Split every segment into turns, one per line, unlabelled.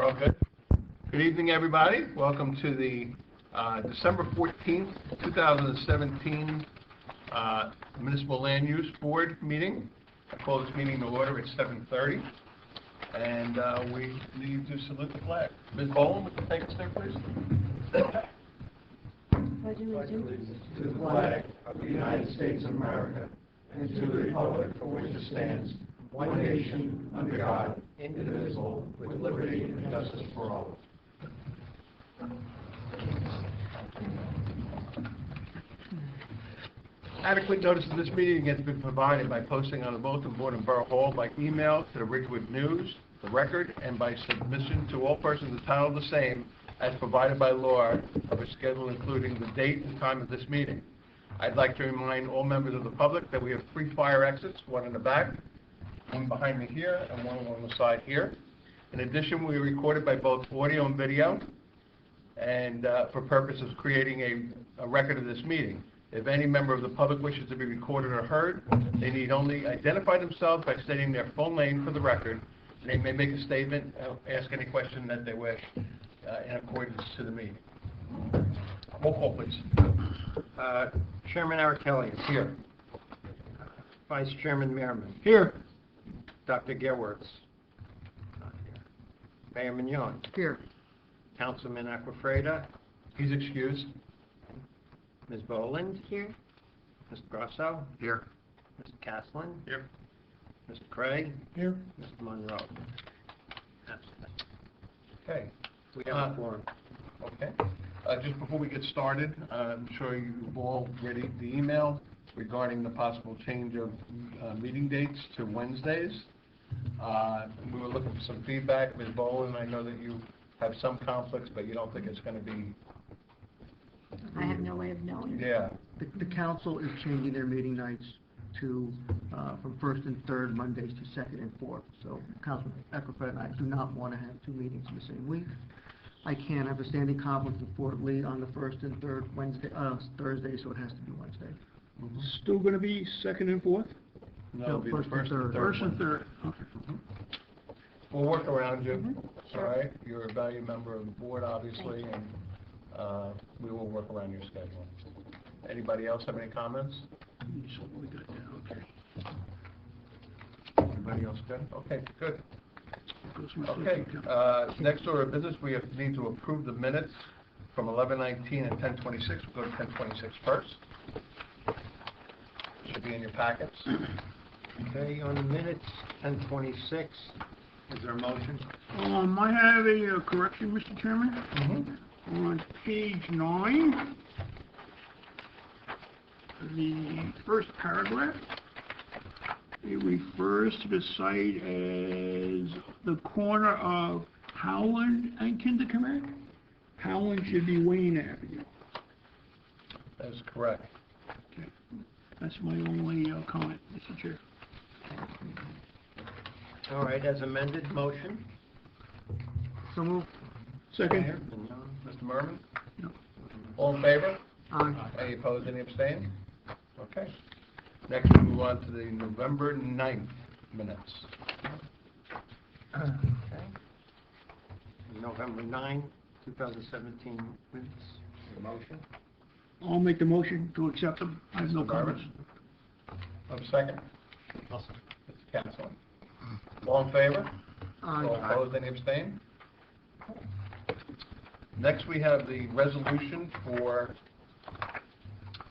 we're all good. Good evening, everybody. Welcome to the December 14th, 2017 Municipal Land Use Board meeting. I call this meeting to order at 7:30, and we need to salute the flag. Ms. Boland, would you take us there, please?
Pledge allegiance to the flag of the United States of America and to the republic for which it stands, one nation, under God, indivisible, with liberty and justice for all.
Adequate notice of this meeting has been provided by posting on the bulletin board in Borough Hall, by email to the Ridgewood News, the Record, and by submission to all persons entitled the same as provided by law of a schedule including the date and time of this meeting. I'd like to remind all members of the public that we have 3 fire exits, one in the back, one behind me here, and one on the side here. In addition, we are recorded by both audio and video, and for purposes of creating a record of this meeting. If any member of the public wishes to be recorded or heard, they need only identify themselves by stating their full name for the record. They may make a statement, ask any question that they wish in accordance to the meeting. Roll call, please.
Chairman Kelly is
Here.
Vice Chairman Merriman.
Here.
Dr. Gerwerts. Not here. Mayor Mignon.
Here.
Councilman Aquafreda.
He's excused.
Ms. Boland. Here. Mr. Grosso.
Here.
Mr. Caslin.
Here.
Mr. Craig.
Here.
Mr. Monroe. Absent.
Okay.
We have a quorum.
Okay. Just before we get started, I'm sure you've all read the email regarding the possible change of meeting dates to Wednesdays. We were looking for some feedback. Ms. Boland, I know that you have some conflicts, but you don't think it's going to be...
I have no way of knowing.
Yeah.
The council is changing their meeting nights to, from first and third Mondays to second and fourth. So Councilman Eckerfeld and I do not want to have 2 meetings in the same week. I can't have a standing conflict with Fort Lee on the first and third Thursday, so it has to be Wednesday.
Mm-hmm.
Still going to be second and fourth?
No, it'll be
first
the
and third.
First and third. Okay.
We'll work around you.
Sure.
All right? You're a valued member of the board, obviously, and we will work around your schedule. Anybody else have any comments?
So we got that, okay.
Anybody else good? Okay, good.
Goes my
Okay,
second count.
next order of business, we need to approve the minutes from 11:19 and 10:26. We'll go to 10:26 first. Should be in your packets.
Okay, on the minutes, 10:26. Is there a motion?
I have a correction, Mr. Chairman.
Mm-hmm.
On page 9, the first paragraph, it refers to the site as the corner of Howland and Kindercommon. Howland should be Wayne Avenue.
That is correct.
Okay. That's my only comment, Mr. Chair.
All right, as amended, motion.
So move.
Second.
Mayor Mignon.
Mr. Merman?
No.
All in favor?
Aye.
Any opposed, any abstain? Okay. Next, we move on to the November 9th minutes.
Okay. November 9, 2017 minutes. Motion.
I'll make the motion to accept them. I have no
Mr.
comments.
Merman? Second. Mr. Caslin. All in favor? All
Aye.
opposed, any abstain? Next, we have the resolution for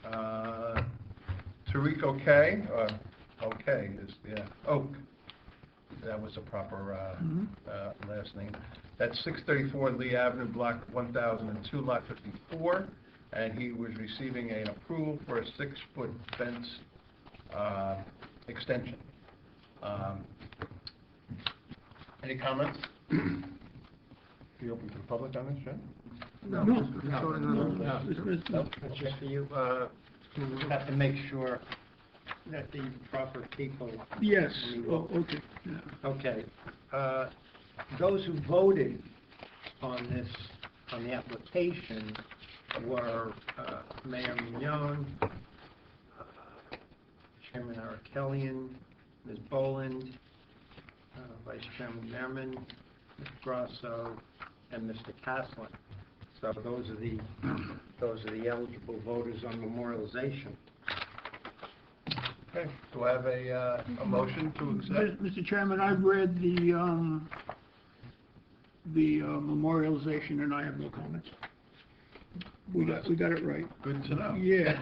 Tariq Oak. That was a proper last name. That's 634 Lee Avenue, Block 1002, Lot 54, and he was receiving an approval for a 6-foot fence extension. Any comments? You open to the public on this, Jen?
No.
No.
It's just for you, we have to make sure that the proper people...
Yes, oh, okay. Yeah.
Okay, those who voted on this, on the application were Mayor Mignon, Chairman Arakelian, Ms. Boland, Vice Chairman Merriman, Mr. Grasso, and Mr. Caslin. So those are the eligible voters on memorialization.
Okay, do I have a motion to accept?
Mr. Chairman, I've read the memorialization, and I have no comments. We got it right.
Good to know.
Yeah,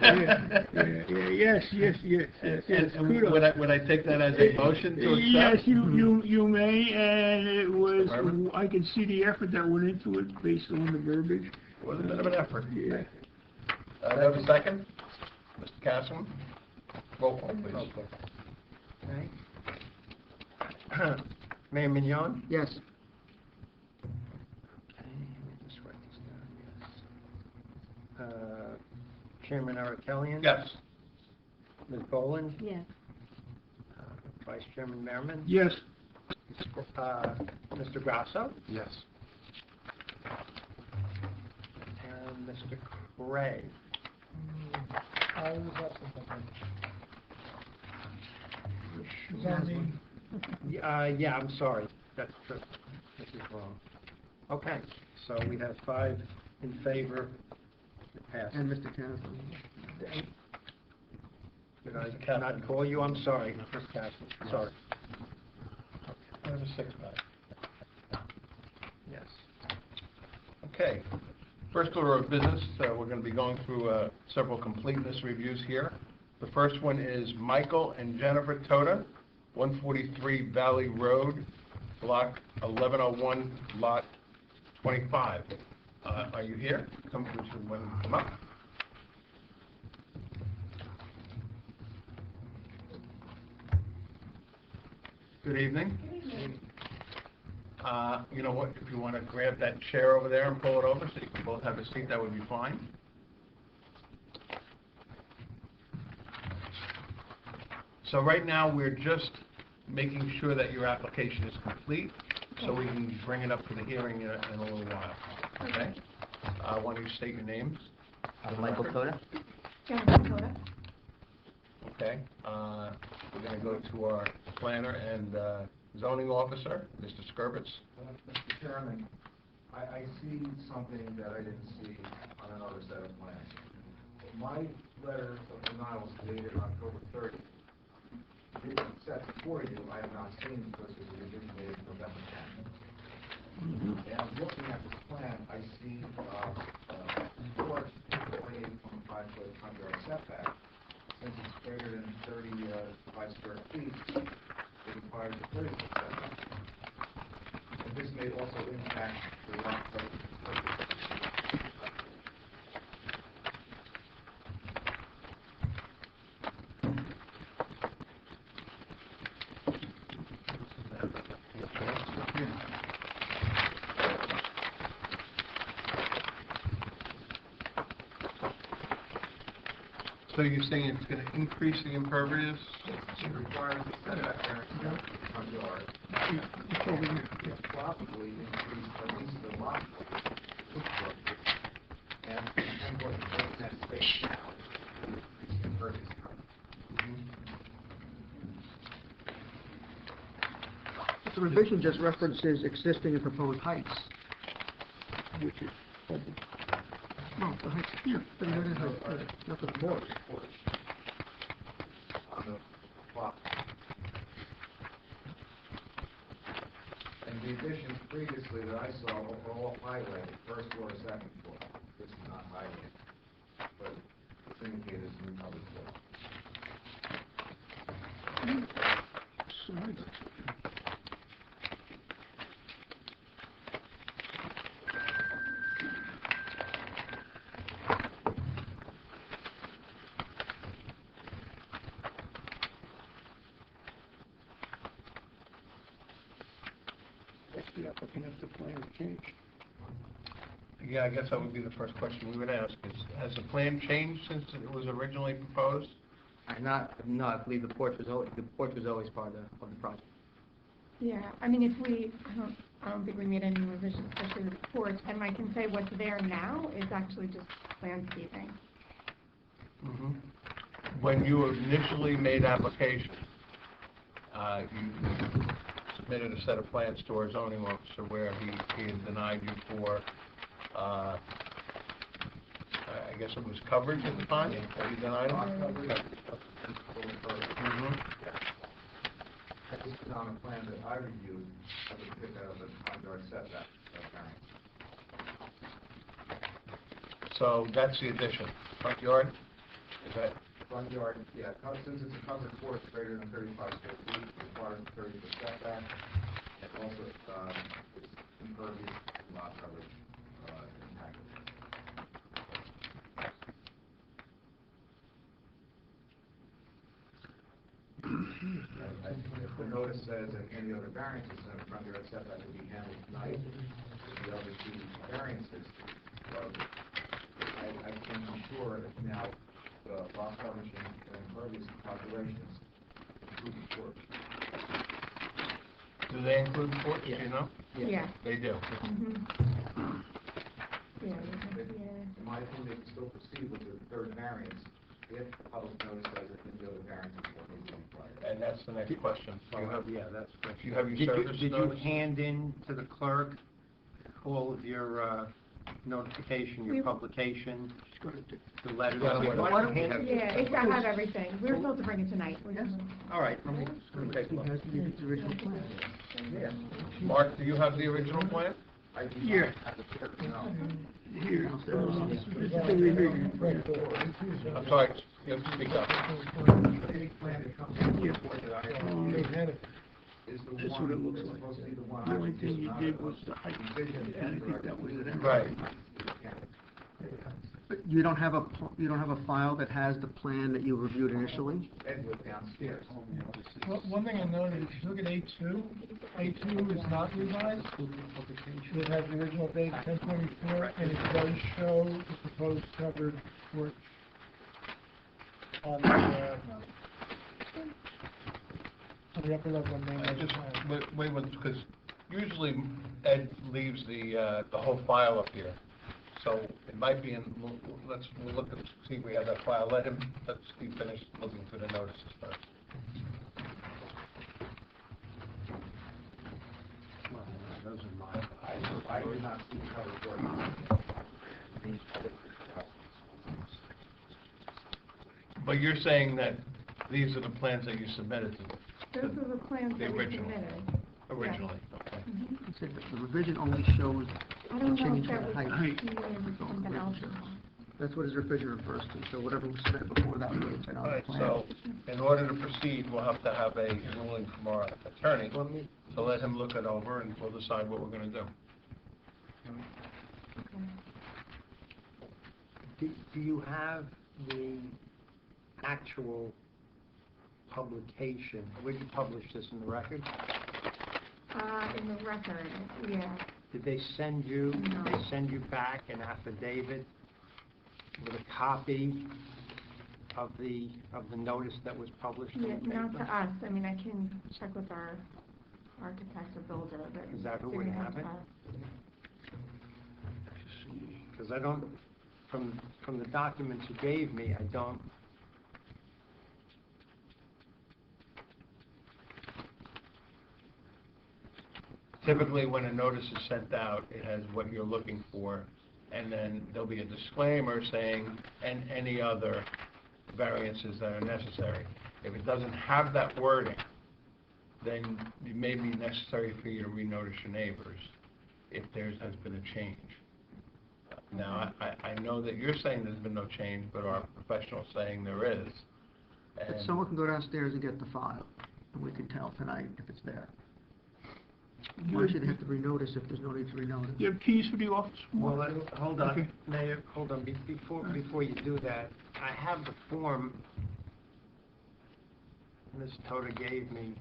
yes.
And
Kudos.
would I take that as a motion to
Yes,
accept?
you may, and it was,
Department?
I can see the effort that went into it based on the verbiage.
It was a bit of an effort.
Yeah.
Do I have a second? Mr. Castleman? Roll call, please.
Okay. Mayor Mignon?
Yes.
Okay, let me just write this down, yes. Chairman Arakelian?
Yes.
Ms. Boland?
Yes.
Vice Chairman Merriman?
Yes.
Mr. Grasso?
Yes.
And Mr. Craig? Yeah, I'm sorry. This is wrong. Okay, so we have 5 in favor. It passes.
And Mr. Caslin.
Did I not call you? I'm sorry, Mr. Caslin. Sorry.
I have a 6-pack.
Yes.
Okay. First order of business, we're going to be going through several completeness reviews here. The first one is Michael and Jennifer Toda, 143 Valley Road, Block 1101, Lot 25. Are you here? Would you come up? Good evening. You know what, if you want to grab that chair over there and pull it over so you can both have a seat, that would be fine. So right now, we're just making sure that your application is complete, so we can bring it up to the hearing in a little while, okay? Why don't you state your names?
Michael Toda?
Jennifer Dakota?
Okay, we're going to go to our planner and zoning officer, Mr. Skurbitz.
Mr. Chairman, I see something that I didn't see on another set of plans. My letter of denial was dated October 30th. The set before you, I have not seen because it was originated November 10th. And looking at this plan, I see porch 48.5-foot front yard setback. Since it's greater than 35 square feet, it requires a 30-foot setback. And this may also impact the lot coverage.
So you're saying it's going to increase the impervious?
It requires a setback variance in the front yard.
It's over here.
It's probably increase at least the lot coverage. And what that space now, increase the impervious coverage.
The revision just references existing and proposed heights.
Which is,
No, the heights here, not the porch.
On the plot. And the additions previously that I saw were all highlighted, first floor, second floor. This is not highlighted, but it's indicated as new public floor.
sorry. The applicant if the plan is changed.
Yeah, I guess that would be the first question we would ask, is, has the plan changed since it was originally proposed?
No, I believe the porch was always part of the project.
Yeah, I mean, I don't think we made any revisions, especially with the porch, and I can say what's there now is actually just landscaping.
Mm-hmm. When you initially made application, you submitted a set of plans to our zoning officer where he had denied you for, I guess it was coverage at the time, that he denied him? Mhm.
This is on a plan that I reviewed, that was picked out of the front yard setback variance.
So that's the addition, front yard, is that,
Front yard, yeah, since it's a covered porch greater than 35 square feet, it requires a 30-foot setback. And also, it's impervious lot coverage impacted. The notice says that any other variances in the front yard setback will be handled tonight. The other two variances, I can't be sure if now the lot coverage and impervious calculations include the porch.
do they include the porch, do you know?
Yeah.
They do.
Mhm. Yeah,
In my opinion, they can still proceed with the third variance if the public notice says that any other variances will be required.
And that's the next question. Do you have,
Yeah, that's.
do you have your
Did
service
you
notice?
hand in to the clerk all of your notification, your
We-
publication, the letters?
Yeah,
Why don't we have-
Yeah, I have everything. We were supposed to bring it tonight. We're just-
All right, let me take a
He
look.
has to give you the original plan.
Yeah.
Mark, do you have the original plan?
I do
Yeah.
not have the clerk, no.
Here.
I'm sorry, you have to speak up.
Any plan that comes in before that I is the
That's
one,
what it looks
is
like.
supposed to be the one
The
I
only
reviewed,
thing you
not
did
a
was the height.
revision.
And I think that was it.
Right.
But you don't have a file that has the plan that you reviewed initially?
Ed went downstairs.
One thing I noted, if you look at A2, A2 is not revised. It has the original date 10/24, and it does show the proposed covered porch on the upper level of main
I
level
just,
plan.
wait, because usually Ed leaves the whole file up here. So it might be in, we'll look at, see if we have that file. Let's finish looking through the notices first.
Those are mine.
I did not see the cover porch.
But you're saying that these are the plans that you submitted to
Those are the plans
The
that we
original.
submitted.
originally? Okay.
Mhm.
He said that the revision only shows
I don't know
change
if
in
that
the
was
height.
here with something else.
That's what his revision refers to, so whatever was submitted before that would have been
All
on the
right,
plan.
so in order to proceed, we'll have to have a ruling from our attorney. So let him look it over and we'll decide what we're gonna do.
Do you have the actual publication? Would you publish this in the record?
In the record, yeah.
Did they send you,
No.
they send you back an affidavit with a copy of the notice that was published in the
Yeah,
paper?
not to us. I mean, I can check with our architect or builder, but.
Is that who would
didn't
have
come
it?
to us.
Because I don't, from the documents you gave me, I don't.
Typically, when a notice is sent out, it has what you're looking for, and then there'll be a disclaimer saying, and any other variances that are necessary. If it doesn't have that wording, then it may be necessary for you to renotice your neighbors if there has been a change. Now, I know that you're saying there's been no change, but our professional's saying there is.
But
And
someone can go downstairs and get the file, and we can tell tonight if it's there. Why should they have to renotice if there's no need to renotice?
You have keys for the office?
Well, hold on,
Okay.
Mayor, hold on, before you do that, I have the form Ms. Toda gave me.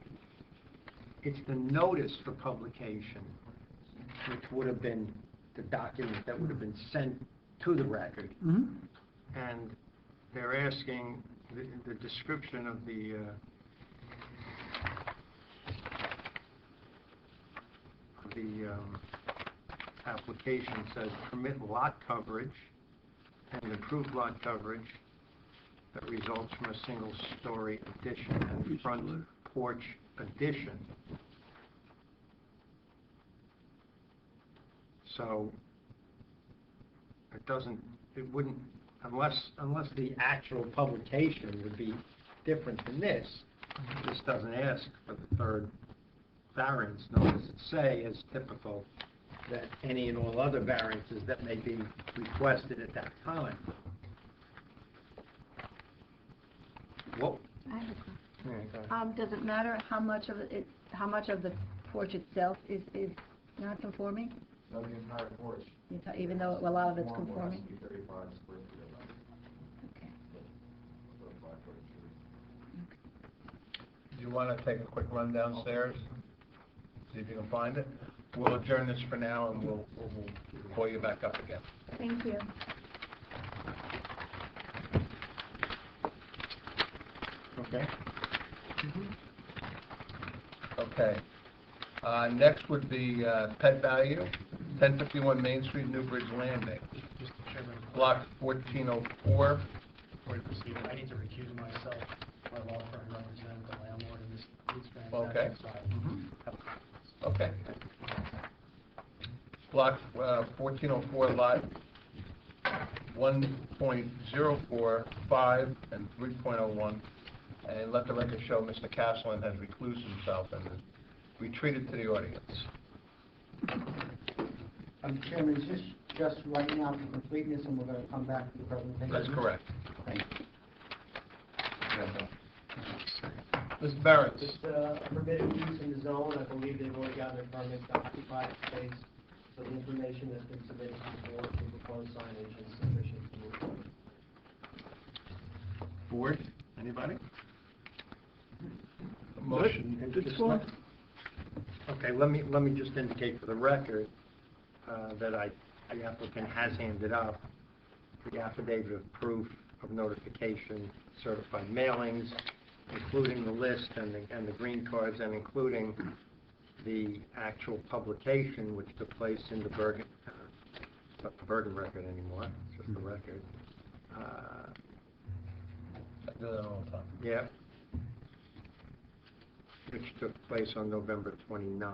It's the notice for publication, which would have been the document that would have been sent to the record.
Mm-hmm.
And they're asking, the description of the application says permit lot coverage and improved lot coverage that results from a single-story addition and front porch addition So it wouldn't, unless the actual publication would be different than this doesn't ask for the third variance, nor does it say, as typical, that any and all other variances that may be requested at that time. Whoa.
I have a question. Does it matter how much of the porch itself is not conforming?
No, the entire porch.
Even though a lot of it's
Normal has
conforming?
to be 35 square feet of land.
Okay.
35 foot tree.
Do you want to take a quick run downstairs? See if you can find it? We'll adjourn this for now, and we'll call you back up again.
Thank you.
Okay? Okay. Next would be Pet Value, 1051 Main Street, Newbridge Landing,
Mr. Chairman,
Block 1404.
before you proceed, I need to recuse myself. My law firm represented the landlord in this transaction.
Okay.
So I have a conflict.
Okay. Block 1404, lot 1.04, 5, and 3.01. And let the record show Mr. Castleton has reclused himself and has retreated to the audience.
Chairman, is this just right now for completeness, and we're going to come back to the presentation?
That's correct.
Thank you.
Mr. Barrett?
It's permitted use in the zone. I believe they've already gotten their permit to occupy the space. So the information that's been submitted to the board for proposed signage is sufficient to move forward.
Board, anybody? Motion.
Okay, let me just indicate for the record that the applicant has handed up the affidavit of proof of notification, certified mailings, including the list and the green cards, and including the actual publication which took place in the Bergen, it's not the Bergen record anymore, it's just the record.
I do that all the time.
Yeah. Which took place on November 29.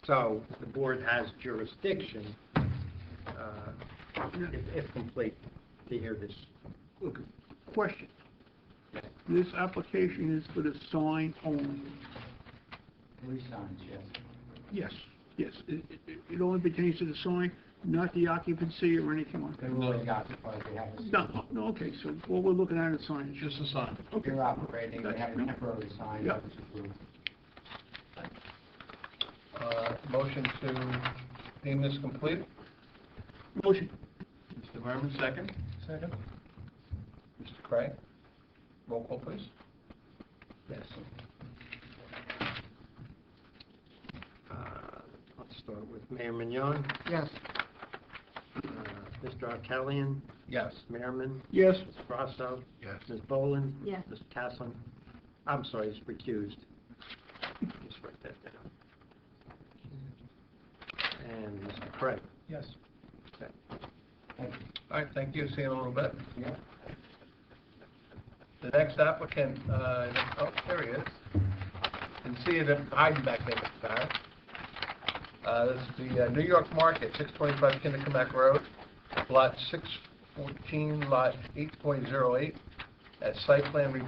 So the board has jurisdiction, if complete, to hear this.
Look, question. This application is for the sign only?
3 signs, yes.
Yes. It only pertains to the sign, not the occupancy or anything like that?
They've already occupied, they haven't.
No, okay, so what we're looking at is signage.
Just a sign.
Okay.
They're operating, they have a temporary sign
Yeah.
that was approved.
Motion to deem this complete.
Motion.
Mr. Berman, second.
Second?
Mr. Craig? Roll call, please.
Yes. Let's start with Mayor Mignon,
Yes.
Mr. Arkelian,
Yes.
Merriman,
Yes.
Mr. Grasso,
Yes.
Ms. Boland,
Yes.
Mr. Castleton, I'm sorry, he's recused. Just write that down. And Mr. Craig.
Yes.
Okay.
All right, thank you. See you in a little bit.
Yeah.
The next applicant, oh, there he is. Can see him hiding back there, Mr. Barrett. This is the New York Market, 625 Kindercomack Road, lot 614, lot 8.08, at site plan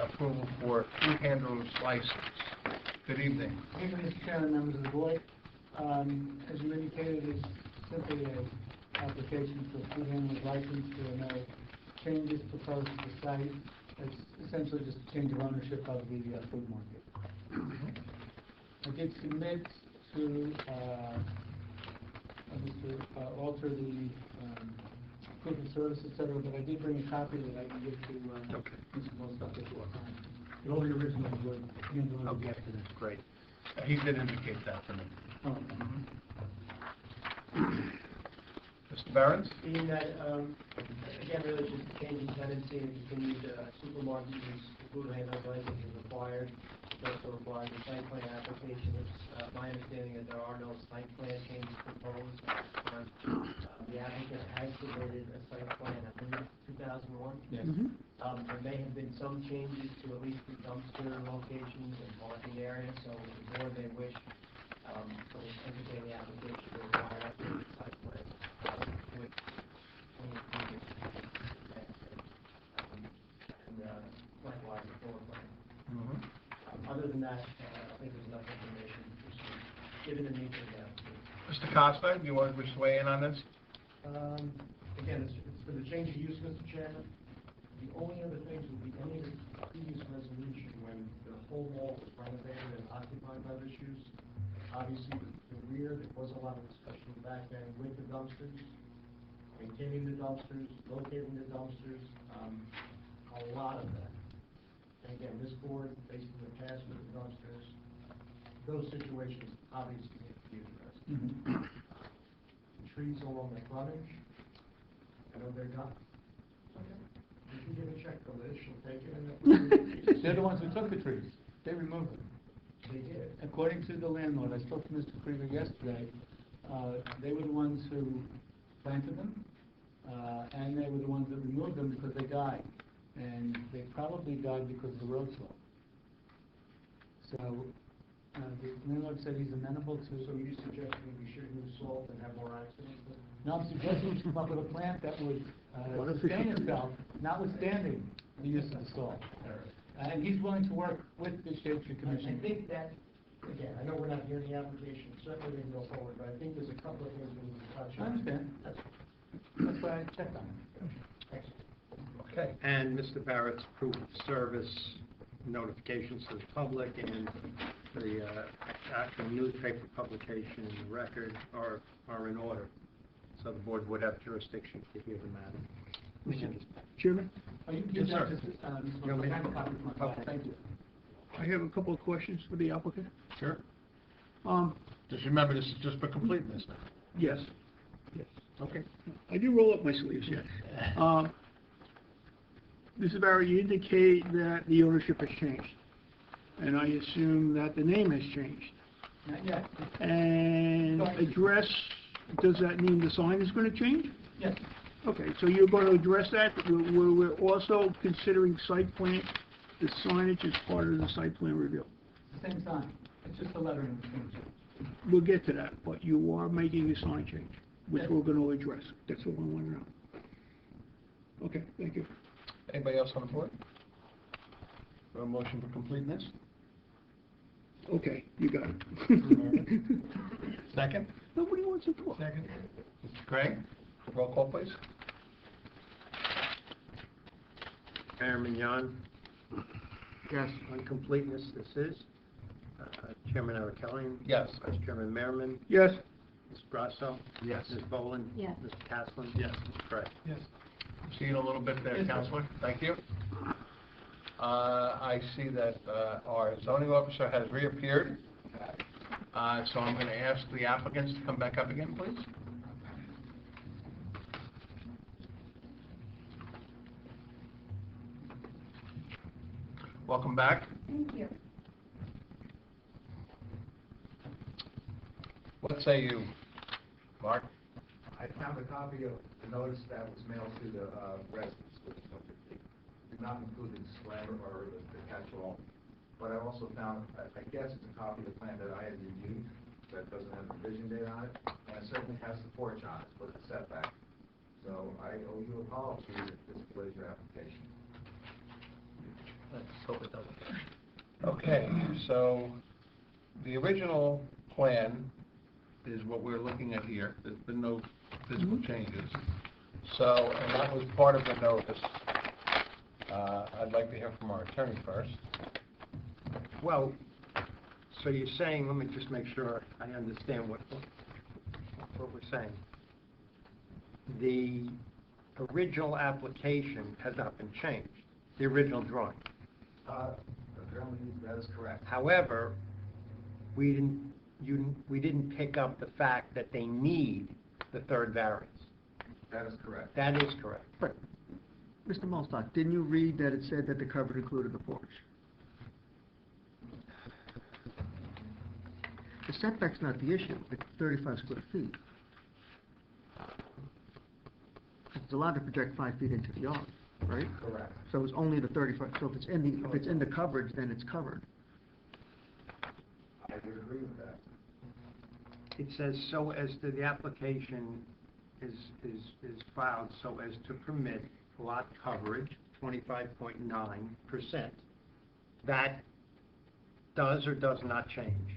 approval for food handler's license. Good evening.
Thank you, Mr. Chairman, members of the board. As you indicated, it's simply an application for food handler's license. There are no changes proposed to the site. It's essentially just a change of ownership of the food market. I did submit to alter the proof of service, et cetera, but I did bring a copy that I can give to Mr. Most if you want. And all the originals were handled
Okay,
yesterday.
great.
He did indicate that to me. Mr. Barron?
Being that, again, really just changing tenancy and continued supermarket use, food handler's license is required. It also requires a site plan application. It's my understanding that there are no site plan changes proposed. The applicant has submitted a site plan, I believe, 2001.
Yes.
There may have been some changes to at least the dumpster locations and parking areas, so if the board may wish, to entertain the application to require given the nature of the application.
Mr. Costa, do you want to weigh in on this?
Again, it's for the change of use, Mr. Chairman. The only other things would be any of the previous resolution when the whole wall was renovated and occupied by this use. Obviously, the rear, there was a lot of discussion back then with the dumpsters, maintaining the dumpsters, locating the dumpsters, a lot of that. And again, this board, based on the past with the dumpsters, those situations obviously need to be addressed. The trees along the frontage, I know they're gone. Okay. You can get a check for this, she'll take it and
They're the ones who took the trees. They removed them.
they did.
According to the landlord, I spoke to Mr. Krieger yesterday, they were the ones who planted them, and they were the ones that removed them because they died. And they probably died because of the road slope. So, the landlord said he's amenable to...
So you suggesting we should use salt and have more accidents?
No, I'm suggesting we should come up with a plant that would sustain itself, notwithstanding the use of the salt. And he's willing to work with the Shade Tree
I
Commission.
think that, again, I know we're not hearing the application, certainly we can go forward, but I think there's a couple of things we need to touch on.
I understand. That's why I checked on it.
Thanks.
Okay.
And Mr. Barrett's proof of service notifications to the public and the actual newspaper publication in the record are in order. So the board would have jurisdiction to hear the matter.
Chairman,
You
Yes, sir.
You want me to-
Okay. Thank you.
I have a couple of questions for the applicant.
Sure.
Um,
Just remember, this is just for completeness now.
yes, yes,
Okay.
I do roll up my sleeves, yes. Mr. Barrett, you indicate that the ownership has changed, and I assume that the name has changed.
Not yet.
And address, does that mean the sign is going to change?
Yes.
Okay, so you're going to address that. We're also considering site plan, the signage is part of the site plan review.
Same sign. It's just a lettering change.
We'll get to that, but you are making a sign change, which
Yes.
we're going to address. That's what I want to know. Okay, thank you.
Anybody else on the board? A motion for completeness?
Okay, you got it.
Second?
Nobody wants to talk.
Second. Mr. Craig, roll call, please.
Mayor Mignon,
Yes.
on completeness, this is. Chairman Arakelian?
Yes.
Vice Chairman Merriman?
Yes,
Ms. Grasso?
Yes.
Ms. Boland?
Yes.
Mr. Caslin?
Yes.
Mr. Craig?
Yes.
See you in a little bit there,
Yes, sir.
Counselor. Thank you. I see that our zoning officer has reappeared. So I'm going to ask the applicants to come back up again, please. Welcome back.
Thank you.
What say you, Mark?
I found a copy of the notice that was mailed to the residents, which did not include the disclaimer or the catch-all. But I also found, I guess it's a copy of the plan that I had reviewed that doesn't have the revision date on it, and it certainly has the porch on it with the setback. So I owe you a apology if this delays your application.
Let's hope it doesn't.
Okay, so the original plan is what we're looking at here. There's been no physical changes. So, and that was part of the notice. I'd like to hear from our attorney first.
Well, so you're saying, let me just make sure I understand what we're saying. The original application has not been changed, the original drawing.
Apparently, that is correct.
However, we didn't pick up the fact that they need the third variance.
That is correct.
That is correct.
But, Mr. Molstock, didn't you read that it said that the cover included the porch? The setback's not the issue, it's 35 square feet. It's allowed to project 5 feet into the yard, right?
Correct.
So it's only the 35, so if it's in the coverage, then it's covered.
I would agree with that.
It says so as to the application is filed so as to permit lot coverage, 25.9%. That does or does not change.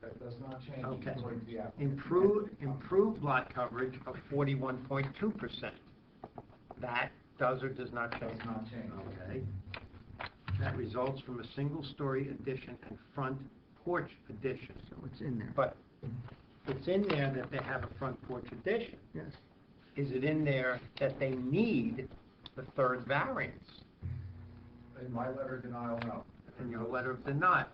That does not change
Okay.
according to the applicant.
Improved lot coverage of 41.2%. That does or does not change?
Does not change.
Okay. That results from a single-story addition and front porch addition.
So it's in there.
But it's in there that they have a front porch addition.
Yes.
Is it in there that they need the third variance?
In my letter of denial, no.
In your letter of denial?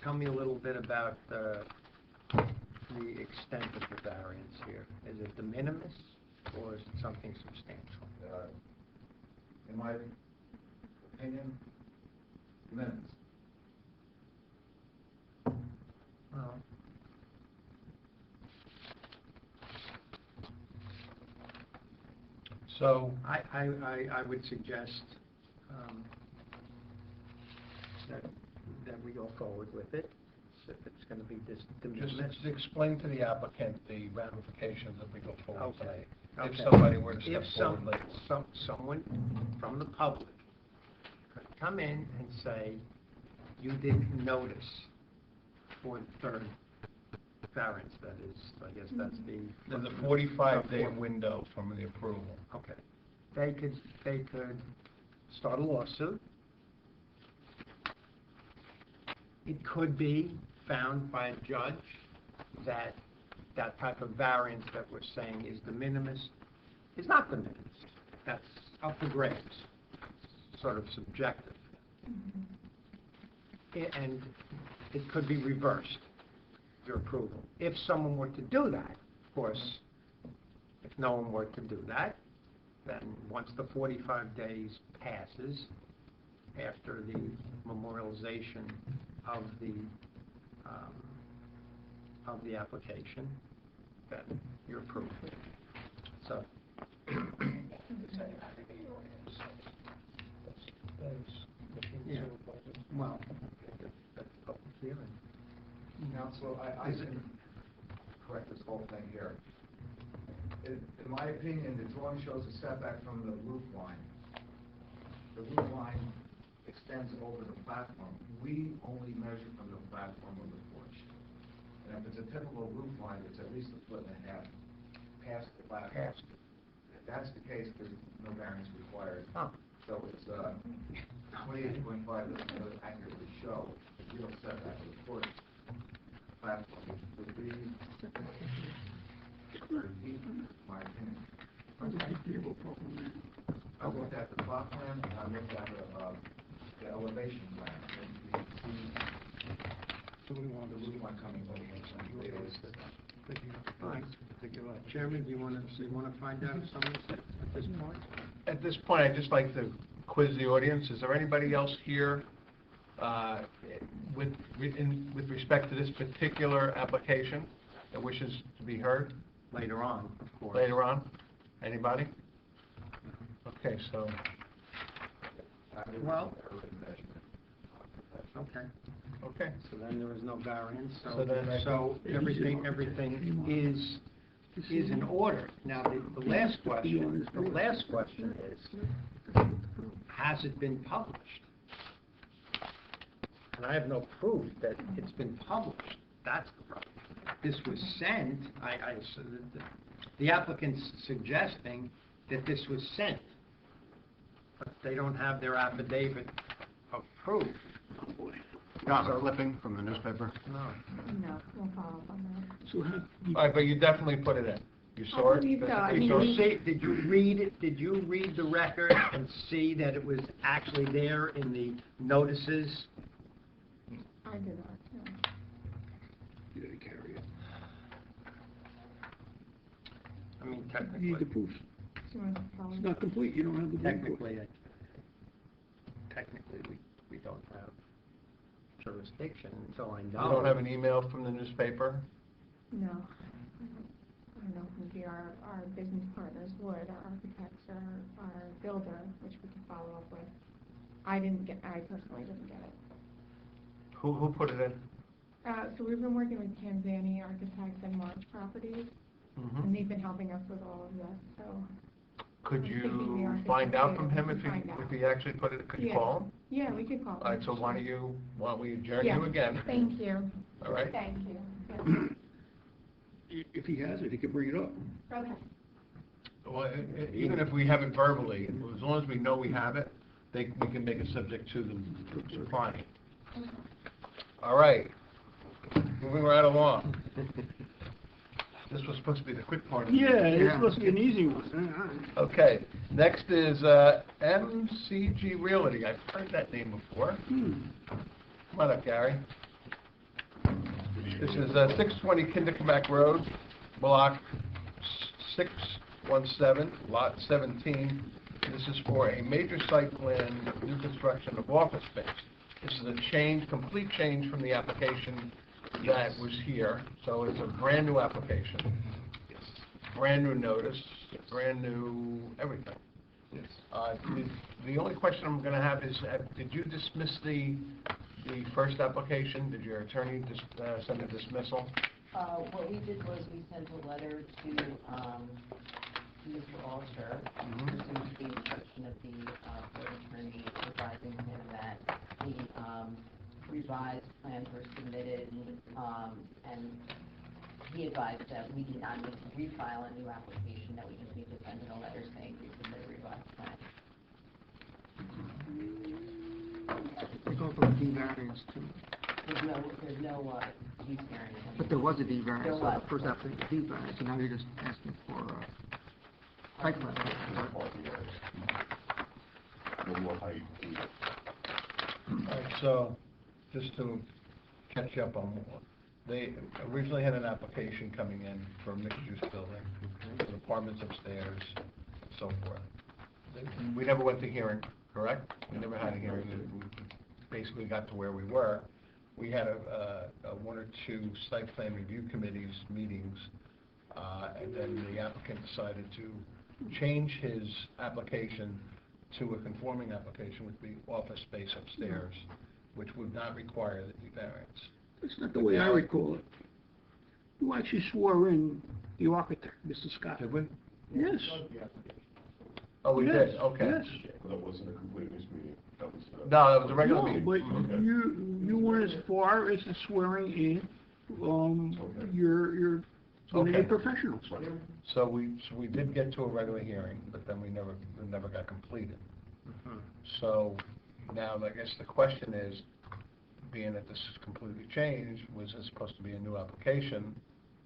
Tell me a little bit about the extent of the variance here. Is it de minimis, or is it something substantial?
In my opinion, minutes.
Well,
So,
I would suggest that we go forward with it, if it's going to be this de minimis.
just explain to the applicant the ramifications if we go forward tonight. If
Okay.
somebody were to step
If
forward later.
someone from the public could come in and say, you didn't notice for the third variance, that is, I guess that's the...
There's a 45-day window from the approval.
Okay. They could start a lawsuit. It could be found by a judge that that type of variance that we're saying is de minimis is not de minimis. That's up for grabs, sort of subjective. And it could be reversed, your approval. If someone were to do that, of course, if no one were to do that, then once the 45 days passes, after the memorialization of the application, then you're approved. So, yeah, well, that's a public hearing.
Counsel, I didn't correct this whole thing here. In my opinion, the drawing shows a setback from the roof line. The roof line extends over the platform. We only measure from the platform of the porch. And if it's a typical roof line, it's at least 1.5 feet past the platform. If that's the case, there's no variance required.
Oh.
So it's 28.5 doesn't accurately show the real setback of the porch platform, which would be 30 feet, in my opinion. I looked at the plot plan, and I looked at the elevation plan, and we see the roof line coming over.
Fine. Chairman, do you want to find out some of this at this point?
At this point, I'd just like to quiz the audience. Is there anybody else here with respect to this particular application that wishes to be heard?
Later on, of course.
Later on? Anybody? Okay, so,
Well, okay.
okay.
So then there is no variance,
So then I
so everything is in order. Now, the last question is, has it been published? And I have no proof that it's been published. That's the problem. This was sent, the applicant's suggesting that this was sent, but they don't have their affidavit of proof.
Counselor Lipping from the newspaper.
No.
No, we'll follow up on that.
So
All right, but you definitely put it in. You saw it?
believe so. I
physically
mean,
saw it?
You see, did you read it? Did you read the record and see that it was actually there in the notices?
I did not, no.
you gotta carry it.
I mean,
You need the
technically,
proof.
Do you want to follow
It's
up?
not complete, you don't have the proof.
technically, we don't have jurisdiction until I
You
know.
don't have an email from the newspaper?
No. I don't know if maybe our business partners would, our architects or our builder, which we could follow up with. I personally didn't get it.
Who put it in?
So we've been working with Tanzani Architects and March Properties,
Mhm.
and they've been helping us with all of this, so
Could
I was thinking
you
we are
find out from
50,
him
we can find out.
if he actually put it, could you
Yeah.
call him?
Yeah, we could call
All right,
him.
so why don't we adjourn
Yeah.
you again?
Thank you.
All right?
Thank you. Yeah.
If he has it, he can bring it up.
Okay.
Well, even if we have it verbally, as long as we know we have it, we can make it subject to them supplying it. All right, moving right along. This was supposed to be the quick part of the
Yeah,
meeting.
it's supposed to be an easy one.
Okay, next is MCG Realty. I've heard that name before. Come on up, Gary. This is 620 Kindercomack Road, Block 617, Lot 17. This is for a major site plan, new construction of office space. This is a change, complete change from the application that was here. So it's a brand new application, brand new notice, brand new everything. The only question I'm going to have is, did you dismiss the first application? Did your attorney send a dismissal?
What we did was we sent a letter to Mr. Alter, pursuant to the instruction of the court attorney, advising him that the revised plans were submitted, and he advised that we did not need to refile a new application, that we just need to send in a letter saying we submitted a revised plan.
They go from D variance to,
There's no use variance.
but there was a D variance,
There
so
was.
the first application, D variance, and now you're just asking for, site plan.
All right, so just to catch you up on more, they originally had an application coming in for a mixed-use building, with apartments upstairs, and so forth. We never went to hearing, correct? We never had a hearing. We basically got to where we were. We had a one or two site plan review committees meetings, and then the applicant decided to change his application to a conforming application with the office space upstairs, which would not require the variance.
That's not the way I recall it. You actually swore in the architect, Mr. Scott.
Did we?
Yes.
Oh, we
Yes,
did, okay.
Yes.
That wasn't a completeness meeting, that was...
No, that was a regular
No,
meeting.
but you went as far as the swearing in, your one of your
Okay.
professionals.
So we did get to a regular hearing, but then we never got completed. So now, I guess the question is, being that this is completely changed, was it supposed to be a new application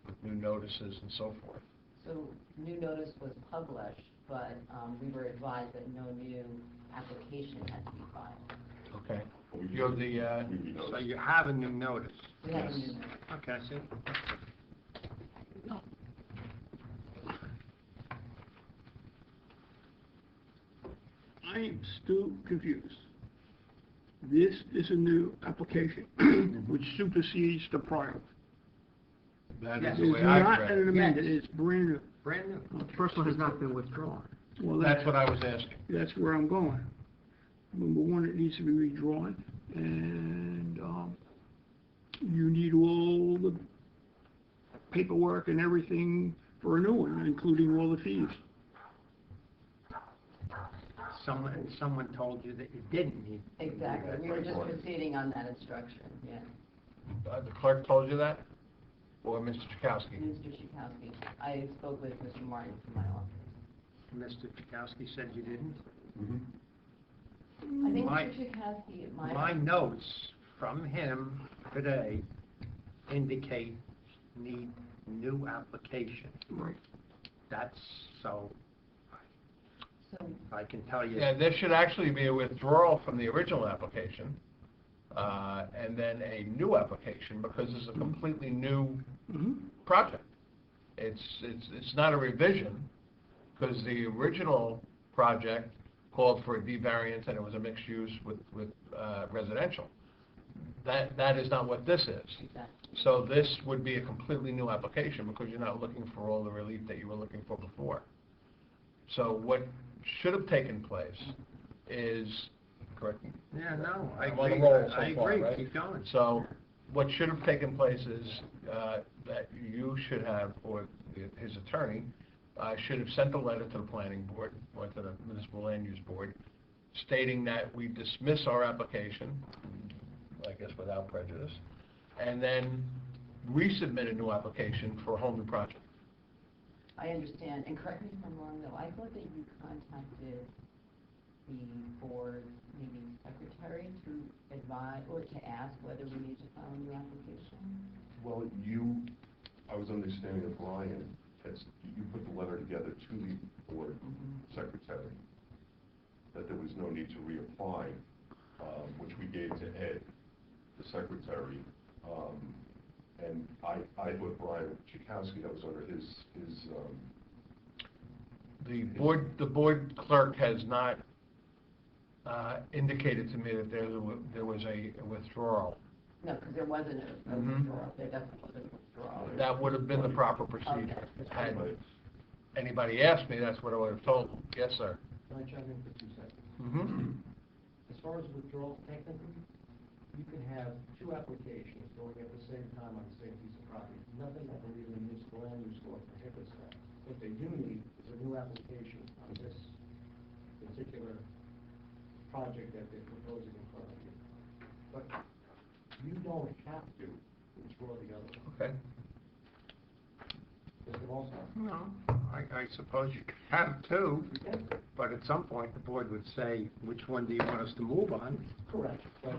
with new notices and so forth?
So, new notice was published, but we were advised that no new application had to be filed.
Okay. You're the,
So you have a new notice.
We have a new notice.
Okay, I see.
I am still confused. This is a new application, which supersedes the prior.
that
Yes.
is the
It's
way I
not
read
an
it.
amendment, it's brand new.
Brand new.
The first one has not been withdrawn.
Well,
That's what I was asking.
That's where I'm going. Number one, it needs to be redrawn, and, you need all the paperwork and everything for a new one, including all the fees.
Someone told you that you didn't need.
Exactly, we were just proceeding on that instruction, yeah.
The clerk told you that? Or Mr. Chakowski?
Mr. Chakowski, I spoke with Mr. Martin from my office.
Mr. Chakowski said you didn't?
I think
My-
Mr. Chakowski,
My notes from him today indicate need new application.
Right.
That's, so,
So,
I can tell you.
Yeah, there should actually be a withdrawal from the original application, and then a new application, because it's a completely new project. It's not a revision, because the original project called for a D variance, and it was a mixed use with residential. That is not what this is.
exactly.
So this would be a completely new application, because you're not looking for all the relief that you were looking for before. So what should have taken place is, correct me?
Yeah, no, I
I'm on a
agree,
roll so
I
far,
agree,
right?
keep going.
So what should have taken place is that you should have, or his attorney, I should have sent a letter to the planning board, or to the municipal land use board, stating that we dismiss our application, I guess without prejudice, and then resubmit a new application for a whole new project.
I understand, and correct me if I'm wrong, though, I thought that you contacted the board, maybe secretary, to advise, or to ask whether we need to file a new application?
Well, I was understanding that Brian, you put the letter together to the board secretary, that there was no need to reapply, which we gave to Ed, the secretary, and I thought Brian Chakowski, that was under his
The board clerk has not indicated to me that there was a withdrawal.
No, because there wasn't a withdrawal, there definitely wasn't a withdrawal.
That would have been the proper procedure. Had anybody asked me, that's what I would have told them. Yes, sir.
Can I chime in for 2 seconds?
Mm-hmm.
As far as withdrawal, technically, you can have 2 applications going at the same time on the same piece of property. Nothing I believe in the municipal land use law prohibits that. What they do need is a new application on this particular project that they're proposing in front of you. But you don't have to withdraw the other one.
Okay.
Mr. Walsall?
No, I suppose you could have two, but at some point, the board would say, which one do you want us to move on?
Correct, but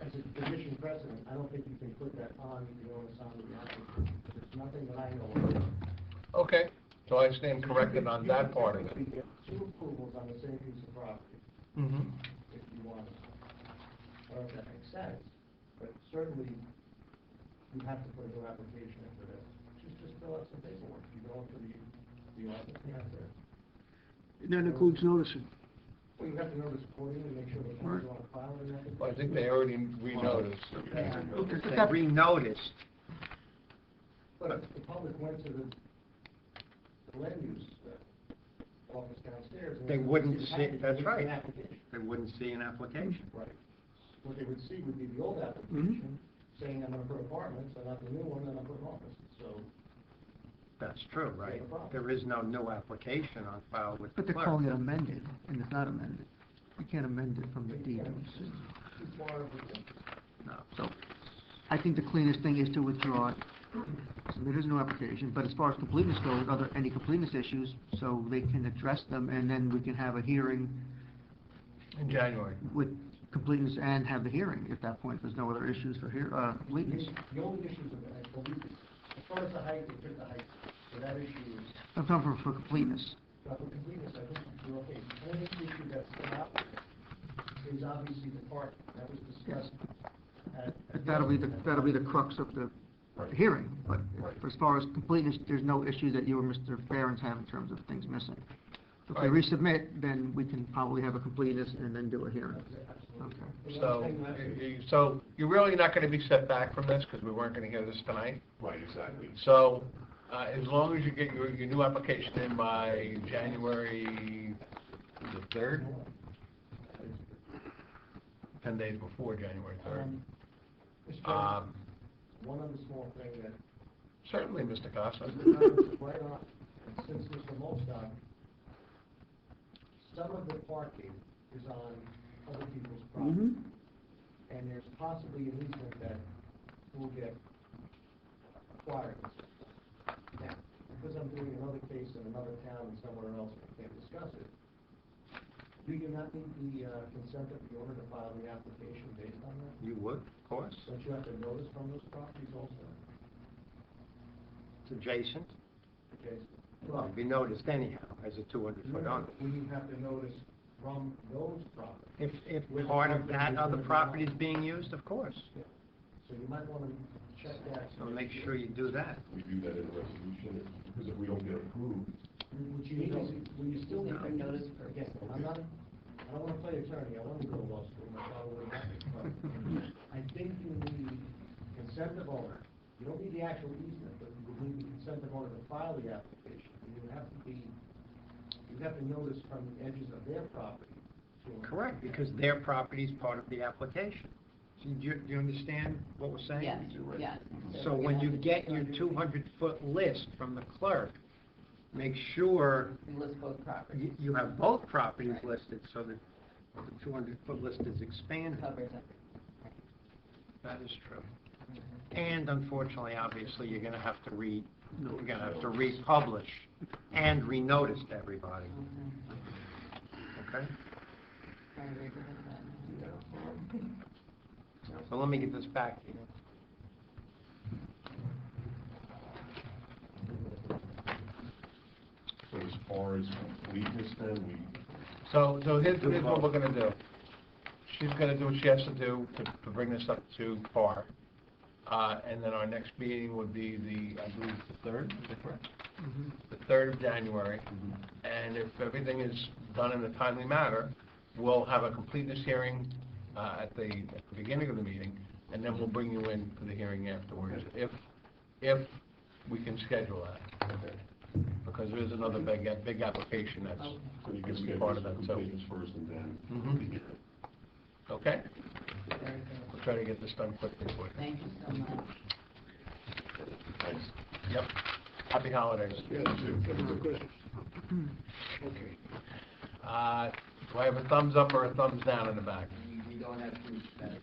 as a condition precedent, I don't think you can put that on the onus on the applicant. There's nothing that I know of.
Okay, so I stand corrected on that part of it.
You can get 2 approvals on the same piece of property,
Mm-hmm.
if you want. I don't know if that makes sense, but certainly you have to put a new application in for this. Just fill out some paperwork. You go into the office, you have to,
That includes noticing.
well, you have to notice accordingly, make sure the funds are on file and everything.
Well, I think they already renoticed.
They renoticed.
But if the public went to the land use office downstairs. and
They wouldn't
the
see,
package,
that's
they would see
right.
an application.
They wouldn't see an application.
Right. What they would see would be the old application, saying I'm gonna put apartments, and not the new one, and I'm putting offices, so.
That's true, right? There is no new application on file with the
But they're
clerk.
calling it amended, and it's not amended. You can't amend it from the deed.
Too far of a thing.
No.
So, I think the cleanest thing is to withdraw it, submit as a new application, but as far as completeness goes, are there any completeness issues, so they can address them, and then we can have a hearing
In January.
with completeness and have the hearing, at that point, if there's no other issues for completeness.
The only issues of that, I believe, as far as the height, they took the height, so that issue is,
I'm talking for completeness.
for completeness, I think you're okay. The only issue that's still out there is obviously the parking, that was discussed at.
But that'll be the crux of the hearing, but as far as completeness, there's no issue that you or Mr. Barron's have in terms of things missing. If they resubmit, then we can probably have a completeness and then do a hearing. Okay.
So you're really not going to be set back from this, because we weren't going to hear this tonight.
right, exactly.
So, as long as you get your new application in by January the 3rd? 10 days before January 3rd.
Mr. Chairman, one other small thing that.
Certainly, Mr. Costa.
Right on, and since Mr. Molstock, some of the parking is on other people's property. And there's possibly an easement that will get acquired. Now, because I'm doing another case in another town and somewhere else, I can't discuss it. Do you not need the consent of the owner to file the application based on that?
You would, of course.
Don't you have to notice from those properties also?
It's adjacent.
Okay.
Well, it'd be noticed anyhow as a 200-foot on.
Will you have to notice from those properties?
If part of that other property is being used, of course.
So you might want to check that.
So make sure you do that.
We do that in the resolution, because if we don't get approved,
Would you need, will you still need a notice for, again, I don't want to play attorney, I want to go to law school, my father would have it. I think you need consent of owner. You don't need the actual easement, but you would need the consent of owner to file the application. You have to notice from the edges of their property.
Correct, because their property is part of the application. So do you understand what we're saying?
Yes, yes.
So when you get your 200-foot list from the clerk, make sure
We list both properties.
you have both properties listed so that the 200-foot list is expanded.
Covers it.
That is true. And unfortunately, obviously, you're gonna have to republish and renotice to everybody, okay?
I agree with that.
So let me get this back to you.
So as far as completeness then,
So here's what we're gonna do. She's gonna do what she has to do to bring this up to par. And then our next meeting would be I believe, the 3rd, is that correct? The 3rd of January. And if everything is done in a timely manner, we'll have a completeness hearing at the beginning of the meeting, and then we'll bring you in for the hearing afterwards, if we can schedule that. Because there is another big application that's
so you
gonna
can
be
schedule
part of
the
that, so.
completeness first and then.
Mhm. Okay?
Very good.
We'll try to get this done quickly for you.
Thank you so much.
Thanks.
Yep. Happy holidays.
Yeah, that's it. Any more questions? Okay.
Do I have a thumbs up or a thumbs down in the back?
We don't have to,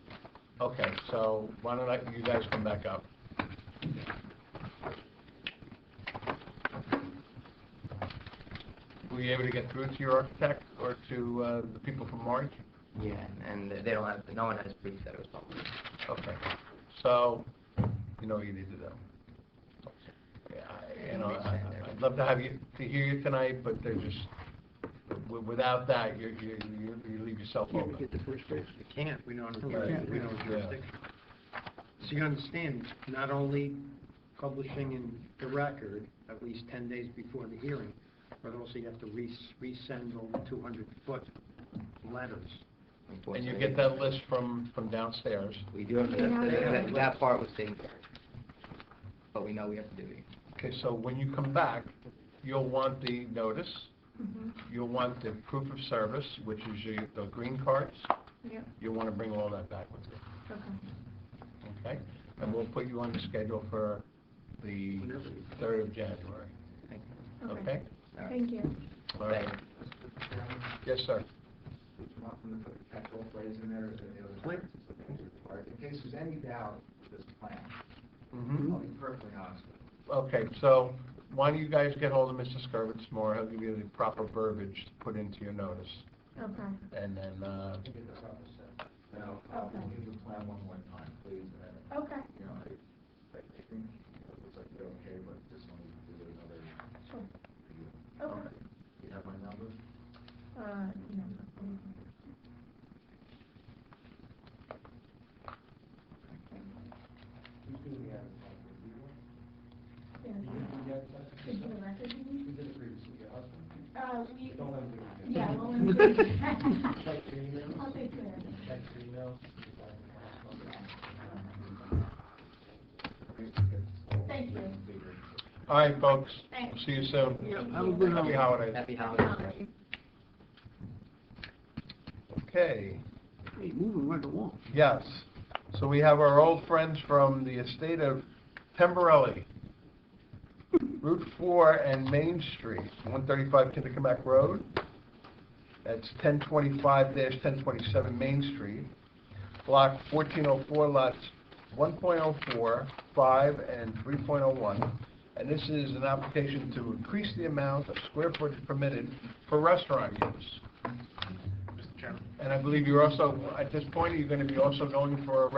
Okay, so why don't you guys come back up? Were you able to get through to your architect or to the people from March?
Yeah, and they don't have, no one has proof that it was public.
Okay, so you know what you need to do. Yeah, I'd love to hear you tonight, but they're just, without that, you leave yourself
Can't we
open.
get the first page?
You can't, we don't have
Right.
we don't have jurisdiction. So you understand, not only publishing in the record at least 10 days before the hearing, but also you have to resend all the 200-foot letters.
And you get that list from downstairs.
We do have, that part was taken care of. But we know we have to do it.
Okay, so when you come back, you'll want the notice, you'll want the proof of service, which is the green cards.
Yep,
You'll want to bring all that back with you,
okay.
okay? And we'll put you on the schedule for the 3rd of January, okay?
Thank you.
All right. Yes, sir.
Nothing to put catch-all phrase in there, is there any other differences of things required? In case there's any doubt with this plan, I'll be perfectly honest with you.
Okay, so why don't you guys get hold of Mr. Skirvitz more, he'll give you the proper verbiage to put into your notice.
Okay.
And then,
I'll get the proper set. Now, I'll give the plan one more time, please, and,
Okay.
you know, I think it looks like they're okay, but just want to do another
Sure.
review.
Okay.
You have my number?
No.
Who's doing the advertising? You will?
Yeah.
You do the advertising?
Is it a record you need?
You did it previously, your husband?
We,
Don't let him do it again.
yeah, well, let me do it.
check your email,
I'll take care of it.
check your email.
Thank you.
all right, folks,
Thanks.
see you soon.
Have a good
Happy holidays.
Happy holidays.
Okay,
Hey, moving right along.
yes, so we have our old friends from the estate of Pemberelli, Route 4 and Main Street, 135 Kindercomack Road. That's 1025-1027 Main Street, block 1404, lots 1.04, 5, and 3.01. And this is an application to increase the amount of square footage permitted for restaurant use.
Mr. Chairman.
And I believe you're also, at this point, are you going to be also going for a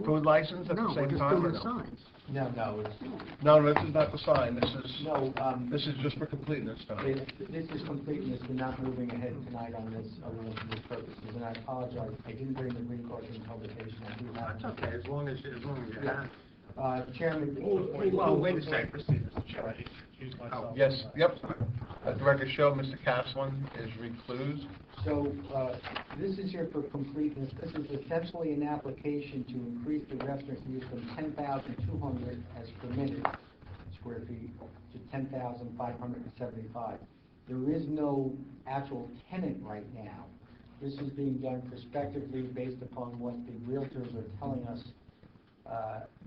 food license at the
No, we're
same
just
time? or
doing the
no?
signs.
No, it's,
No, this is not the sign, this is,
no,
this is just for completeness tonight.
this is completeness, we're not moving ahead tonight on this, other than for this purposes, and I apologize, I didn't bring the green card in publication, I do have.
That's okay, as long as you have.
Chairman.
Well, wait a second.
Proceed, Mr. Chairman. Excuse myself.
Yes, yep. Let the record show Mr. Caslin is reclused.
So, this is here for completeness, this is essentially an application to increase the restaurant use from 10,200 as permitted square feet to 10,575. There is no actual tenant right now. This is being done prospectively based upon what the realtors are telling us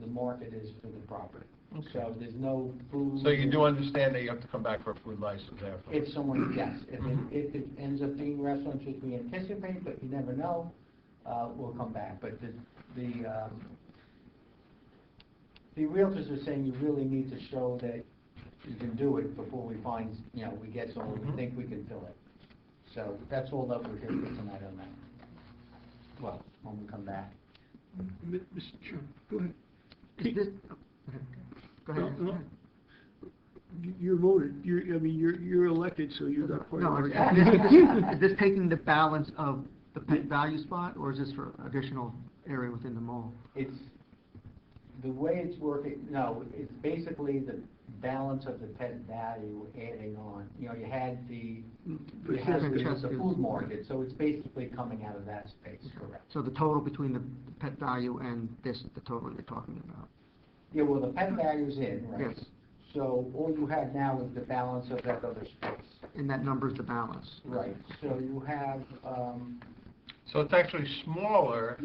the market is for the property.
So there's no food.
So you do understand that you have to come back for a food license after?
If someone, yes, if it ends up being restaurants which we anticipate, but you never know, we'll come back. But the realtors are saying you really need to show that you can do it before we find, we get someone we think we can fill it. So that's all that we're here for tonight on that. Well, when we come back.
Mr. Chairman, go ahead.
Is this, go ahead.
No. You're voted, you're elected, so you got part
No,
of
is this taking the balance of the pet value spot, or is this for additional area within the mall?
It's, the way it's working, no, it's basically the balance of the pet value adding on. You had the food market, so it's basically coming out of that space, correct?
So the total between the pet value and this, the total you're talking about?
Yeah, well, the pet value's in, right?
Yes.
So all you have now is the balance of that other space.
And that number's the balance?
Right, so you have,
So it's actually smaller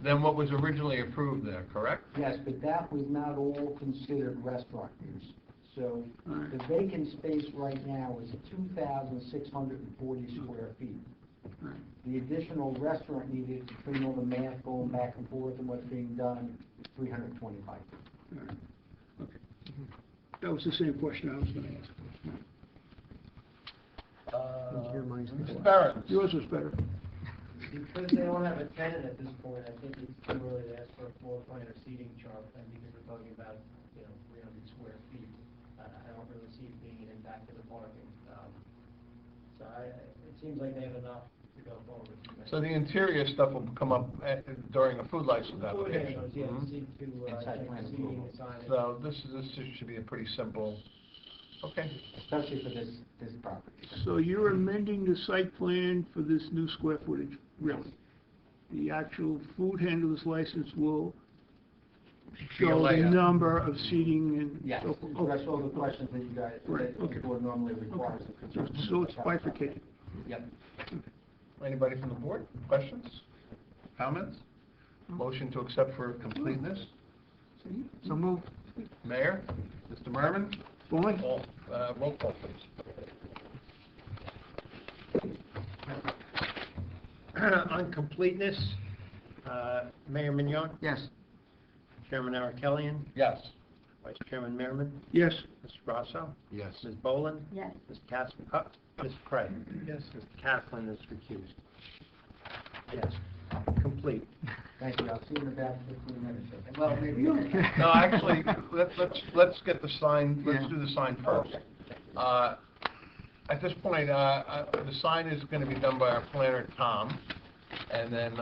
than what was originally approved there, correct?
yes, but that was not all considered restaurant use. So the vacant space right now is 2,640 square feet. The additional restaurant needed between all the math going back and forth and what's being done, 325.
Okay. That was the same question I was going to ask.
Mr. Barron?
Yours was better.
Because they don't have a tenant at this point, I think it's too early to ask for a floor plan or seating chart, and because we're talking about, 300 square feet, I don't really see it being an impact to the parking. So it seems like they have enough to go forward.
So the interior stuff will come up during a food license application?
Yeah, seat to, seating, signage.
So this should be a pretty simple, okay.
Especially for this property.
So you're amending the site plan for this new square footage, really? The actual food handler's license will show the
layout.
number of seating and...
Yes, address all the questions that you guys,
Right,
that the board normally requires.
So it's bifurcated.
Yep.
Anybody from the board? Questions? Comments? Motion to accept for completeness?
So moved.
Mayor? Mr. Merman?
Fine.
Roll call, please.
On completeness, Mayor Mignon,
Yes.
Chairman Arakelian,
Yes.
Vice Chairman Merman,
Yes.
Mr. Grasso,
Yes.
Ms. Boland,
Yes.
Mr. Mr. Craig. Yes. Mr. Kaplan is recused. Yes, complete.
Thank you, I'll see you in about 15 minutes. Well, maybe.
No, actually, let's get the sign, let's do the sign first. At this point, the sign is going to be done by our planner, Tom, and then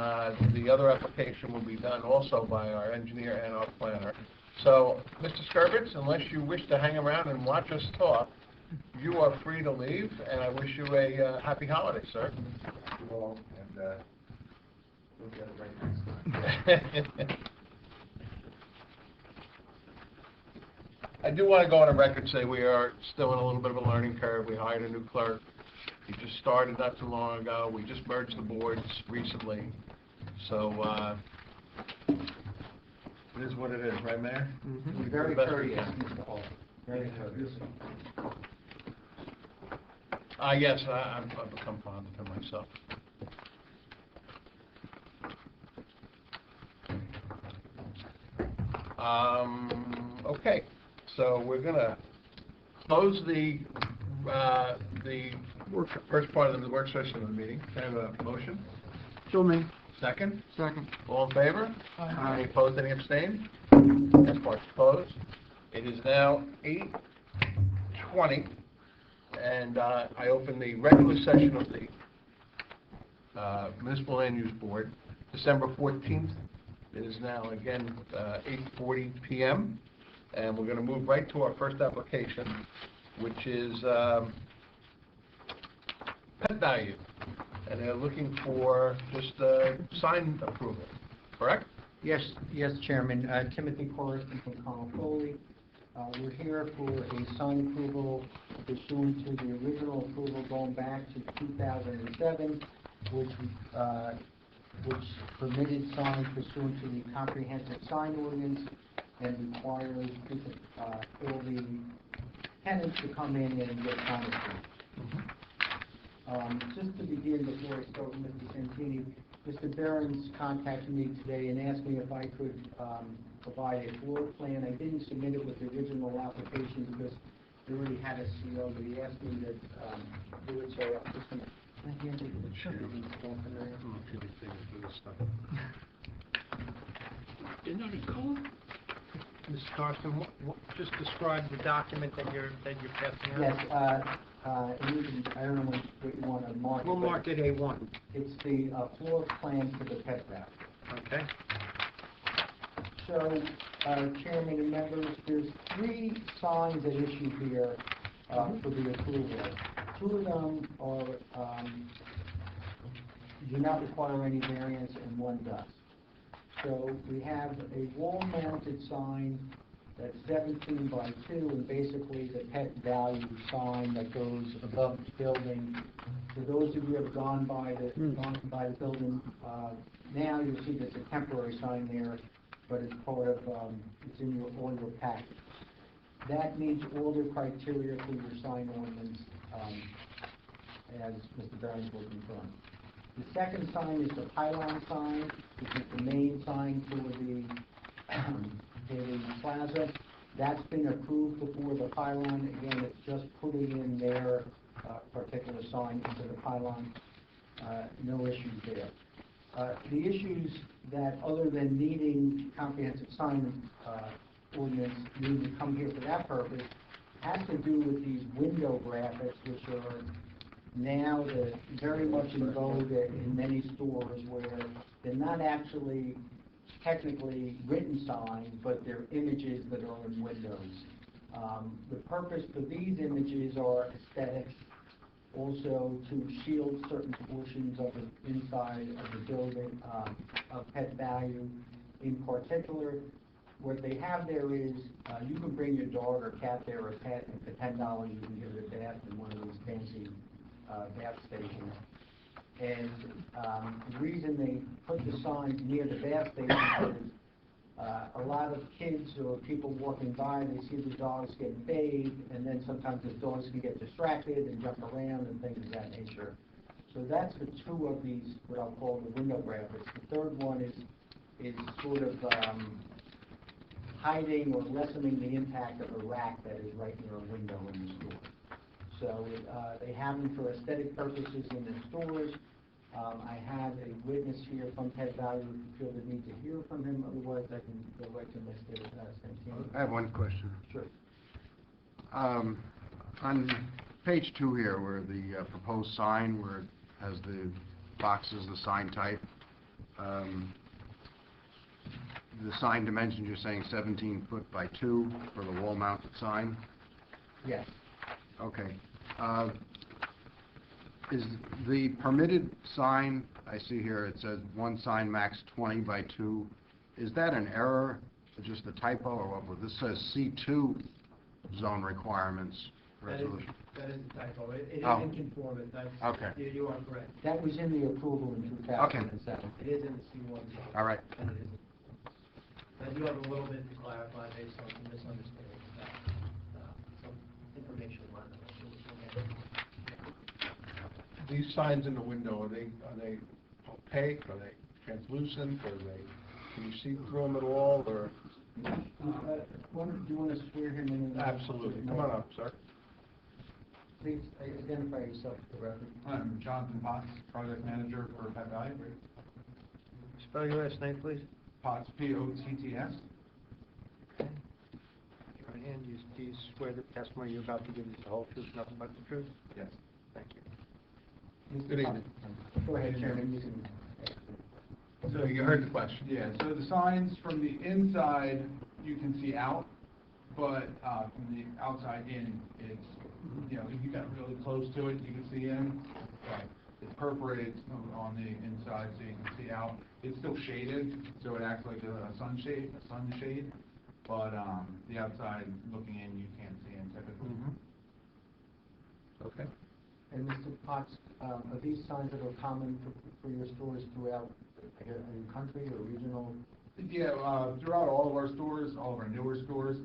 the other application will be done also by our engineer and our planner. So, Mr. Skirvitz, unless you wish to hang around and watch us talk, you are free to leave, and I wish you a happy holiday, sir.
You all, and we'll get it right next time.
I do want to go on a record and say we are still in a little bit of a learning curve. We hired a new clerk. He just started not too long ago. We just merged the boards recently. So, it is what it is, right, Mayor?
Mm-hmm.
Very
Best we
courteous,
can.
Mr. Hall. Very courteous.
Yes, I've become fond of him myself. Okay, so we're gonna close the first part of the work session of the meeting. Can I have a motion?
So me.
Second?
Second.
All in favor?
Aye.
Any opposed, any abstained? That part's closed. It is now 8:20, and I open the regular session of the Municipal Land Use Board, December 14th. It is now, again, 8:40 p.m., and we're going to move right to our first application, which is pet value. And they're looking for just sign approval, correct?
Yes, Chairman. Timothy Corriston from Connell Foley. We're here for a sign approval pursuant to the original approval going back to 2007, which permitted signs pursuant to the comprehensive sign ordinance. and requires all the tenants to come in and get signage. Just to begin, before I start with Mr. Santini, Mr. Behrens contacted me today and asked me if I could provide a floor plan. I didn't submit it with the original application because they already had a CO, but he asked me to do it, so I'm just going to hand you the picture.
Isn't that a color?
Ms. Carson, just describe the document that you're passing out.
Yes, and you can, I don't know what you want to mark.
We'll mark it A1.
It's the floor plan for the pet bath.
Okay.
So, Chairman and members, there's 3 signs at issue here for the approval. 2 of them are, do not require any variance, and 1 does. So we have a wall-mounted sign that's 17 by 2, and basically the pet value sign that goes above the building. For those of you who have gone by the building, now you'll see there's a temporary sign there, but it's part of, it's in all your package. That meets all the criteria for your sign ordinance, as Mr. Behrens will confirm. The second sign is the pylon sign, which is the main sign for the plaza. That's been approved before the pylon. Again, it's just putting in their particular sign into the pylon. No issues there. The issues that, other than needing comprehensive sign ordinance, need to come here for that purpose, has to do with these window graphics, which are now very much in vogue in many stores, where they're not actually technically written signs, but they're images that are in windows. The purpose for these images are aesthetics, also to shield certain portions of the inside of the building, of pet value. In particular, what they have there is, you can bring your dog or cat there or pet, and for $10 you can give it a bath in one of these fancy bath stations. And the reason they put the signs near the bath station is a lot of kids or people walking by, they see the dogs getting bathed, and then sometimes the dogs can get distracted and jump around and things of that nature. So that's the 2 of these, what I'll call the window graphics. The third one is sort of hiding or lessening the impact of a rack that is right near a window in the store. So they have them for aesthetic purposes in the stores. I have a witness here from Pet Value if you feel the need to hear from him. Otherwise, I can go right to Mr. Santini.
I have one question.
Sure.
On page 2 here, where the proposed sign, where it has the boxes, the sign type, the sign dimensions, you're saying 17 foot by 2 for the wall-mounted sign?
Yes.
Okay. Is the permitted sign, I see here, it says 1 sign max 20 by 2. Is that an error, just a typo, or what? This says C2 zone requirements resolution.
That is the typo. It is
Oh.
in conformance.
Okay.
You are correct.
That was in the approval in 2007.
It is in the C1 zone.
All right.
And it is. I do have a little bit to clarify based on some misunderstanding about some information learned.
These signs in the window, are they opaque, are they translucent, can you see through them at all, or?
Do you want to swear him in?
Absolutely. Come on up, sir.
Please identify yourself for the record.
I'm Jonathan Potts, project manager for Pet Value.
Spell your last name, please.
Potts, P-O-T-T-S.
And do you swear the testimony you're about to give is the whole truth, nothing but the truth?
Yes.
Thank you.
Good evening.
Go ahead, Chairman. You can.
So you heard the question.
Yeah, so the signs from the inside, you can see out, but from the outside in, it's, if you got really close to it, you can see in, but it perforates on the inside so you can see out. It's still shaded, so it acts like a sunshade, but the outside looking in, you can't see in typically.
Okay.
And Mr. Potts, are these signs that are common for your stores throughout the country or regional?
Yeah, throughout all of our stores, all of our newer stores,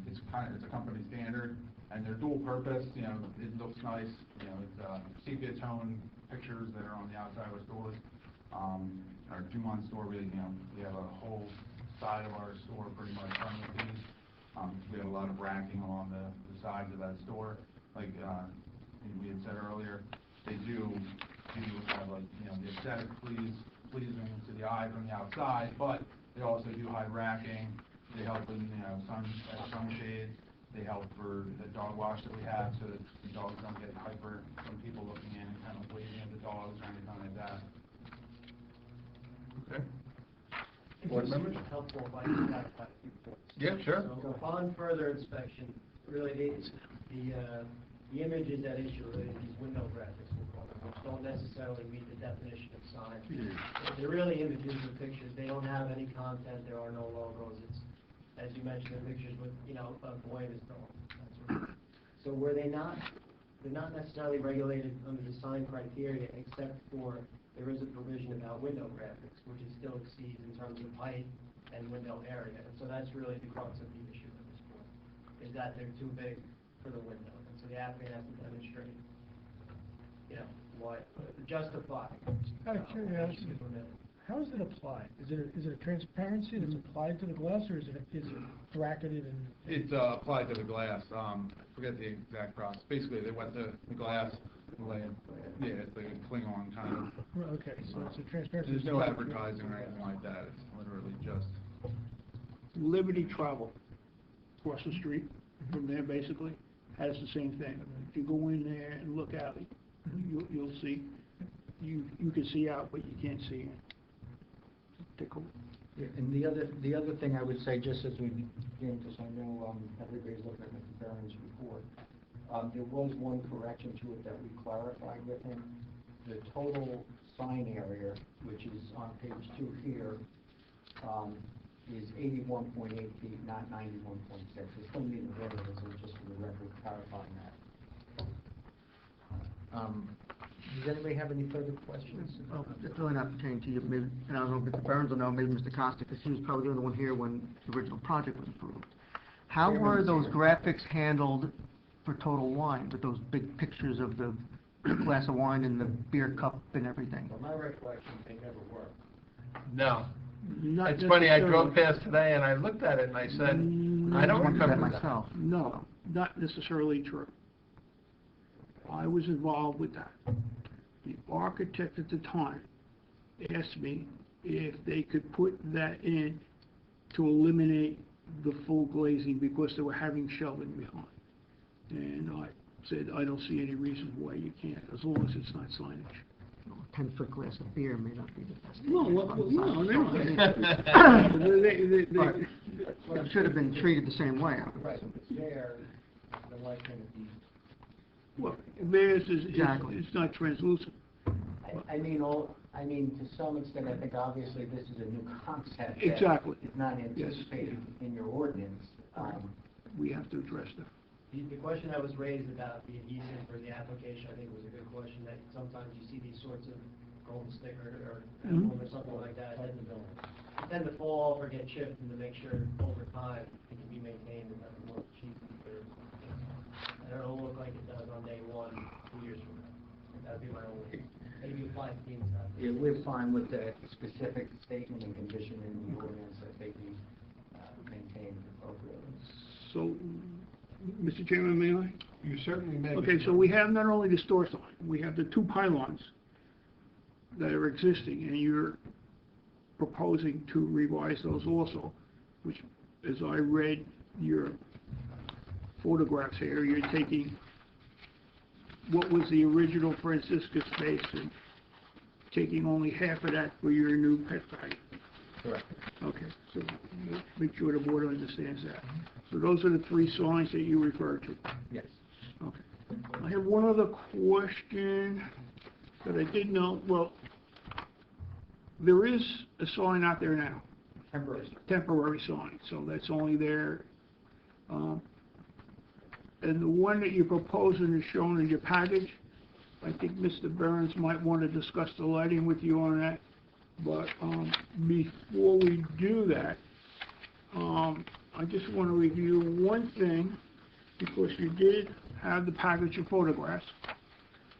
it's a company standard, and they're dual purpose, you know, it looks nice, you know, it's sepia tone pictures that are on the outside of our stores. Our Dumont store, we have a whole side of our store pretty much done with these. We have a lot of racking along the sides of that store, like, we had said earlier, they do have, like, you know, the aesthetic pleasing to the eye from the outside, but they also do hide racking. They help in, you know, sunshade. They help for the dog wash that we have, so that the dogs don't get hyper from people looking in and kind of waving at the dogs or anything like that.
Okay.
Board members? Helpful if I can clarify a few points.
Yeah, sure.
So upon further inspection, really, the images that issue really these window graphics, which don't necessarily meet the definition of sign. They're really images or pictures. They don't have any content. There are no logos. It's, as you mentioned, the pictures with, you know, a boy and his dog. So they're not necessarily regulated under the sign criteria, except for there is a provision about window graphics, which it still exceeds in terms of height and window area. And so that's really the crux of the issue at this point, is that they're too big for the window. And so the applicant has to demonstrate, you know, what, justify.
Out of curiosity, how is it applied? Is it a transparency that's applied to the glass, or is it bracketed and?
It's applied to the glass. I forget the exact process. Basically, they wet the glass, it's like a Klingon kind of.
Okay, so it's a transparency.
There's no advertising or anything like that. It's literally just.
Liberty Travel, across the street from there, basically, has the same thing. If you go in there and look out, you'll see, you can see out, but you can't see in.
Yeah, and the other thing I would say, just as we begin, because I know everybody's looking at Mr. Barron's report, there was one correction to it that we clarified with him. The total sign area, which is on page 2 here, is 81.8 feet, not 91.6. It's going to be in the variance, so just for the record, clarifying that. Does anybody have any further questions?
Well, it's really not pertaining to you, maybe, and I don't know if Mr. Burns will know, maybe Mr. Costa, because he was probably the only one here when the original project was approved. How were those graphics handled for Total Wine, with those big pictures of the glass of wine and the beer cup and everything?
From my recollection, they never worked.
No.
Not
It's funny, I drove
necessarily.
past today and I looked at it and I said, I don't remember that.
myself.
No, not necessarily true. I was involved with that. The architect at the time asked me if they could put that in to eliminate the full glazing because they were having shelving behind. And I said, I don't see any reason why you can't, as long as it's not signage.
10-foot glass of beer may not be the best. It should have been treated the same way.
Right, if it's there, then why can't it be?
Well, theirs is,
Exactly.
it's not translucent.
I mean, to some extent, I think obviously this is a new concept. that
Exactly.
is not anticipated in your ordinance.
We have to address that.
The question that was raised about the adhesive for the application, I think was a good question, that sometimes you see these sorts of golden sticker or emblem or something like that, tend to fall off or get chipped, and to make sure over time it can be maintained and doesn't look cheap or, and it'll look like it does on day 1, 2 years from now. That'd be my only, maybe apply to the inside.
Yeah, we're fine with the specific statement and condition in the ordinance that they be maintained appropriately.
So, Mr. Chairman, may I?
You certainly may.
Okay, so we have not only the store sign, we have the 2 pylons that are existing, and you're proposing to revise those also, which, as I read your photographs here, you're taking what was the original Francisca space and taking only half of that for your new pet value.
Correct.
Okay, so make sure the board understands that. So those are the 3 signs that you referred to.
Yes.
Okay. I have one other question that I did know. Well, there is a sign out there now. Temporary sign, so that's only there. And the one that you're proposing is shown in your package. I think Mr. Burns might want to discuss the lighting with you on that. But before we do that, I just want to review one thing, because you did have the package of photographs.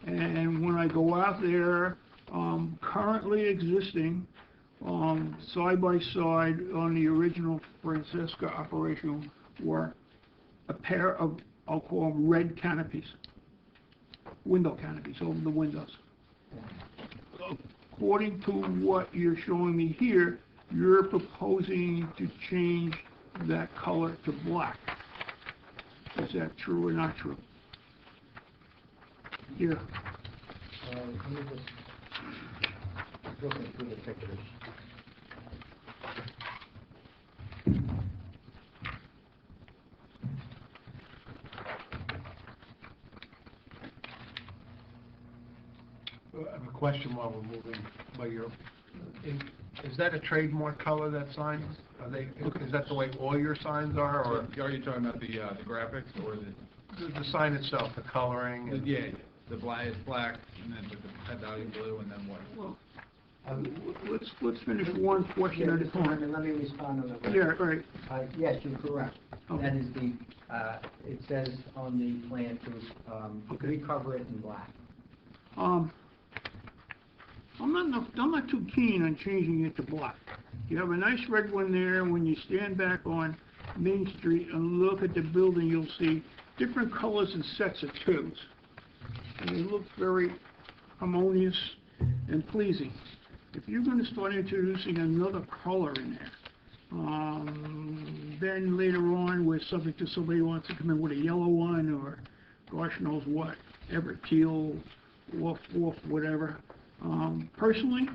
And when I go out there, currently existing, side by side on the original Francisca operation were a pair of, I'll call them red canopies, window canopies over the windows. According to what you're showing me here, you're proposing to change that color to black. Is that true or not true? Yeah.
Let me just, looking through the pictures.
I have a question while we're moving, is that a trademark color, that sign? Is that the way all your signs are, or?
Are you talking about the graphics or
The sign itself, the coloring? and-
Yeah, the black, it's black, and then with the head value blue, and then white.
Well, let's finish one question at a time.
Let me respond on the.
Yeah, right.
Yes, you're correct.
Okay.
That is the, it says on the plan to recover it in black.
I'm not too keen on changing it to black. You have a nice red one there. When you stand back on Main Street and look at the building, you'll see different colors and sets of twos. And they look very harmonious and pleasing. If you're going to start introducing another color in there, then later on, we're subject to somebody who wants to come in with a yellow one, or gosh knows what, ever teal, wolf, whatever. Personally,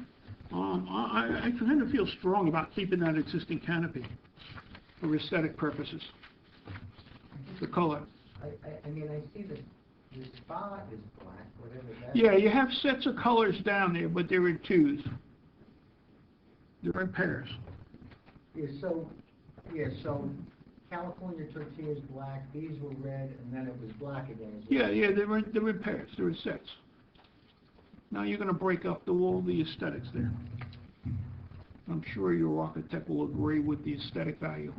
I kind of feel strong about keeping that existing canopy for aesthetic purposes. The color.
I mean, I see the spot is black, whatever that.
Yeah, you have sets of colors down there, but they're in twos. They're in pairs.
So California tortillas black, these were red, and then it was black again.
Yeah, they're in pairs. They're in sets. Now you're going to break up all the aesthetics there. I'm sure your architect will agree with the aesthetic value.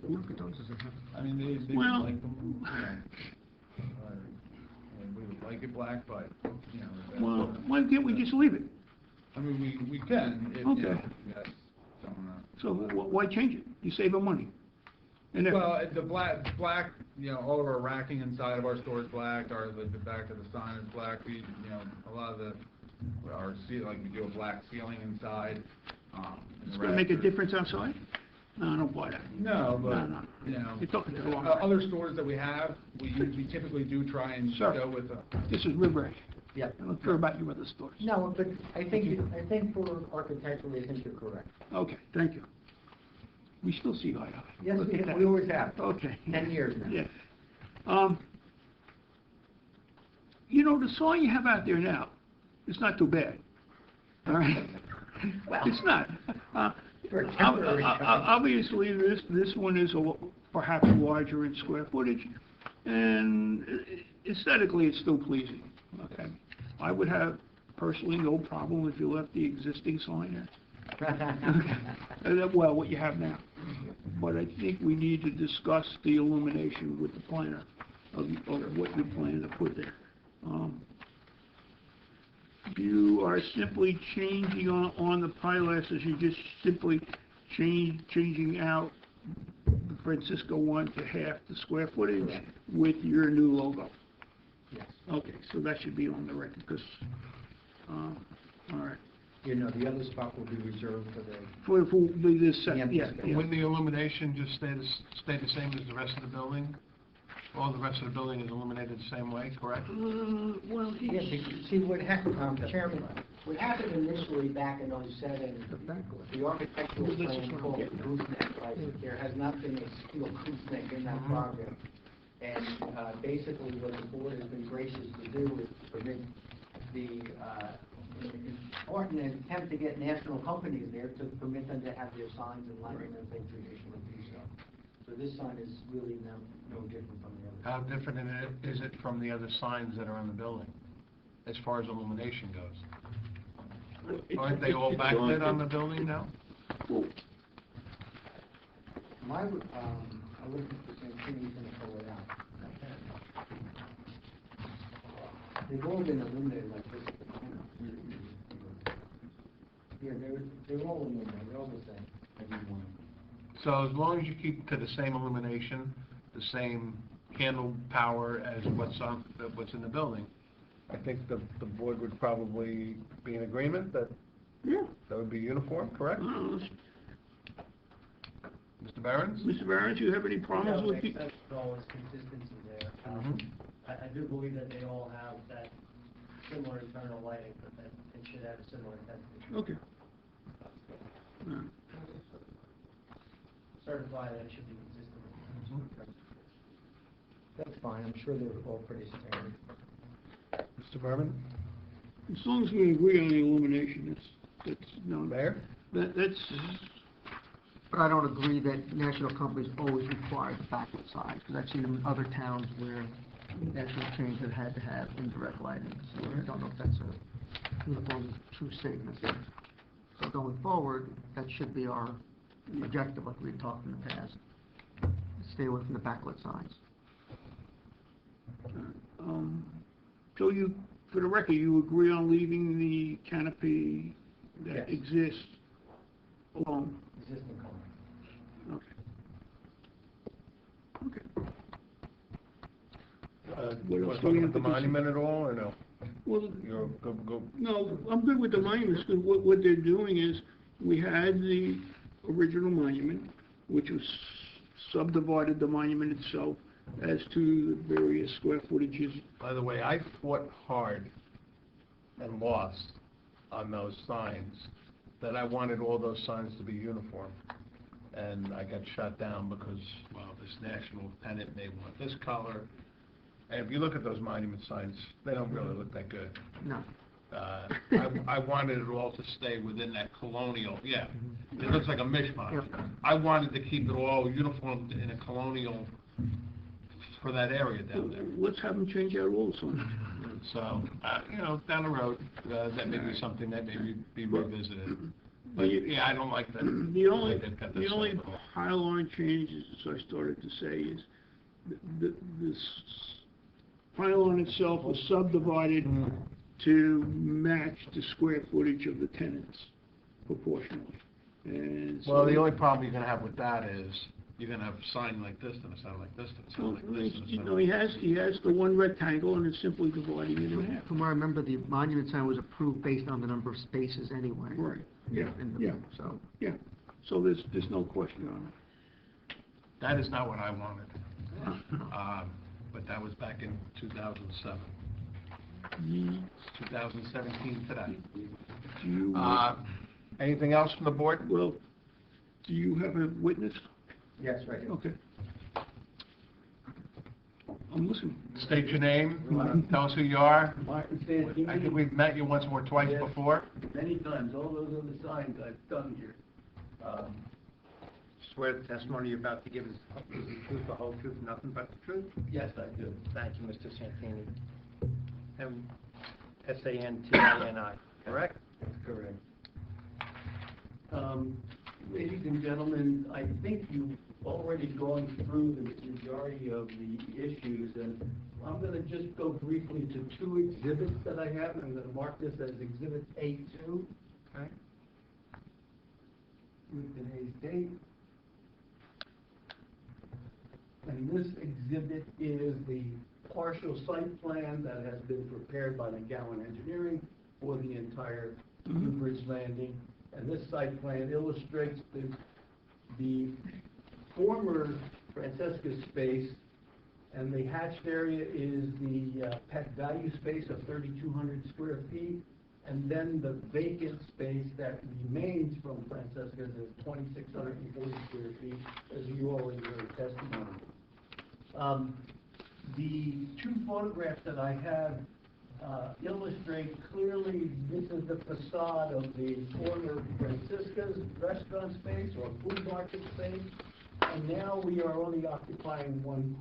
Look at those as a, I mean, they
Well,
would like them, and we would like it black, but, that's
well, why can't we just leave it?
I mean, we can, if,
Okay.
That's something
So why change it? You save them money. And
well, the black, all of our racking inside of our store is black, the back of the sign is black, a lot of our like we do a black ceiling inside.
It's going to make a difference outside? No, I don't buy that.
No, but,
No. You're talking to the wrong
other stores that we have, we typically do try and go with
This is Woodbury.
Yeah.
I don't care about your other stores.
No, but I think for architecturally, I think you're correct.
Okay, thank you. We still see eye to eye.
Yes,
Look at that.
we always have.
Okay.
10 years now.
Yeah. The sign you have out there now, it's not too bad. All right?
Well,
it's not. Obviously, this one is perhaps larger in square footage, and aesthetically, it's still pleasing. Okay. I would have personally no problem if you left the existing sign there. Well, what you have now. But I think we need to discuss the illumination with the planner of what you plan to put there. You are simply changing on the pilasters, you're just simply changing out the Francisco one to half the square footage with your new logo.
Yes.
Okay, so that should be on the record, because, all right.
The other spot will be reserved for the.
For this set, yeah.
Wouldn't the illumination just stay the same as the rest of the building? All the rest of the building is illuminated the same way, correct?
Well,
Yes, see what happened, Chairman, what happened initially back in '07, the architectural plan called the gooseneck, right? There has not been a steel gooseneck in that project. And basically what the board has been gracious to do is permit the, in an attempt to get national companies there, to permit them to have their signs in line as they traditionally do so. So this sign is really no different from the other.
How different is it from the other signs that are on the building, as far as illumination goes? Aren't they all backlit on the building now?
I looked at the same thing, he's gonna pull it out. They've all been illuminated like this at the corner. Yeah, they're all illuminated, they're all the same, every one.
So as long as you keep to the same illumination, the same candle power as what's in the building, I think the board would probably be in agreement that that would be uniform, correct? Mr. Barron's?
Mr. Barron's, you have any problems with
Makes
the...
sense with all this consistency there. I do believe that they all have that similar internal lighting, but that it should have a similar intensity.
Okay.
Certify that it should be consistent.
That's fine, I'm sure they're all pretty standard.
Mr. Berman?
As long as we agree on the illumination, that's, no.
Mayor?
That's,
But I don't agree that national companies always require the backlit signs, because I've seen them in other towns where national chains have had to have indirect lighting. So I don't know if that's a uniform true statement. So going forward, that should be our objective, like we talked in the past. Stay away from the backlit signs.
so you, for the record, you agree on leaving the canopy that exists alone?
Existing color.
Okay.
You want to talk about the monument at all, or no?
Well,
You're go.
no, I'm good with the monuments, because what they're doing is, we had the original monument, which was subdivided the monument itself as to the various square footages.
By the way, I fought hard and lost on those signs, that I wanted all those signs to be uniform. And I got shut down because, well, this national tenant may want this color. And if you look at those monument signs, they don't really look that good.
No.
I wanted it all to stay within that colonial, it looks like a mishmash.
Yep.
I wanted to keep it all uniform in a colonial for that area down there.
Let's have them change out all the signs.
So, down the road, that may be something that may be revisited. But, I don't like that.
The only pylon changes, as I started to say, is this pylon itself was subdivided to match the square footage of the tenants proportionally. And so,
Well, the only problem you're gonna have with that is, you're gonna have a sign like this, and a sign like this, and a sign like this, and a sign like
he has the one rectangle, and it's simply dividing it in half.
From what I remember, the monument sign was approved based on the number of spaces anyway.
Right, yeah, yeah.
So.
Yeah, so there's no question on it.
That is not what I wanted. But that was back in 2007. It's 2017 today.
Do you,
anything else from the board?
well, do you have a witness?
Yes, right here.
Okay. I'm listening.
State your name, tell us who you are.
Martin Santini.
I think we've met you once or twice
Yes.
before.
Many times, all those other signs I've done here.
Swear the testimony you're about to give is the truth, the whole truth, nothing but the truth?
Yes, I do.
Thank you, Mr. Santini. And S-A-N-T-I-N-I, correct?
That's correct. Ladies and gentlemen, I think you've already gone through the majority of the issues, and I'm going to just go briefly to two exhibits that I have. I'm going to mark this as Exhibit A2. Okay. With today's date. And this exhibit is the partial site plan that has been prepared by McGowan Engineering for the entire New Bridge Landing. And this site plan illustrates the former Francesca space, and the hatched area is the pet value space of 3,200 square feet, and then the vacant space that remains from Francesca's is 2,640 square feet, as you already heard testimony. The two photographs that I have illustrate clearly this is the facade of the former Francisca's restaurant space or food market space, and now we are only occupying one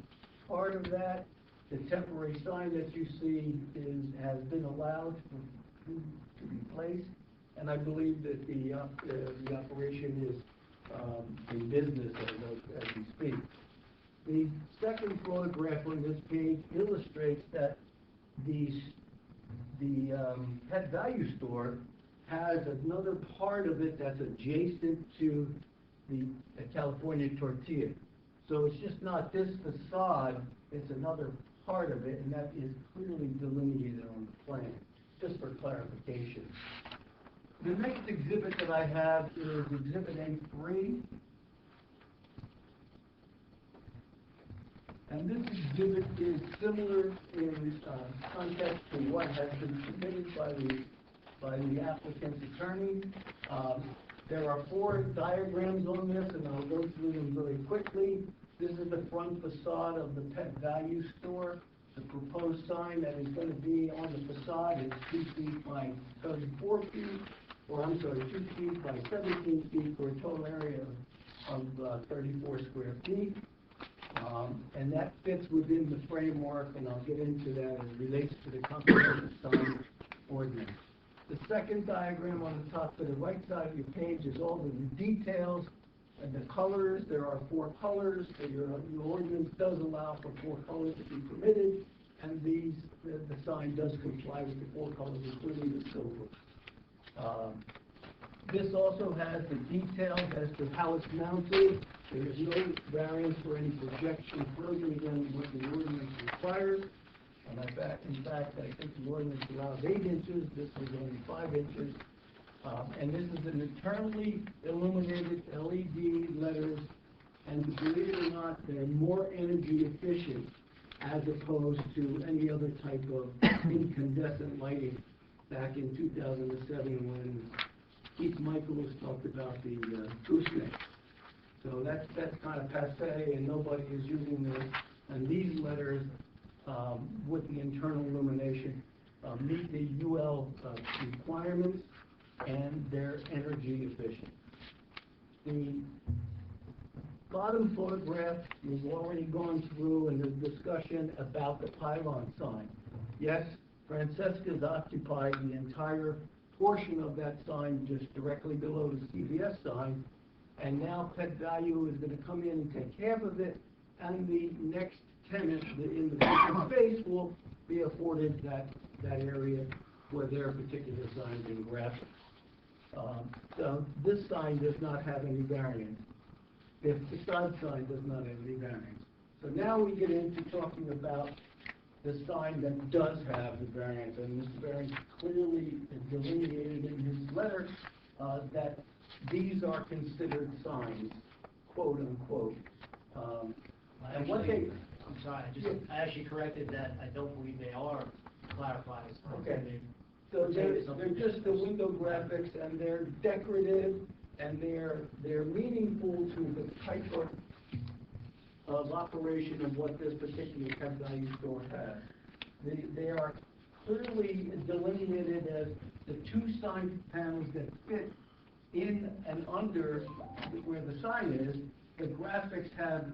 part of that. The temporary sign that you see has been allowed to be placed, and I believe that the operation is in business as we speak. The second photograph on this page illustrates that the Pet Value Store has another part of it that's adjacent to the California Tortilla. So it's just not this facade, it's another part of it, and that is clearly delineated on the plan, just for clarification. The next exhibit that I have is Exhibit A3. And this exhibit is similar in context to what has been submitted by the applicant's attorney. There are 4 diagrams on this, and I'll go through them very quickly. This is the front facade of the Pet Value Store. The proposed sign that is going to be on the facade is 2 feet by 34 feet, or I'm sorry, 2 feet by 17 feet for a total area of 34 square feet. And that fits within the framework, and I'll get into that as it relates to the comprehensive sign ordinance. The second diagram on the top to the right side of your page is all the details and the colors. There are 4 colors. Your ordinance does allow for 4 colors to be permitted, and the sign does comply with the 4 colors, including the silver. This also has the details as to how it's mounted. There is no variance for any projection further than what the ordinance requires. And in fact, I think the ordinance allows 8 inches. This was only 5 inches. And this is an internally illuminated LED letters. And believe it or not, they're more energy efficient as opposed to any other type of incandescent lighting back in 2007 when Keith Michaels talked about the gooseneck. So that's kind of passé, and nobody is using this. And these letters, with the internal illumination, meet the UL requirements, and they're energy efficient. The bottom photograph, we've already gone through in the discussion about the pylon sign. Yes, Francesca's occupied the entire portion of that sign just directly below the CVS sign, and now Pet Value is going to come in and take half of it, and the next tenant in the vacant space will be afforded that area for their particular signs and graphics. So this sign does not have any variance. The facade sign does not have any variance. So now we get into talking about the sign that does have the variance, and this variance clearly delineated in his letter that these are considered signs, quote unquote. And what they...
I'm sorry, I actually corrected that. I don't believe they are clarified.
Okay. So they're just the window graphics, and they're decorative, and they're meaningful to the type of operation of what this particular Pet Value Store has. They are clearly delineated as the 2 sign panels that fit in and under where the sign is. The graphics have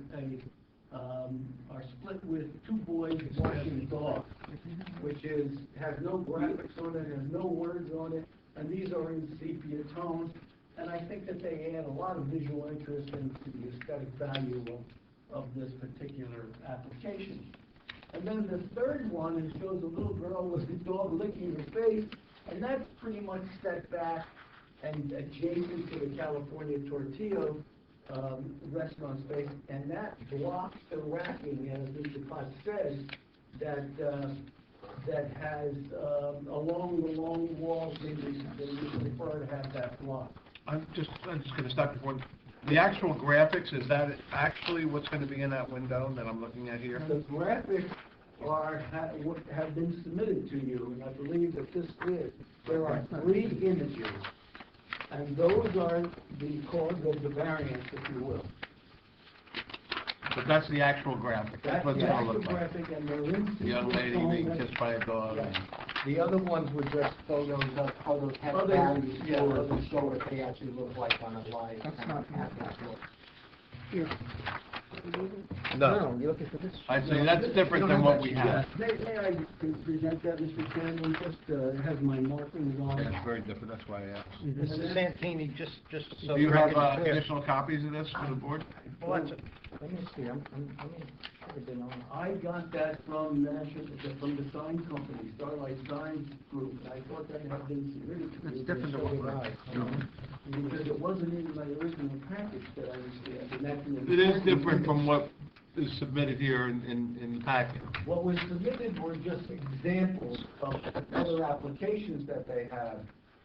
are split with 2 boys watching a dog, which has no graphics on it, has no words on it, and these are in sepia tones. And I think that they add a lot of visual interest into the aesthetic value of this particular application. And then the third one, it shows a little girl with a dog licking her face, and that's pretty much set back and adjacent to the California Tortilla restaurant space, and that blocks the racking, as Mr. Potts said, that has along the long walls, they prefer to have that block.
I'm just going to stop you for one. The actual graphics, is that actually what's going to be in that window that I'm looking at here?
The graphics have been submitted to you, and I believe that this is. There are 3 images, and those are the cause of the variance, if you will.
But that's the actual graphic.
That's
what
the
it's gonna
actual
look like.
graphic, and they're in
Young lady being kissed by a dog.
Yeah.
The other ones were just photos of other Pet Value stores to show what they actually look like on a live.
That's not
at that look.
Here.
No.
you're looking for this.
I'd say that's different than what we have.
May I present that, Mr. Chairman, just, has my markings on it?
It's very different, that's why I asked.
Mrs. Santini, just so
Do
the
you have
record's clear.
additional copies of this for the board?
Well, that's,
Let me see, should have been on.
I got that from the sign company, Starlight Sign Group, and I thought that had been submitted to me.
It's different than what we have.
Because it wasn't in my original package that I received, and that's an
It is
important-
different from what is submitted here in the packet.
What was submitted were just examples of other applications that they have.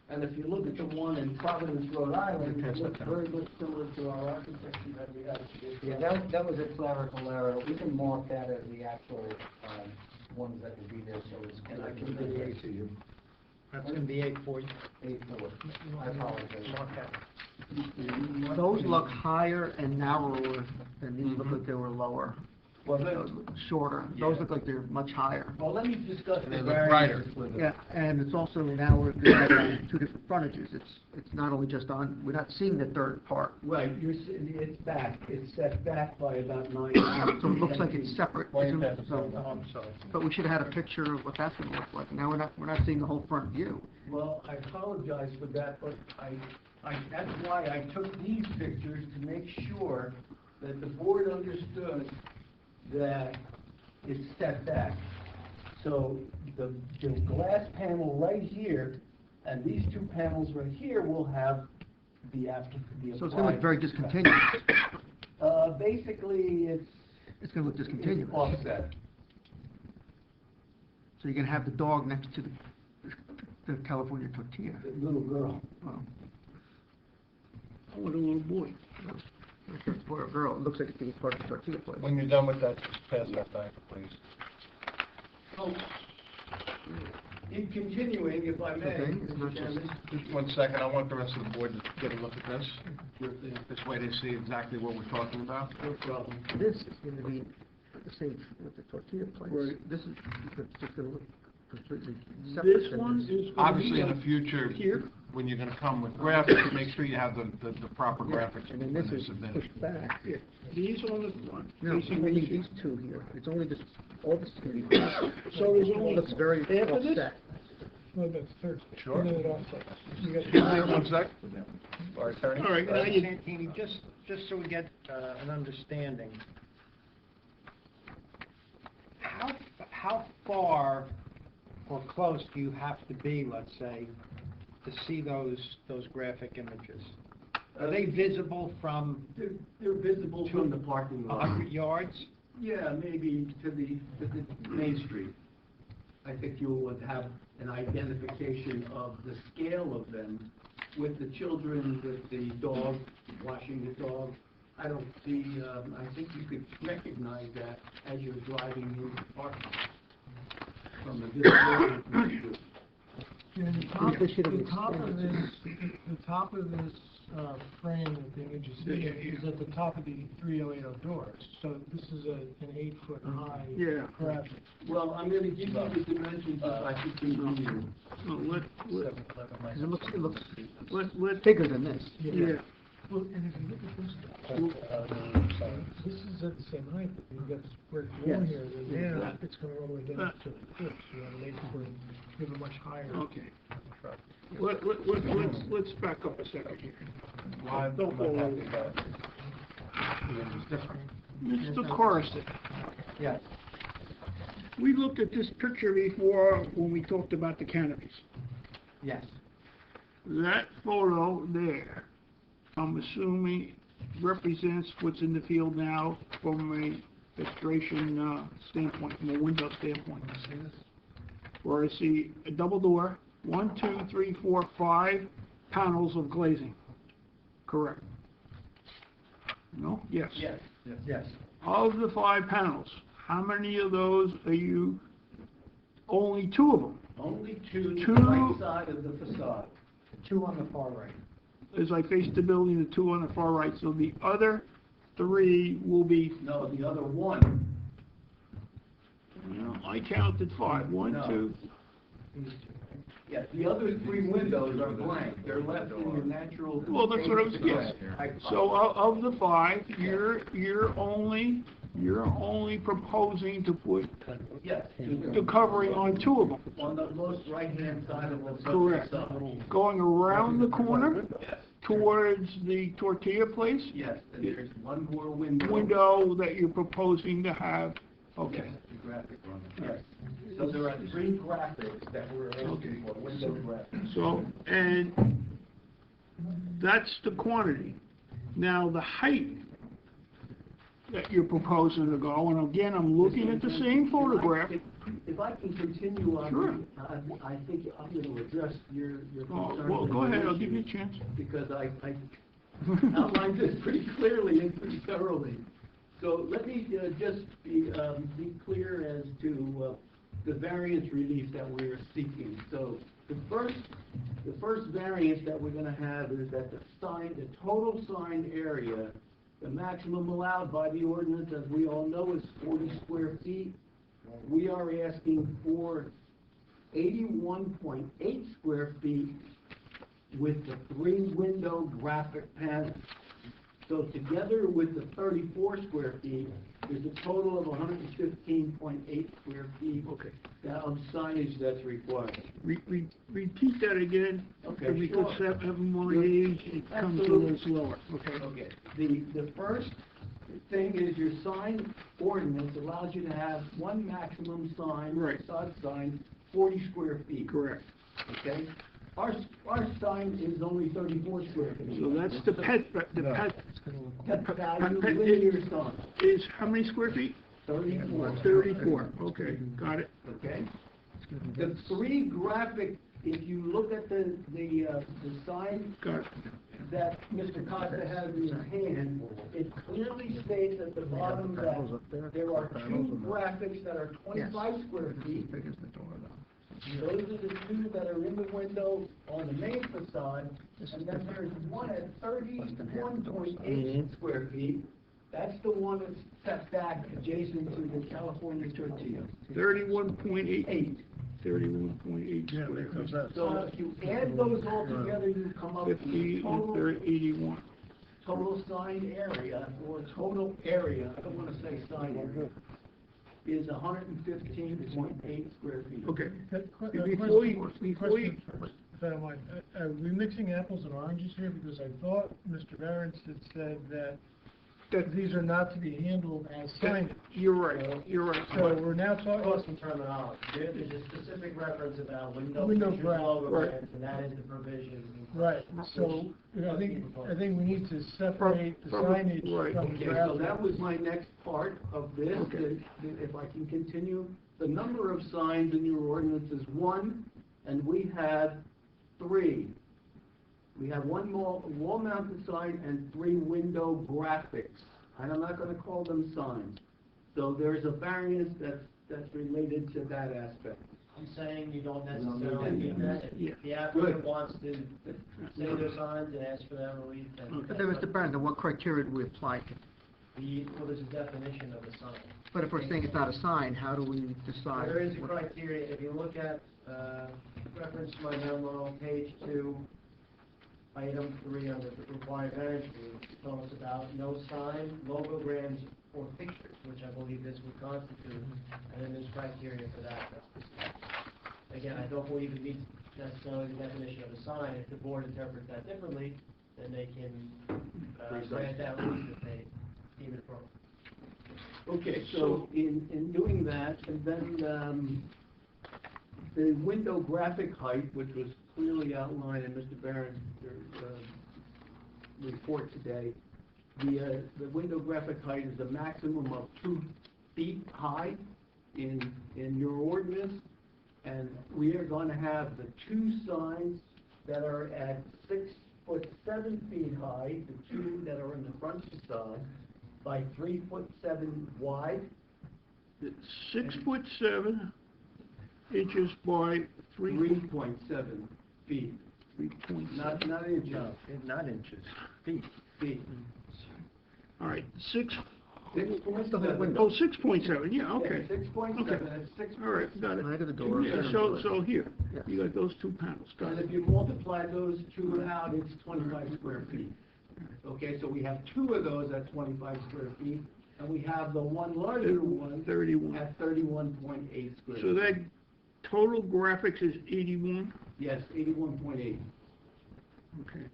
And if you look at the one in Providence, Rhode Island, it looks very much similar to our architecture that we have.
Yeah, that was a clerical error. We can mark that as the actual, ones that will be there, so it's.
And I can relay to you.
that's gonna be 840.
8-4. I apologize.
Mark that.
Those look higher and narrower than these look like they were lower.
Well,
Shorter. Those look like they're much higher.
well, let me discuss
And they
the
look brighter.
variances with it.
Yeah, and it's also now we're having two different frontages. It's not only just on, we're not seeing the third part.
Right, it's back, it's set back by about 9
So it looks like it's separate.
Oh, I'm sorry.
But we should have had a picture of what that's gonna look like. Now we're not seeing the whole front view.
Well, I apologize for that, but that's why I took these pictures to make sure that the board understood that it's set back. So the glass panel right here, and these two panels right here will have the
So it's gonna look very discontinuous.
Basically,
It's gonna look discontinuous.
offset.
So you're gonna have the dog next to the California tortilla.
The little girl.
Well,
I want a little boy.
for a girl, it looks like it's being part of the tortilla place.
When you're done with that, just pass that back, please.
Oh, in continuing, if I may,
Okay, it's not
Mr. Chairman.
Just 1 second, I want the rest of the board to get a look at this. This way they see exactly what we're talking about.
No problem.
This is gonna be the same with the tortilla place.
Right.
This is just gonna look completely separate.
This
than
one
this.
is. gonna
Obviously,
be
in the future,
Here.
when you're gonna come with graphics, make sure you have the proper graphics
And then
when
this
they're
is
submitted.
pushed back.
Yeah, these on the front.
No,
facing
only
east.
these two here. It's only this, all this is gonna be.
So there's only
It looks very
half of this?
offset.
No, that's third.
Sure.
And then it offsets. You got-
Excuse me, 1 sec. Our attorney.
All right, now
Mrs.
you,
Santini, just so we get an understanding, how far or close do you have to be, let's say, to see those graphic images? Are they visible from
They're visible from the parking lot.
100 yards?
Yeah, maybe to the Main Street. I think you would have an identification of the scale of them with the children, with the dog, washing the dog. I don't see, I think you could recognize that as you're driving in the parking lot from the distance.
And the top, the top of this frame that the image is in is at the top of the 308 doors. So this is an 8-foot high
Yeah.
graphic.
Well, I'm gonna give you the dimensions if I could continue.
no, let,
'Cause it looks
let,
bigger than this.
yeah.
Well, and if you look at this, this is at the same height, but you've got this brick wall
Yes.
here, that now it's going all the way down to the roof, so you have an 8-foot, you have a much higher.
Okay. Let's back up a second here.
Why I'm
Don't
not
go
happy
over.
about it. It's different.
Mr. Corson,
Yes.
we looked at this picture before when we talked about the canopies.
Yes.
That photo there, I'm assuming represents what's in the field now from a illustration standpoint, from a window standpoint. Where I see a double door, 1, 2, 3, 4, 5 panels of glazing. Correct? No? Yes.
Yes.
Yes.
Of the 5 panels, how many of those are you, only 2 of them?
Only to
Two-
the right side of the facade.
2 on the far right.
As I face the building, the 2 on the far right, so the other 3 will be,
No, the other one.
I counted 5. 1,
No.
2,
Yes, the other three windows are blank, they're left in your natural.
Well, that's what I was, yes. So of the five, you're only proposing to put
Yes.
the covering on two of them.
On the most right-hand side of the subject
Correct.
side.
Going around the corner
Yes.
towards the tortilla place?
Yes, and there's one more window.
Window that you're proposing to have, okay.
Yes, the graphic one. Yes. So there are three graphics that we're asking for, window graphics.
So, and that's the quantity. Now, the height that you're proposing to go, and again, I'm looking at the same photograph.
If I can continue on.
Sure.
I think I'm going to address your concerns.
Well, go ahead, I'll give you a chance.
Because I outlined this pretty clearly and pretty thoroughly. So let me just be clear as to the variance relief that we're seeking. So the first variance that we're going to have is that the total sign area, the maximum allowed by the ordinance, as we all know, is 40 square feet. We are asking for 81.8 square feet with the three window graphic panels. So together with the 34 square feet, there's a total of 115.8 square feet of signage that's required.
Repeat that again.
Okay,
Because
sure.
having more age, it comes a little slower.
Okay. The first thing is your sign ordinance allows you to have one maximum sign,
Right.
facade sign, 40 square feet.
Correct.
Okay? Our sign is only 34 square feet.
So that's the pet
value linear sign.
is how many square feet?
34.
34, okay, got it.
Okay? The three graphic, if you look at the sign
Got it.
that Mr. Costa has in his hand, it clearly states at the bottom that there are two graphics that are 25 square feet. Those are the two that are in the window on the main facade, and then there's one at 31.8 square feet. That's the one that's set back adjacent to the California tortilla.
31.8. 31.8 square feet.
So if you add those all together, you come up with
50 and 81.
total sign area, or total area, I don't want to say sign area, is 115.8 square feet.
Okay.
Before you, if I don't mind, are we mixing apples and oranges here? Because I thought Mr. Barron's had said that these are not to be handled as signage.
You're right, you're right.
So we're now talking.
Close in terminology. There's a specific reference about window
Window
features, logo
graph, right.
brands, and that is the provision.
Right, so I think we need to separate the signage from the
Okay,
graphic.
so that was my next part of this. If I can continue, the number of signs in your ordinance is 1, and we have 3. We have one wall-mounted sign and 3 window graphics, and I'm not going to call them signs. So there's a variance that's related to that aspect.
I'm saying you don't necessarily need that. If the
Good.
applicant wants to say their signs and ask for that relief, then.
But then, Mr. Barron, what criteria do we apply to?
Well, there's a definition of a sign.
But if we're saying it's not a sign, how do we decide?
There is a criteria, if you look at, reference to my memo, page 2, item 3 on the required variance, it talks about no sign, logo brands, or pictures, which I believe this would constitute, and then there's criteria for that. Again, I don't believe it meets necessarily the definition of a sign. If the board interprets that differently, then they can grant that relief if they deem it appropriate.
Okay, so in doing that, and then the window graphic height, which was clearly outlined in Mr. Barron's report today, the window graphic height is a maximum of 2 feet high in your ordinance, and we are going to have the 2 signs that are at 6'7" high, the 2 that are in the front facade, by 3'7" wide.
6'7" inches by
3.7 feet.
3.7.
Not inches.
No, not inches, feet.
Feet.
All right, 6 Oh, 6.7, yeah, okay.
6.7,
Okay.
it's 6.
All right, got it.
I got the doors.
Yeah, so here, you got those two panels, got
And
it.
if you multiply those two out, it's 25 square feet. Okay, so we have two of those at 25 square feet, and we have the one larger one
31.
at 31.8 square feet.
So that total graphics is 81?
Yes, 81.8.
Okay.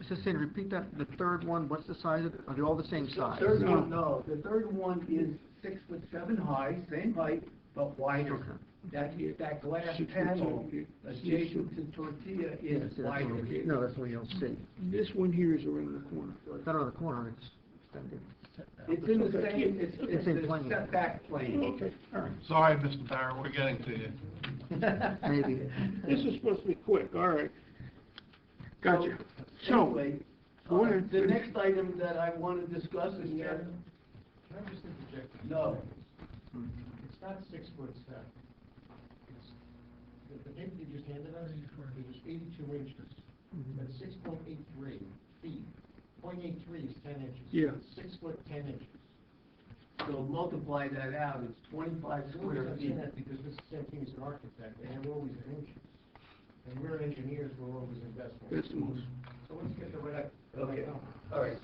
Mr. Singh, repeat that, the third one, what's the size of it? Are they all the same size?
The third one, no, the third one is 6'7" high, same height, but wider. That glass
6'7",
panel
okay.
adjacent to tortilla is
That's what
wider.
no, that's what you don't see.
This one here is around the corner.
It's not on the corner, it's extended.
It's in the same, it's
Same
the
plane.
setback plane.
Okay, all right.
Sorry, Mr. Barrett, we're getting to you.
Maybe.
This is supposed to be quick, all right. Gotcha. So,
Anyway,
go ahead.
the next item that I want to discuss is that,
Can I just interject?
no,
It's not 6 foot 7. It's, the paper you just handed us, it was 82 inches. That's 6.83 feet. 0.83 is 10 inches.
Yeah.
6 foot 10 inches.
so multiply that out, it's 25
The
square
reason I'm
feet.
saying that because this is the same thing as an architect, they have always in inches. And we're engineers, we're always in decimals.
Decimals.
So let's get the right.
Okay, all right,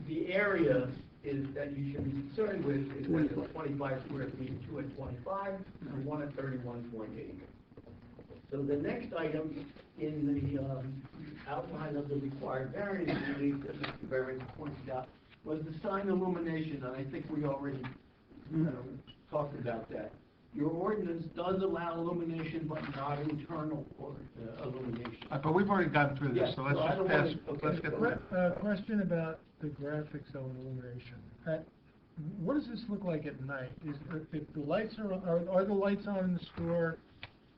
the area is, that you should be concerned with is that it's 25 square feet, two at 25, and one at 31.8. So the next item in the outline of the required variance relief that Mr. Barrett pointed out was the sign illumination, and I think we already talked about that. Your ordinance does allow illumination, but not internal illumination.
But we've already gotten through this,
Yes,
so let's
so I
just
don't
pass,
wanna- okay.
let's get through it.
Question about the graphics of illumination. What does this look like at night? If the lights are the lights on in the store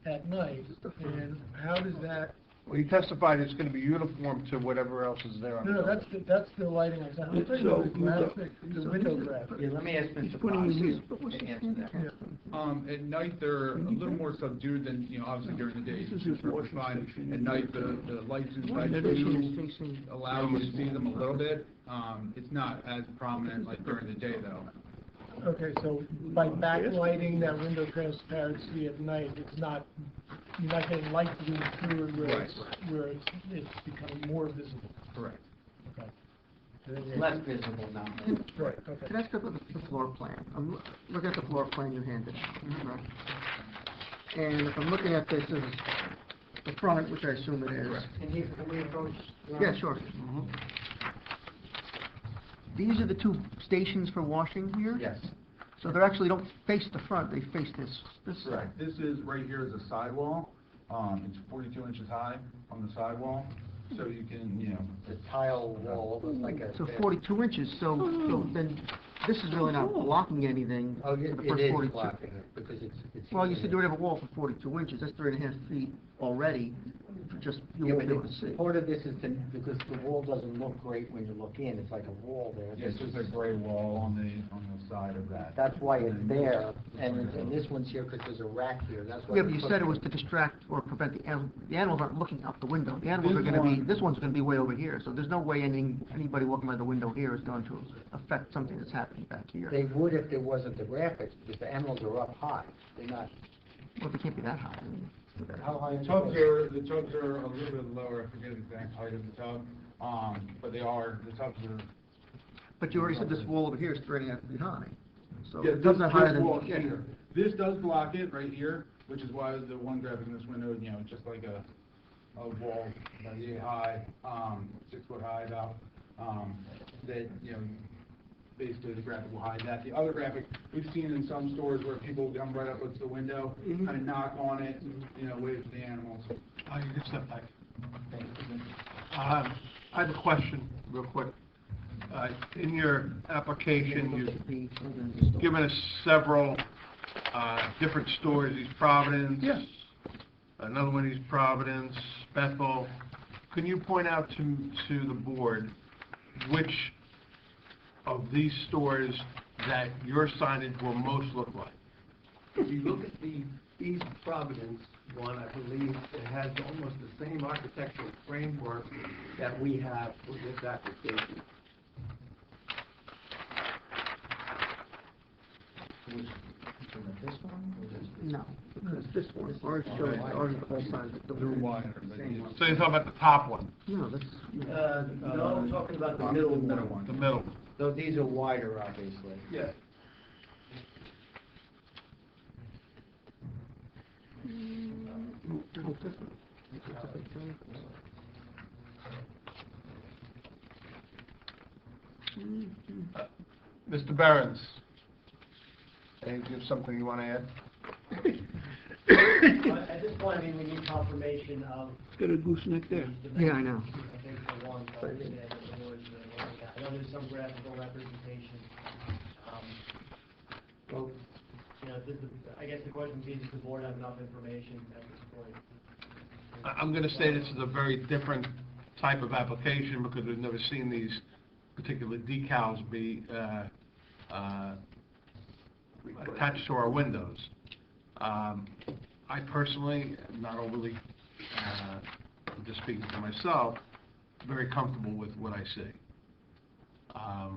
at night? And how does that?
Well, he testified it's gonna be uniform to whatever else is there on the
No,
building.
that's the lighting. I'm talking about the graphic, the window graphic.
Yeah, let me ask
He's
Mr.
putting
Potts
in here.
to answer that.
At night, they're a little more subdued than, obviously during the day.
This is his
It's perfectly
washing
fine.
station.
At night, the lights inside
Yeah,
do allow you to see them a little bit. It's not as prominent like during the day, though.
Okay, so by backlighting that window transparency at night, you're not getting light bleed through it where it's becoming more visible.
Correct.
Okay.
It's less visible now.
Right, okay.
Can I ask about the floor plan? I'm looking at the floor plan you handed, right? And if I'm looking at this as the front, which I assume it is.
Can we approach?
Yeah, sure. These are the two stations for washing here?
Yes.
So they actually don't face the front, they face this side?
Correct. This is, right here is a sidewall. It's 42 inches high on the sidewall, so you can,
The tile wall, almost like a.
So 42 inches, so then this is really not blocking anything
Oh,
for
it
the first
is
42.
blocking it, because it's.
Well, you said you would have a wall for 42 inches, that's 3.5 feet already, just, you
Yeah,
won't
but
be able to see.
part of this is because the wall doesn't look great when you look in, it's like a wall there.
yes, there's a gray wall on the side of that.
That's why it's there, and this one's here because there's a rack here, that's why.
Yeah, but
we
you
put
said it was to distract or prevent the animals. The animals aren't looking out the window. The animals are gonna be, this one's gonna be way over here, so there's no way anybody walking by the window here is going to affect something that's happening back here.
They would if there wasn't the graphics, because the animals are up high, they're not.
Well, they can't be that high. I mean,
How high?
The tubs are a little bit lower, I forget the exact height of the tub, but the tubs are.
But you already said this wall over here is 3.5 feet high, so
Yeah,
it doesn't
this
higher than.
wall here. This does block it right here, which is why the one graphic in this window, just like a wall, about 8 high, 6 foot high about, that, basically the graphic will hide that. The other graphic, we've seen in some stores where people come right up to the window, kind of knock on it, wave to the animals.
You can step back. I have a question, real quick. In your application, you've given us several different stores, East Providence.
Yes.
Another one, East Providence, Bethel. Can you point out to the board which of these stores that your signage will most look like?
If you look at the East Providence one, I believe it has almost the same architectural framework that we have for this application.
This one, or this?
No, because this one, ours shows, ours is the whole size of the building.
So you're talking about the top one,
No, that's,
No, I'm talking about the middle one.
the middle?
So these are wider, obviously.
Yeah. Mr. Behrens, you have something you want to add?
At this point, I mean, we need confirmation of.
It's got a gooseneck there.
Yeah, I know.
I think for one, so I think that the boards, I know there's some graphical representation. Well, you know, I guess the question would be, does the board have enough information at this point?
I'm going to say this is a very different type of application because we've never seen these particular decals be attached to our windows. I personally am not overly, just speaking for myself, very comfortable with what I see. I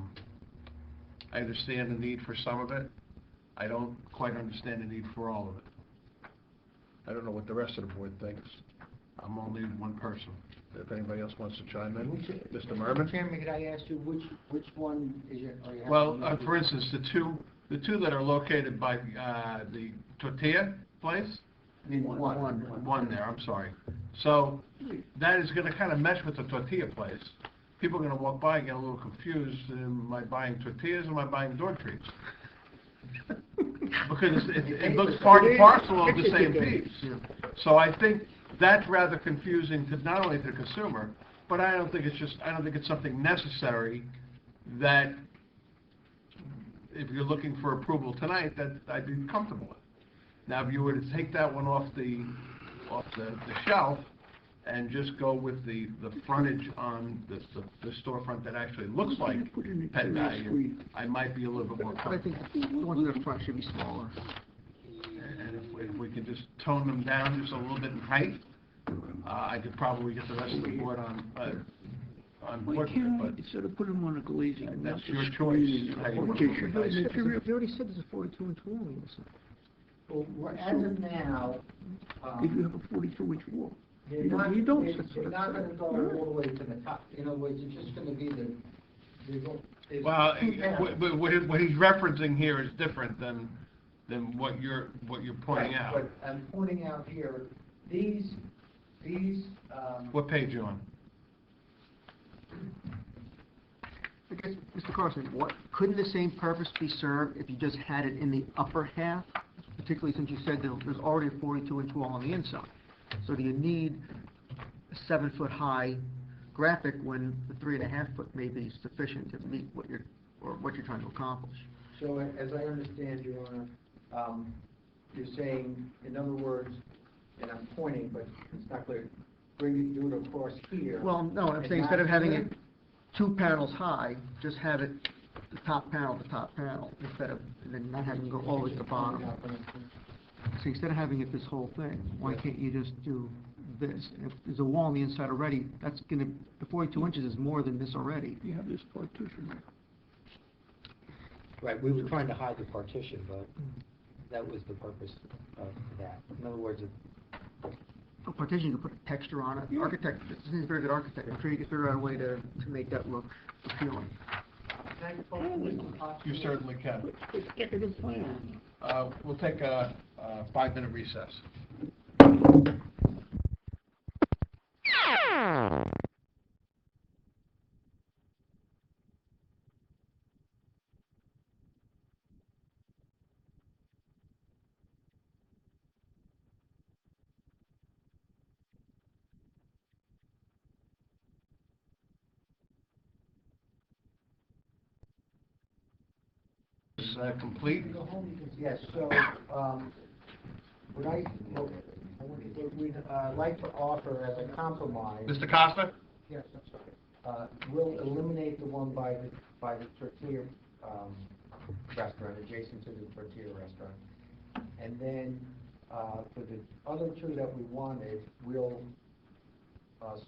understand the need for some of it. I don't quite understand the need for all of it. I don't know what the rest of the board thinks. I'm only one person. If anybody else wants to chime in, Mr. Mervin?
Chairman, could I ask you which one is your, are you?
Well, for instance, the two that are located by the tortilla place? One there, I'm sorry. So that is going to kind of mesh with the tortilla place. People are going to walk by and get a little confused. Am I buying tortillas or am I buying door trees? Because it looks part and parcel of the same piece. So I think that's rather confusing to not only the consumer, but I don't think it's something necessary that if you're looking for approval tonight, that I'd be comfortable with. Now, if you were to take that one off the shelf and just go with the frontage on the storefront that actually looks like Pet Value, I might be a little bit more
but I
comfortable.
think the ones in the front should be smaller.
And if we could just tone them down just a little bit in height, I could probably get the rest of the board on
Why
board with it,
can't I,
but
instead of putting them on a glazing?
that's your choice. How you want to
You already said there's a 42-inch wall on this side.
Well, as of now,
If you have a 42-inch wall.
they're not going to go all the way to the top. In other words, it's just going to be there's
Well,
two panels.
what he's referencing here is different than what you're pointing out.
But I'm pointing out here, these,
What page you on?
I guess, Mr. Carson, couldn't the same purpose be served if you just had it in the upper half? Particularly since you said there's already a 42-inch wall on the inside. So do you need a 7-foot-high graphic when the 3.5-foot may be sufficient to meet what you're trying to accomplish?
so as I understand, Your Honor, you're saying, in other words, and I'm pointing, but it's not clear, do it across here.
Well, no, I'm saying instead of having it 2 panels high, just have it the top panel, instead of, and then not having to go all the way to the bottom. So instead of having it this whole thing, why can't you just do this? If there's a wall on the inside already, the 42 inches is more than this already.
You have this partition.
Right, we were trying to hide the partition, but that was the purpose of that. In other words,
A partition, you can put a texture on it. Architect, this is a very good architect. I'm sure you can figure out a way to make that look appealing.
You certainly can.
Let's get to the plan.
We'll take a 5-minute recess. Is complete?
yes, so, what we'd like to offer as a compromise.
Mr. Costa?
Yes, I'm sorry. We'll eliminate the one by the tortilla restaurant, adjacent to the tortilla restaurant. And then, for the other two that we wanted, we'll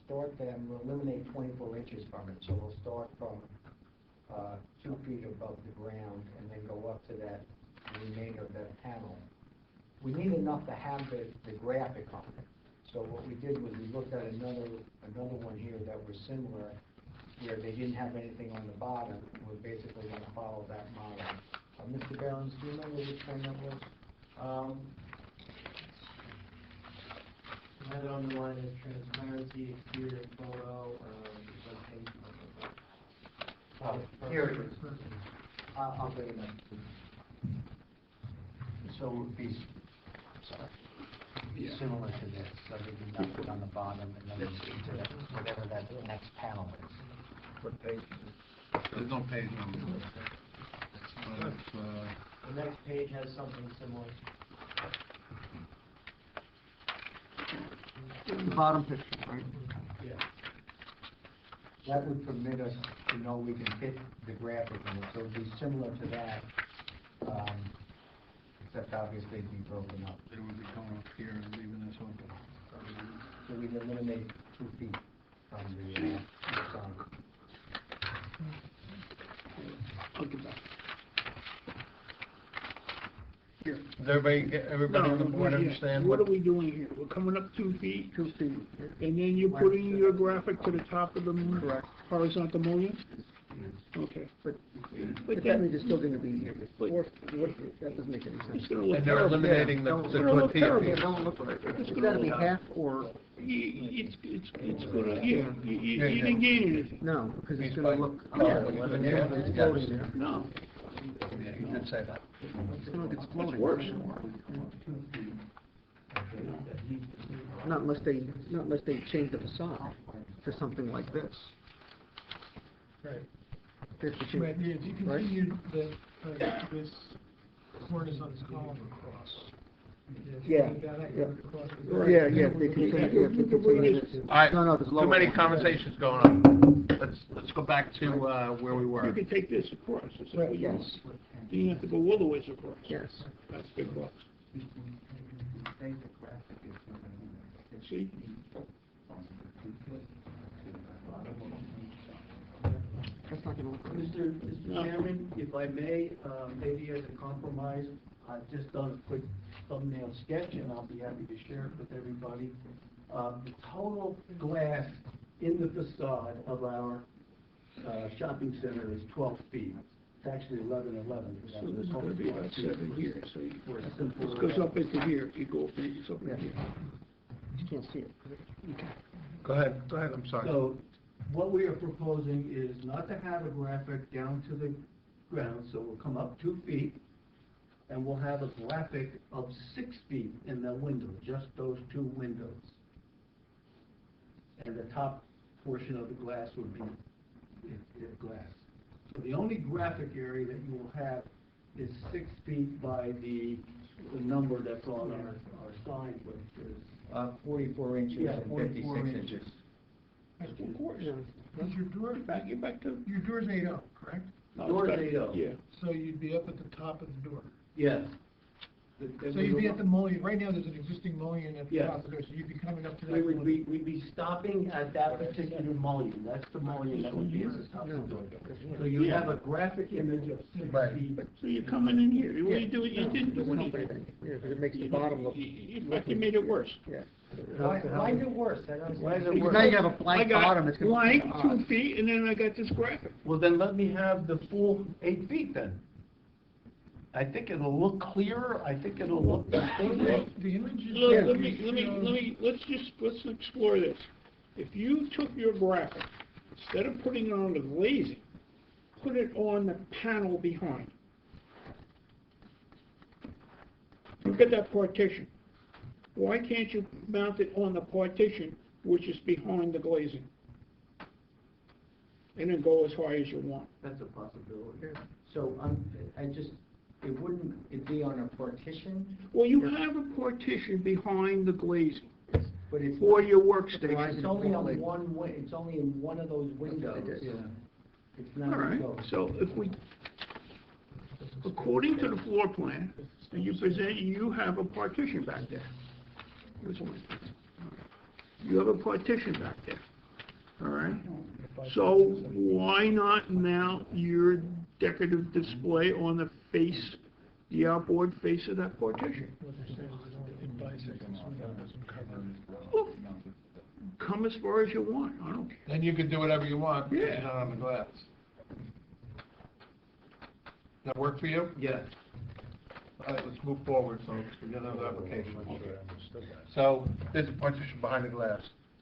we'll eliminate 24 inches from it. So we'll start from 2 feet above the ground and then go up to that the remainder of that panel. We need enough to have the graphic on it. So what we did was we looked at another one here that was similar, where they didn't have anything on the bottom, and we're basically gonna follow that model. Mr. Behrens, do you remember which one that was?
I have it on the line as transparency, exterior photo,
Here it is. I'll bring it up. So it would be, similar to this, so there'd be nothing on the bottom, and then into that, whatever that next panel is.
What page? There's no page number.
the next page has something similar.
The bottom picture, right?
Yeah.
That would permit us to know we can fit the graphic in it, so it'd be similar to that, except obviously it'd be broken up.
It would be coming up here and leaving this open.
So we'd eliminate 2 feet from the sign.
I'll get back.
Does everybody on the board understand?
What are we doing here? We're coming up 2 feet?
2 feet.
And then you're putting your graphic to the top of the
Correct.
horizontal mullion? Okay.
But
But
that
then,
means it's still gonna be, that doesn't make any sense.
it's gonna look
And they're
terrible.
eliminating the
Don't-
It's gonna look terrible.
Yeah, don't look right. It's
gonna
gotta be
look-
half or,
It's gonna, yeah, you didn't gain anything.
no, because it's
He's
gonna
by-
look,
oh,
yeah,
eliminate
it's
it.
floating there.
No,
Yeah, he did say that.
It's gonna look, it's floating.
worse.
Not unless they change the facade to something like this.
Right.
They have to change-
Right, yeah, if you
right?
continued this horizontal column across.
Yeah, yeah, they continue this.
All right,
No, there's
too
lower
many
one.
conversations going on. Let's go back to, where we
You
were.
can take this across. It's
Right,
all
yes,
yours. You don't have to go all the ways across.
yes.
That's big bucks. See?
That's not gonna look right.
Mr. Chairman, if I may, maybe as a compromise, I've just done a quick thumbnail sketch, and I'll be happy to share it with everybody. The total glass in the facade of our shopping center is 12 feet. It's actually 11.
So this is gonna be about 7 here, so
That's in
this
for-
goes up into here, you go up, it's up
Yeah.
in here.
You can't see it.
Go ahead, I'm sorry.
So, what we are proposing is not to have a graphic down to the ground, so we'll come up 2 feet, and we'll have a graphic of 6 feet in the window, just those 2 windows. And the top portion of the glass would be if glass. So the only graphic area that you will have is 6 feet by the number that's on our sign, which is
44 inches
Yeah,
and
44
56
inches.
inches.
Of course.
Is your door,
You're back to.
your door's 8 up, correct?
No,
Door's
it's got-
8-0.
Yeah.
So you'd be up at the top of the door.
Yes.
So you'd be at the mullion, right now there's an existing mullion at the
Yes.
top of the door, so you'd be coming up to that.
We would
mullion.
we'd be stopping at that particular mullion, that's the mullion that would be at the top of the door. So you have a graphic image of 6 feet.
So you're coming in here, what you do, you
No,
didn't do
doesn't help
anything.
anything. Yeah, because it makes the bottom look.
In fact, you made it worse.
Yeah.
Why do worse? I don't
Why is it
understand.
worse?
Now you have a
I
blank
got
bottom, it's gonna look
blank,
odd.
2 feet, and then I got this graphic.
Well, then let me have the full 8 feet then. I think it'll look clearer, I think it'll look distinct.
The image is.
Look, let's explore this. If you took your graphic, instead of putting it on the glazing, put it on the panel behind. Look at that partition. Why can't you mount it on the partition, which is behind the glazing? And then go as high as you want.
That's a possibility. So, wouldn't it be on a partition?
Well, you have a partition behind the glazing
But it's
for
not-
your workstation.
It's only on one it's only in one of those windows. It's not
All right,
both.
so if we, according to the floor plan, and you present, you have a partition back there. This one. You have a partition back there, all right? So why not mount your decorative display on the face the outboard face of that partition.
What they're saying is it bisects, window doesn't cover.
Well, come as far as you want, I don't care.
Then you can do whatever you want, because
Yeah.
it's not on the glass. That work for you?
Yes.
All right, let's move forward, so we get another application. So, there's a partition behind the glass.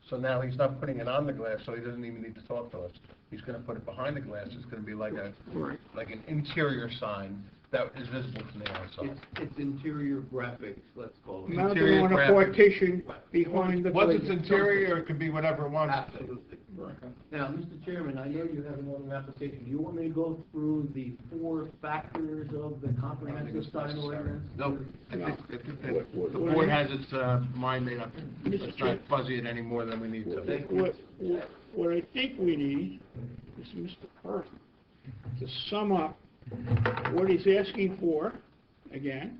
So now he's not putting it on the glass, so he doesn't even need to talk to us. He's gonna put it behind the glass, it's gonna be like
Right.
like an interior sign that is visible from the outside.
It's interior graphics, let's call it.
Mounted
Interior
on a
graphics.
partition behind the
Once
glaze.
it's interior, it can be whatever it wants to be.
Absolutely. Now, Mr. Chairman, I know you have another application. Do you want me to go through the 4 factors of the comprehensive sign ordinance?
No, I think the board has its mind made up. Let's not fuzzy it any more than we need to.
What I think we need is Mr. Perk to sum up what he's asking for, again,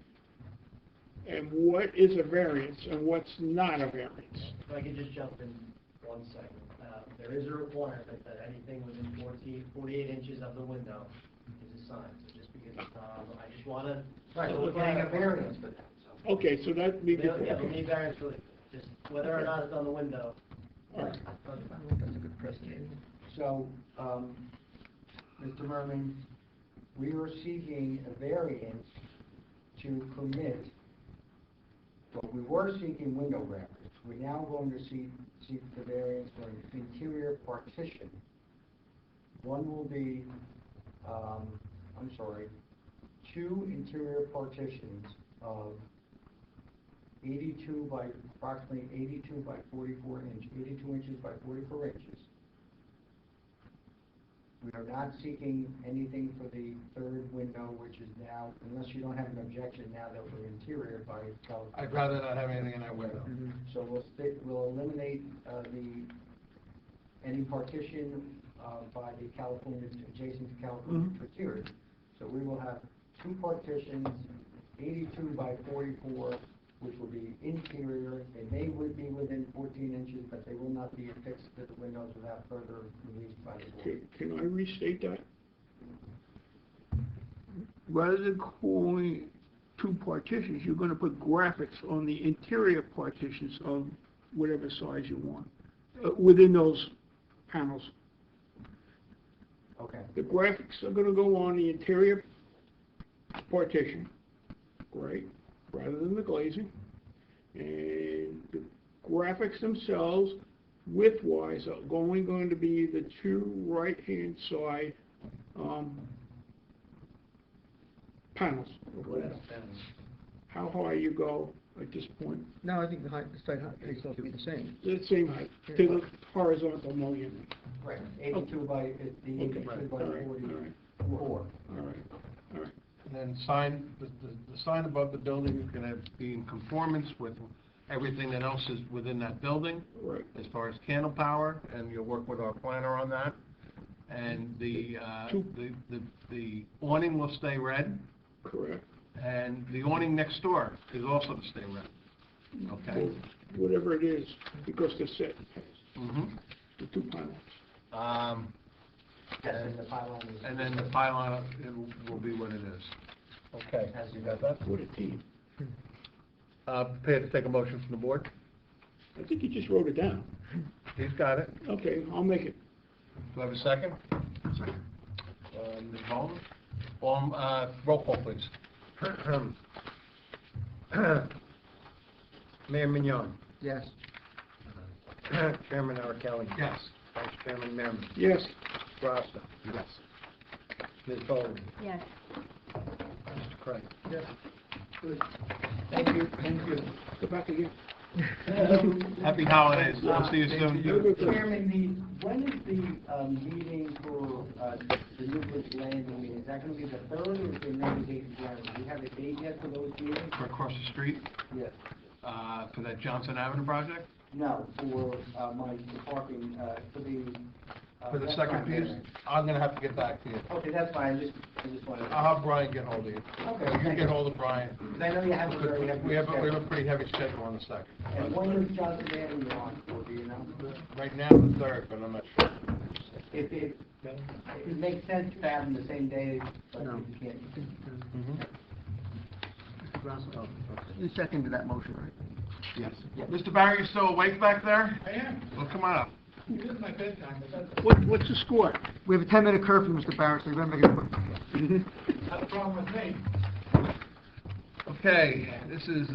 and what is a variance and what's not a variance.
If I could just jump in 1 second. There is a requirement that anything within 48 inches of the window is a sign. So just because, I just want to, so we're getting a variance for that. So.
Okay, so that means.
Yeah, we need variance for it. Just whether or not it's on the window.
All right.
That's a good precedent.
So, Mr. Merman, we are seeking a variance to permit, well, we were seeking window graphics. We're now going to seek the variance for an interior partition. One will be, 2 interior partitions of 82 by, approximately 82 by 44 inch, 82 inches by 44 inches. We are not seeking anything for the 3rd window, which is now, unless you don't have an objection now that we're interior by itself.
I'd rather not have anything in that window.
So we'll eliminate any partition by the California, adjacent to California criteria. So we will have 2 partitions, 82 by 44, which will be interior. They would be within 14 inches, but they will not be affixed to the windows without further release by the board.
Can I restate that? Rather than calling 2 partitions, you're gonna put graphics on the interior partitions of whatever size you want, within those panels.
Okay.
The graphics are gonna go on the interior partition, right, rather than the glazing. And the graphics themselves, width-wise, are only going to be the 2 right-hand side panels. How high you go at this point?
No, I think the side height will be the same.
The same height, to the horizontal mullion.
Right, 82 by, the 82 by 44.
All right.
And then the sign above the building is gonna be in conformance with everything that else is within that building.
Right.
As far as candle power, and you'll work with our planner on that. And the awning will stay red.
Correct.
And the awning next door is also to stay red. Okay?
Whatever it is, because they're set,
Mm-hmm.
the 2 panels.
And then the pylon, it will be what it is. Okay, you got that?
What a team.
Prepared to take a motion from the board?
I think you just wrote it down.
He's got it.
Okay, I'll make it.
Do I have a second? Second. Ms. Bowman? Roll call, please.
Mayor Mignon.
Yes.
Chairman Kelly.
Yes.
Vice Chairman Merriman.
Yes.
Rosta.
Yes.
Ms. Bowman.
Yes.
Mr. Craig.
Yes.
Good. Thank you.
Go back again.
Happy holidays. We'll see you soon.
Chairman, when is the meeting for the Newbridge Landing meeting? Is that going to be the 3rd or is there another date in January? Do you have a date yet for those meetings?
For across the street,
Yes.
for that Johnson Avenue project?
No, for my parking, for the...
For the second piece? I'm gonna have to get back to you.
Okay, that's fine, I just wanted to...
I'll have Brian get hold of you.
Okay.
You get hold of Brian.
I know you have a very heavy
We have
schedule.
a pretty heavy schedule on the second.
And when is Johnson Avenue on for, do you know?
Right now, the 3rd, but I'm not sure.
It makes sense to have them the same day, but
No.
you can't.
Mr. Rosso. You seconded that motion, right?
Yes.
Mr. Barry, you still awake back there?
I am.
Well, come on up.
It is my bedtime, but that's
What's the score?
We have a 10-minute curfew, Mr. Barrett, so you're gonna make it quick.
not a problem with me.
Okay, this is,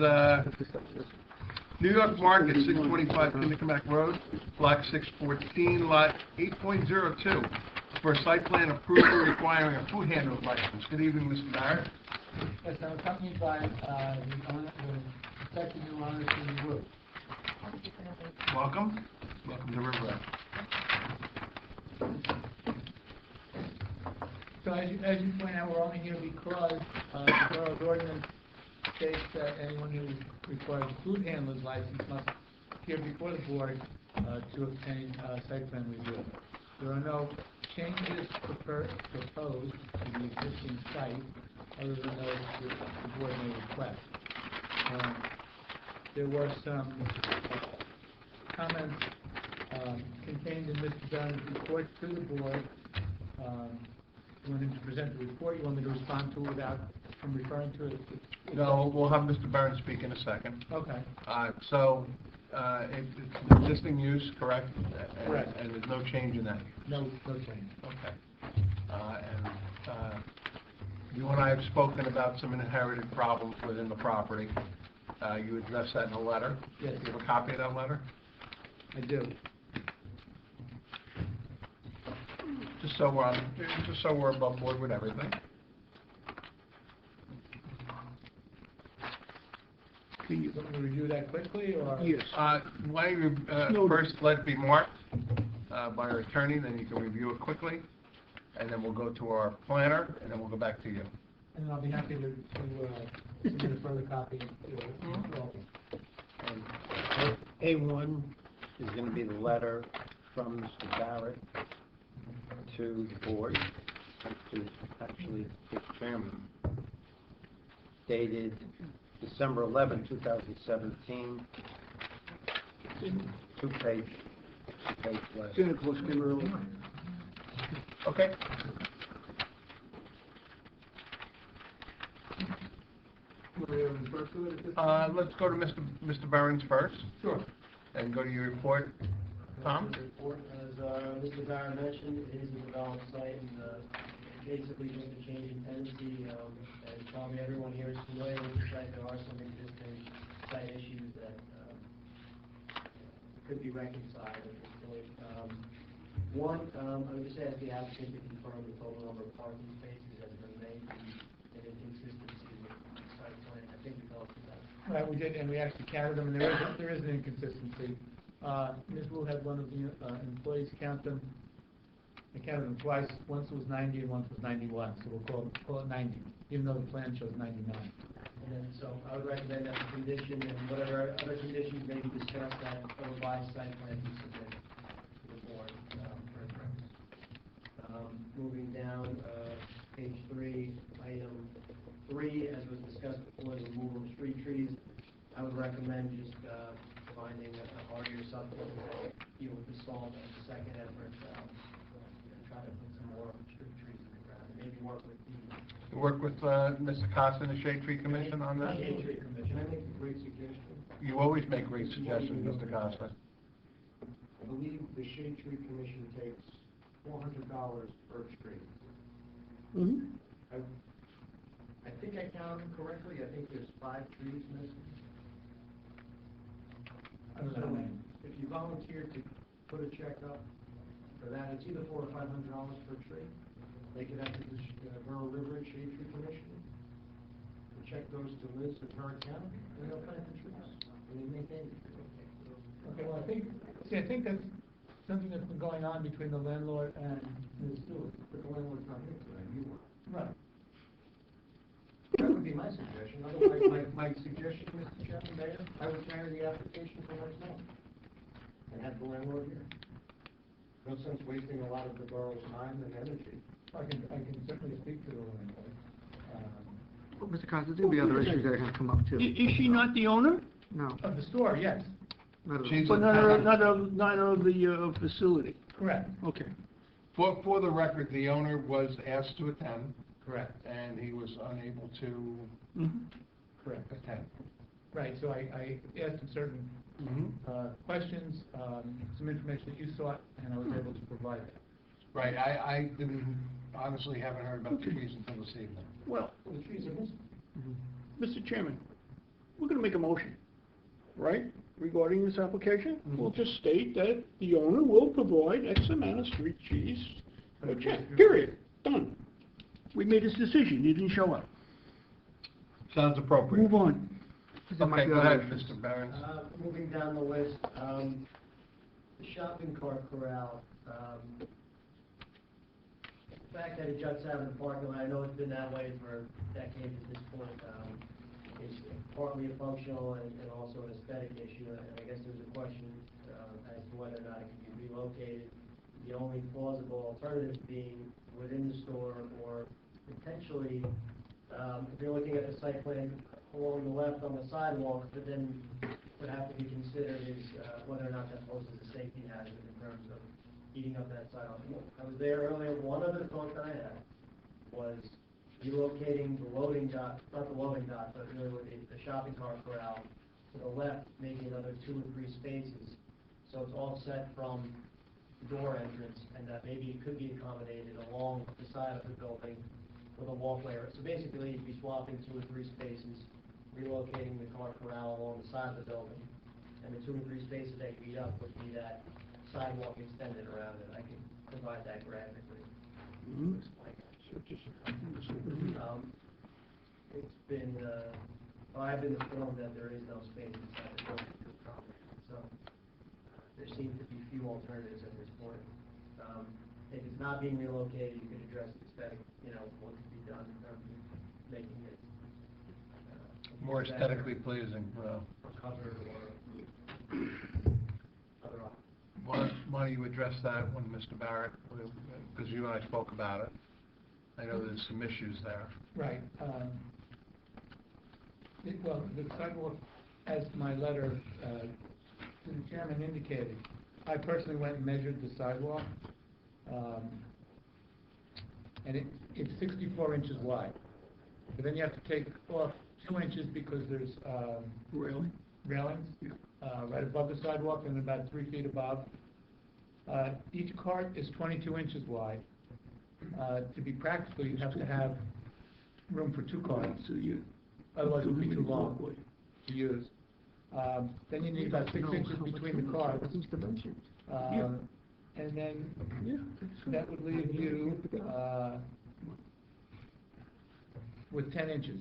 New York Market, 625 Knickermack Road, Block 614, Lot 8.02, for a site plan approval requiring a food handler's license. Good evening, Mr. Barrett.
Yes, I'm accompanied by, the owner, the second new owner to the group.
Welcome. Welcome to Riverhead.
So as you point out, we're only here because, the borough's ordinance states that anyone who requires a food handler's license must appear before the board, to obtain, site plan review. There are no changes proposed to the existing site, other than those the board may request. There were some comments contained in Mr. Barron's report to the board. You want him to present the report? You want me to respond to it without him referring to it?
No, we'll have Mr. Barron speak in a second.
Okay.
So, it's an existing use, correct?
Correct.
And there's no change in that?
No change.
Okay. You and I have spoken about some inherited problems within the property. You addressed that in a letter.
Yes.
Do you have a copy of that letter?
I do.
Just so we're above board with everything.
Can you want me to review that quickly, or?
Yes.
Why don't you first let it be marked by our attorney, then you can review it quickly, and then we'll go to our planner, and then we'll go back to you.
And I'll be happy to submit a further copy to
And A1 is going to be the letter from Mr. Barrett to the board, to actually the chairman, dated December 11, 2017, two-page letter.
Santa Claus came early.
Okay. Let's go to Mr. Barron's first.
Sure.
And go to your report. Tom?
Report, as Mr. Barron mentioned, it is a developed site, and basically just a change in tendency, and probably everyone here is familiar with the site. There are some existing site issues that could be reconciled at this point. One, I would just ask the applicant to confirm the total number of parking spaces has remained in inconsistency with the site plan. I think we talked about that.
Right, we did, and we actually counted them, and there is an inconsistency. Ms. Wu had one of the employees count them. I counted them twice. Once it was 90 and once was 91, so we'll call it 90, even though the plan shows 99.
And then, so I would recommend that the condition and whatever other conditions may be discussed, that a revised site plan be submitted to the board for reference. Moving down, page 3, item 3, as was discussed before, the removal of street trees. I would recommend just finding a hardier substance to deal with the salt as a second effort. Try to put some more street trees in the ground. Maybe work with the
Work with Mr. Costa and the Shade Tree Commission on that?
Shade Tree Commission.
Can I make a great suggestion?
You always make great suggestions, Mr. Costa.
I believe the Shade Tree Commission takes $400 per tree.
Mm-hmm.
I think I counted them correctly. I think there's 5 trees missing. So if you volunteer to put a check up for that, it's either $400 or $500 per tree. They could have the Borough River Shade Tree Commission. The check goes to Liz at her account, and they'll plant the trees, and they maintain it.
Okay, well, I think that's something that's been going on between the landlord and Ms. Stewart.
But the landlord's not here today, you were.
Right.
That would be my suggestion. Otherwise, my suggestion, Mr. Chairman, Mayor, I would carry the application for next month and have the landlord here. No sense wasting a lot of the borough's time and energy.
I can certainly speak to the landlord.
Well, Mr. Costa, there'll be other issues that are gonna come up too.
Is she not the owner?
No.
Of the store, yes.
Not at all.
She's
But not of the facility?
Correct.
Okay.
For the record, the owner was asked to attend,
Correct.
and he was unable to
Mm-hmm.
Correct. Right, so I asked him certain questions, some information that you sought, and I was able to provide that.
Right, I didn't, honestly haven't heard about the trees until this evening.
Well,
The trees are missing.
Mr. Chairman, we're gonna make a motion, right, regarding this application? We'll just state that the owner will provide X amount of street trees, or check, period, done. We made this decision, you didn't show up.
Sounds appropriate.
Move on.
Okay, go ahead, Mr. Barron.
Moving down the list, the shopping cart corral, the fact that it juts out in the parking lot, I know it's been that way for decades at this point, is partly a functional and also an aesthetic issue, and I guess there's a question as to whether or not it can be relocated. The only plausible alternative being within the store, or potentially, if you're looking at the site plan along the left on the sidewalk, but then what have to be considered is whether or not that poses a safety hazard in terms of eating up that sidewalk. I was there earlier, one other thought that I had was relocating the loading dock, not the loading dock, but really with the shopping cart corral to the left, maybe another 2 or 3 spaces, so it's all set from the door entrance, and that maybe it could be accommodated along the side of the building with a walkway. So basically, you'd be swapping 2 or 3 spaces, relocating the car corral along the side of the building, and the 2 or 3 spaces that you eat up would be that sidewalk extended around it. I can provide that graphically. It's been, I've been informed that there is no space inside the building to accommodate it, so there seems to be few alternatives at this point. If it's not being relocated, you can address the aesthetic, what could be done in terms of making it
More aesthetically pleasing,
or covered or other options.
Why don't you address that one, Mr. Barrett, because you and I spoke about it. I know there's some issues there.
Right. Well, the sidewalk, as my letter to the chairman indicated, I personally went and measured the sidewalk, and it's 64 inches wide. But then you have to take off 2 inches because there's railings right above the sidewalk and about 3 feet above. Each cart is 22 inches wide. To be practical, you have to have room for 2 carts. Otherwise, it would be too long to use. Then you need about 6 inches between the carts. And then that would leave you with 10 inches.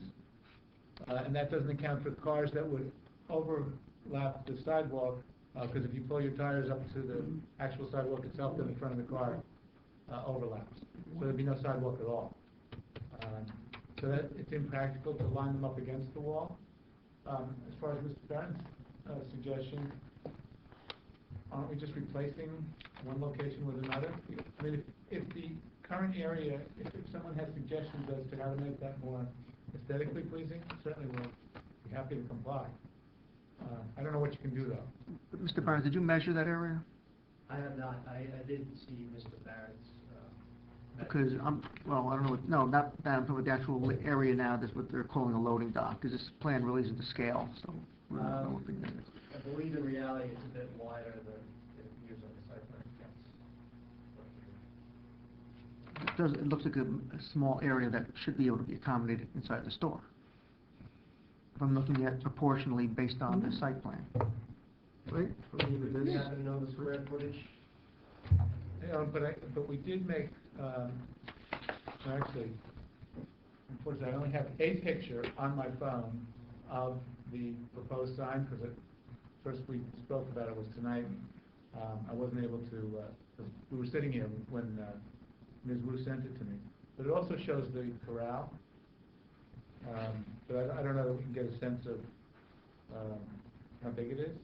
And that doesn't account for cars that would overlap the sidewalk, because if you pull your tires up to the actual sidewalk itself, then the front of the car overlaps. So there'd be no sidewalk at all. So that it's impractical to line them up against the wall. As far as Mr. Barron's suggestion, aren't we just replacing one location with another? I mean, if the current area, if someone has suggestions as to how to make that more aesthetically pleasing, certainly we'll be happy to comply. I don't know what you can do, though.
Mr. Barnes, did you measure that area?
I have not. I didn't see Mr. Barrett's.
Because well, I don't know, no, not down to the actual area now, that's what they're calling a loading dock, because this plan really isn't to scale, so we don't know what big that is.
I believe in reality it's a bit wider than it appears on the site plan.
It looks like a small area that should be able to be accommodated inside the store. If I'm looking at proportionally based on the site plan. Right?
Do you happen to know the square footage?
But we did make, actually, unfortunately, I only have a picture on my phone of the proposed sign, because first we spoke about it was tonight. I wasn't able to, we were sitting here when Ms. Wu sent it to me. But it also shows the corral. But I don't know that we can get a sense of how big it is.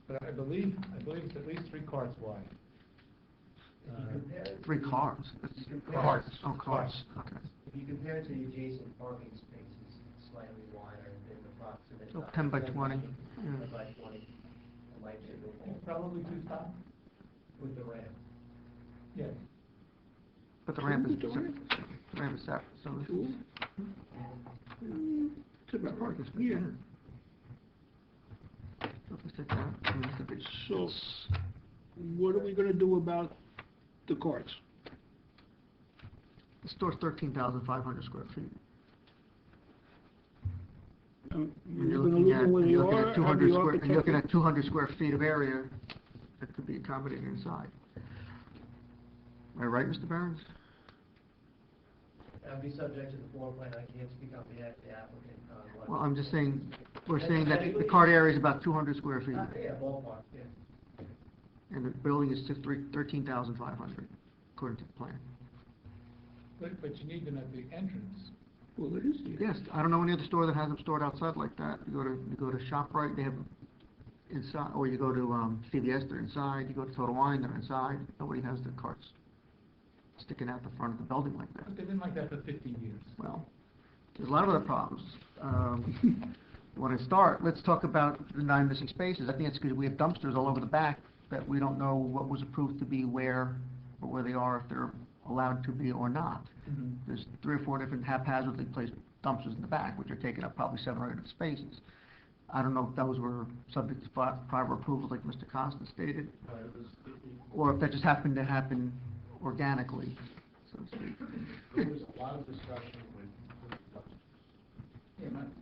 But I believe it's at least 3 carts wide.
3 cars?
Carts.
Oh, cars, okay.
If you compare it to the adjacent parking spaces, it's slightly wider than the proximate.
So 10 by 20.
10 by 20. It might be a little more.
Probably 2 top.
With the ramp.
Yeah.
But the ramp is separate, so Parking space,
Yeah.
Something like that. I mean, it's a big-
So, what are we gonna do about the carts?
The store's 13,500 square feet. And
You're gonna leave them where they
you're looking
are,
at
have
200
the
square, and you're looking
architect?
at 200 square feet of area that could be accommodated inside. Am I right, Mr. Barron's?
That'd be subject to the floor plan, I can't speak on behalf of the applicant.
Well, I'm just saying, we're saying that the cart area is about 200 square feet,
Yeah, ballpark, yeah.
and the building is 13,500, according to the plan.
But you need them at the entrance.
Well, it is here.
Yes, I don't know any other store that has them stored outside like that. You go to ShopRite, they have them inside, or you go to CVS, they're inside, you go to Total Wine, they're inside. Nobody has their carts sticking out the front of the building like that.
But they've been like that for 15 years.
Well, there's a lot of other problems. When I start, let's talk about the 9 missing spaces. I think it's because we have dumpsters all over the back that we don't know what was approved to be where, or where they are, if they're allowed to be or not.
Mhm.
There's 3 or 4 different haphazardly placed dumpsters in the back, which are taking up probably 7 or 8 spaces. I don't know if those were subject to prior approval, like Mr. Costa stated, or if that just happened to happen organically, so to speak.
There was a lot of discussion with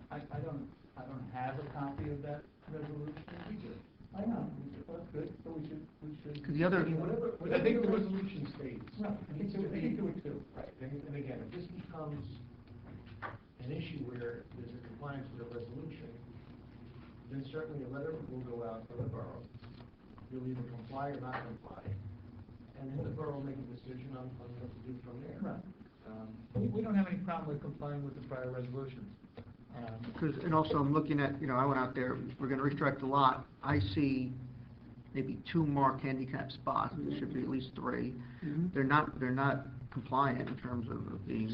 I don't have a copy of that resolution. We do. I know, that's good, so we should.
'Cause the other-
I think the resolution states. No, I think do it too. Right, and again, if this becomes an issue where there's a compliance with a resolution, then certainly a letter will go out for the borough. You'll either comply or not comply, and then the borough will make a decision on what to do from there.
Right. We don't have any problem with complying with the prior resolutions.
Because, and also I'm looking at, I went out there, we're gonna restrict the lot, I see maybe 2 marked handicap spots, there should be at least 3.
Mhm.
They're not compliant in terms of being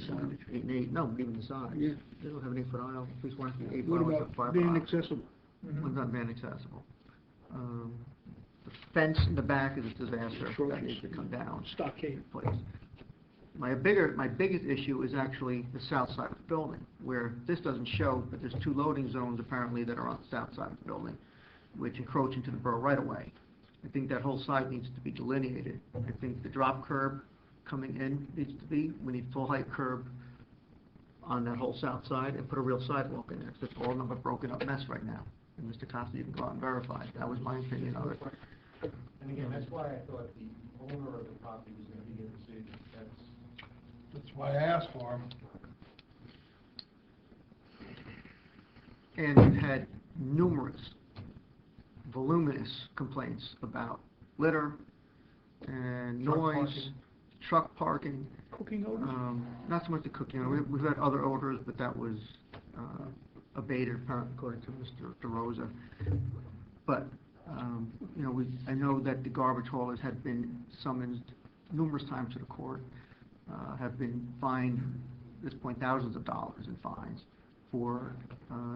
8 and 8, no, even the size.
Yeah.
They don't have an 8-foot aisle, please want to be 8
What
foot,
about
5
being
foot aisle.
accessible?
One's not van accessible. The fence in the back is a disaster, that needs to come down.
Stockade.
Please. My biggest issue is actually the south side of the building, where this doesn't show, but there's 2 loading zones apparently that are on the south side of the building, which encroach into the borough right away. I think that whole side needs to be delineated. I think the drop curb coming in needs to be, we need full height curb on that whole south side and put a real sidewalk in there, because it's all another broken up mess right now. And Mr. Costa, you can go out and verify, that was my opinion of it.
And again, that's why I thought the owner of the property was gonna be here this evening.
That's why I asked for them.
And we've had numerous voluminous complaints about litter and
Truck
noise,
parking.
truck parking.
Cooking odors?
Not so much the cooking odor, we've had other odors, but that was abated apparently according to Mr. DeRosa. But, I know that the garbage haulers had been summoned numerous times to the court, have been fined, at this point, thousands of dollars in fines for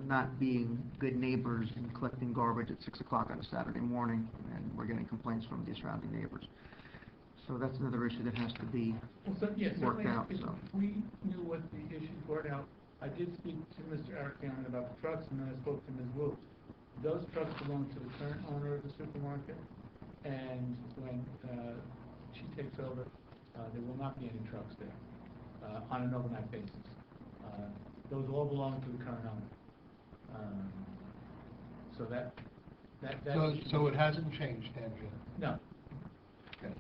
not being good neighbors and collecting garbage at 6 o'clock on a Saturday morning, and we're getting complaints from the surrounding neighbors. So that's another issue that has to be worked out, so.
If we knew what the issue brought out, I did speak to Mr. Arican about the trucks, and then I spoke to Ms. Wu. Those trucks belong to the current owner of the supermarket, and when she takes over, there will not be any trucks there on an overnight basis. Those all belong to the current owner. So that.
So it hasn't changed, Andrea?
No.
Okay.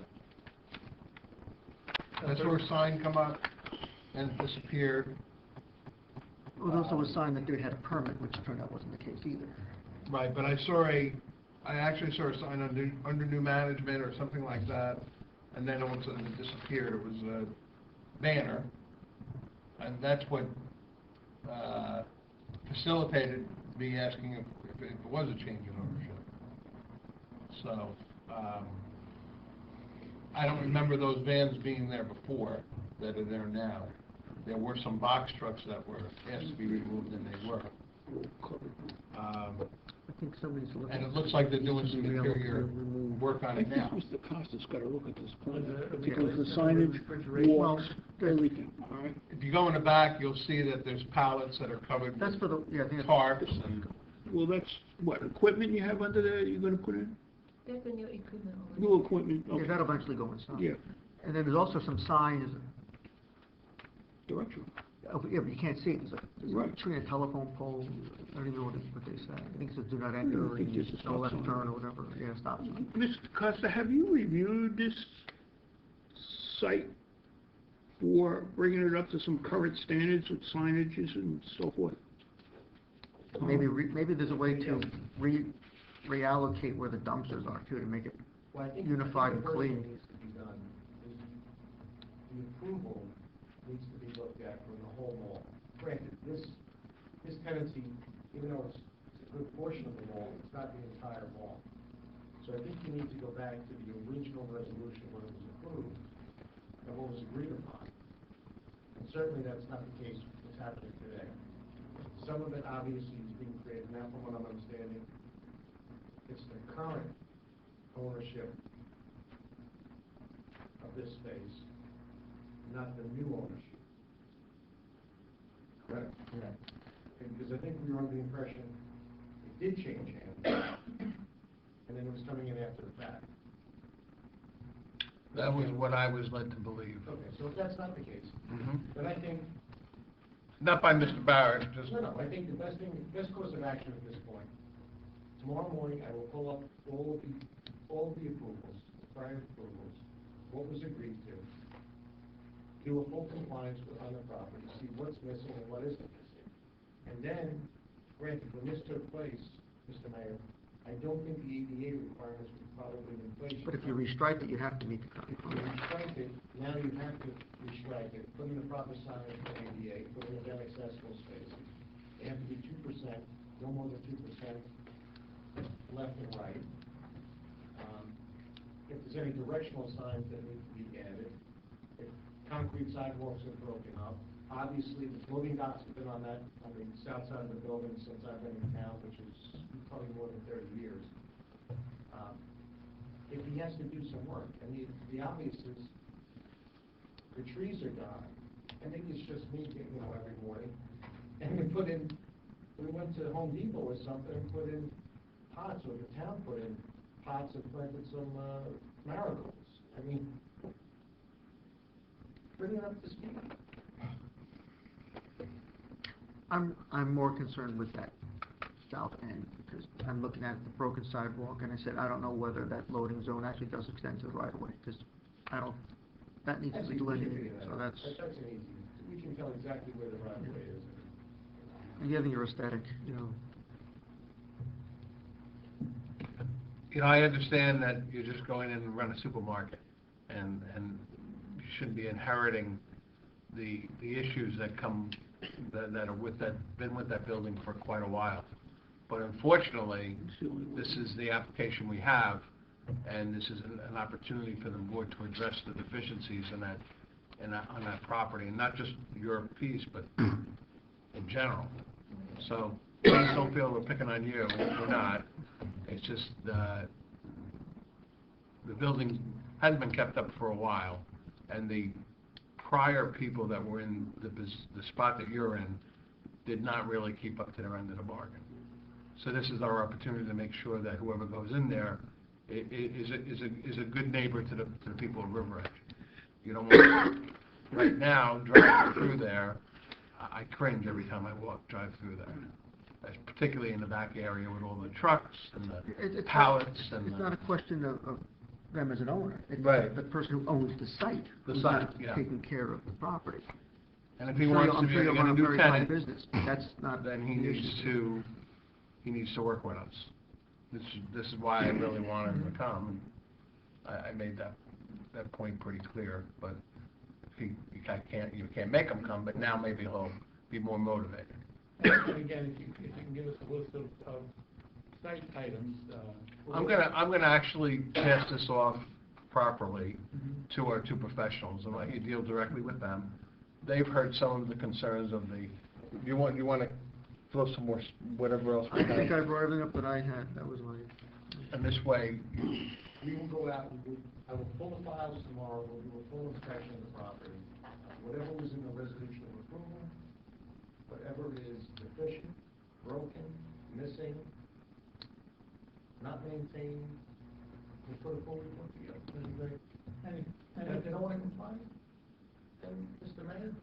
I saw a sign come up and it disappeared.
Well, there also was a sign that they had a permit, which turned out wasn't the case either.
Right, but I actually saw a sign under new management or something like that, and then all of a sudden it disappeared. It was a banner, and that's what facilitated me asking if it was a change in ownership. So, I don't remember those vans being there before that are there now. There were some box trucks that were asked to be removed, and they were.
think somebody's looking.
And it looks like they're doing some
to be able to
interior
remove-
work on
I
it
think
now.
Mr. Costa's gotta look at this plan,
Okay.
because the signage, walls, everything, all right?
If you go in the back, you'll see that there's pallets that are covered
That's
with
for the, yeah, I think it's.
tarps and,
Well, that's, what, equipment you have under there you're gonna put in?
There's a new equipment over
New equipment,
Yeah,
okay.
that'll eventually go inside.
Yeah,
And then there's also some signs,
directional.
yeah, but you can't see it, there's a
Right.
tree and a telephone pole, I don't even know what they say. I think it says do not enter,
I think
and
there's a
no left
stop sign.
turn or whatever, yeah, stop sign.
Mr. Costa, have you reviewed this site for bringing it up to some current standards with signages and so forth?
Maybe, maybe there's a way to reallocate where the dumpsters are too, to make it
Well, I think
unified and
the first thing
clean.
needs to be done is the approval needs to be looked at for the whole mall. Granted, this tenancy, even though it's a good portion of the mall, it's not the entire mall. So I think you need to go back to the original resolution when it was approved and what was agreed upon. And certainly that's not the case what's happening today. Some of it obviously is being created now, from what I'm understanding, it's the current ownership of this space, not the new ownership. Correct? Correct. Because I think we were under the impression it did change hands, and then it was coming in after the fact.
that was what I was led to believe.
Okay, so if that's not the case,
Mhm.
then I think,
Not by Mr. Barrett, just,
no, I think the best course of action at this point, tomorrow morning, I will pull up all of the approvals, prior approvals, what was agreed to, do a full compliance on the property, see what's missing and what isn't missing. And then, granted, when this took place, Mr. Mayor, I don't think the ADA requirements were probably in place.
But if you restrike it, you have to meet the
If you
code.
restrike it, now you have to restrike it, put in the proper signage for ADA, put in event accessible spaces. They have to be 2%, no more than 2% left and right. If there's any directional signs that need to be added, if concrete sidewalks are broken up, obviously the loading docks have been on the south side of the building since I've been in town, which is probably more than 30 years. If he has to do some work, and the obvious is, the trees are gone. I think it's just me getting, every morning, and we went to Home Depot or something and put in pots, or the town put in pots and planted some marigolds. I mean, bring it up to speed.
I'm more concerned with that south end, because I'm looking at the broken sidewalk, and I said, I don't know whether that loading zone actually does extend to the right of way, because that needs to be delineated, so that's,
That's an easy, we can tell exactly where the right of way is.
and given your aesthetic,
I understand that you're just going in and run a supermarket, and you shouldn't be inheriting the issues that come, that are been with that building for quite a while. But unfortunately, this is the application we have, and this is an opportunity for the board to address the deficiencies on that property, and not just your piece, but in general. So, please don't feel we're picking on you, we're not. It's just, the building hasn't been kept up for a while, and the prior people that were in the spot that you're in did not really keep up to their end of the bargain. So this is our opportunity to make sure that whoever goes in there is a good neighbor to the people of River Edge. You don't want, right now, driving through there, I cringe every time I drive through there. Particularly in the back area with all the trucks and the pallets and
it's not a question of them as an owner. It's
Right.
the person who owns the site.
The
who's
site,
not
yeah.
taking care of the property.
And if he wants to
I'm
be
sure
a
you'll run a
new
very fine
tenant,
business. That's not
then he
the
needs
issue.
to work with us. This is why I really wanted him to come. I made that point pretty clear, but you can't make him come, but now maybe he'll be more motivated.
And again, if you can give us a list of site items.
I'm gonna actually pass this off properly to our two professionals, and let you deal directly with them. They've heard some of the concerns of you want to throw some more, whatever else we
I think I
have.
brought everything up that I had, that was my.
And this way,
We will go out and I will pull the files tomorrow, we'll do a full inspection of the property. Whatever was in the resolution of approval, whatever is deficient, broken, missing, not maintained, we put a full report together. That'd be great. And if they don't want to comply, then, Mr. Mayor,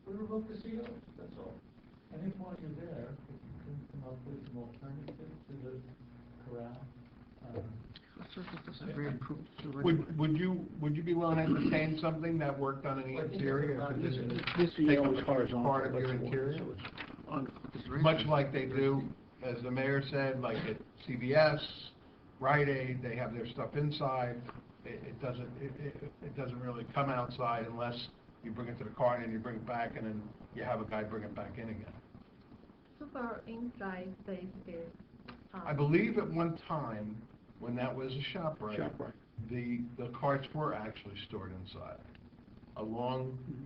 we revoke the CO, that's all.
And if while you're there, if you can come up with an alternative to the corral,
would you be willing to entertain something that worked on the interior?
This
Take
yellow
up
is horizontal.
part of your interior? Much like they do, as the mayor said, like at CVS, Rite Aid, they have their stuff inside. It doesn't really come outside unless you bring it to the car and then you bring it back and then you have a guy bring it back in again.
So for inside space is.
I believe at one time, when that was a ShopRite, the carts were actually stored inside.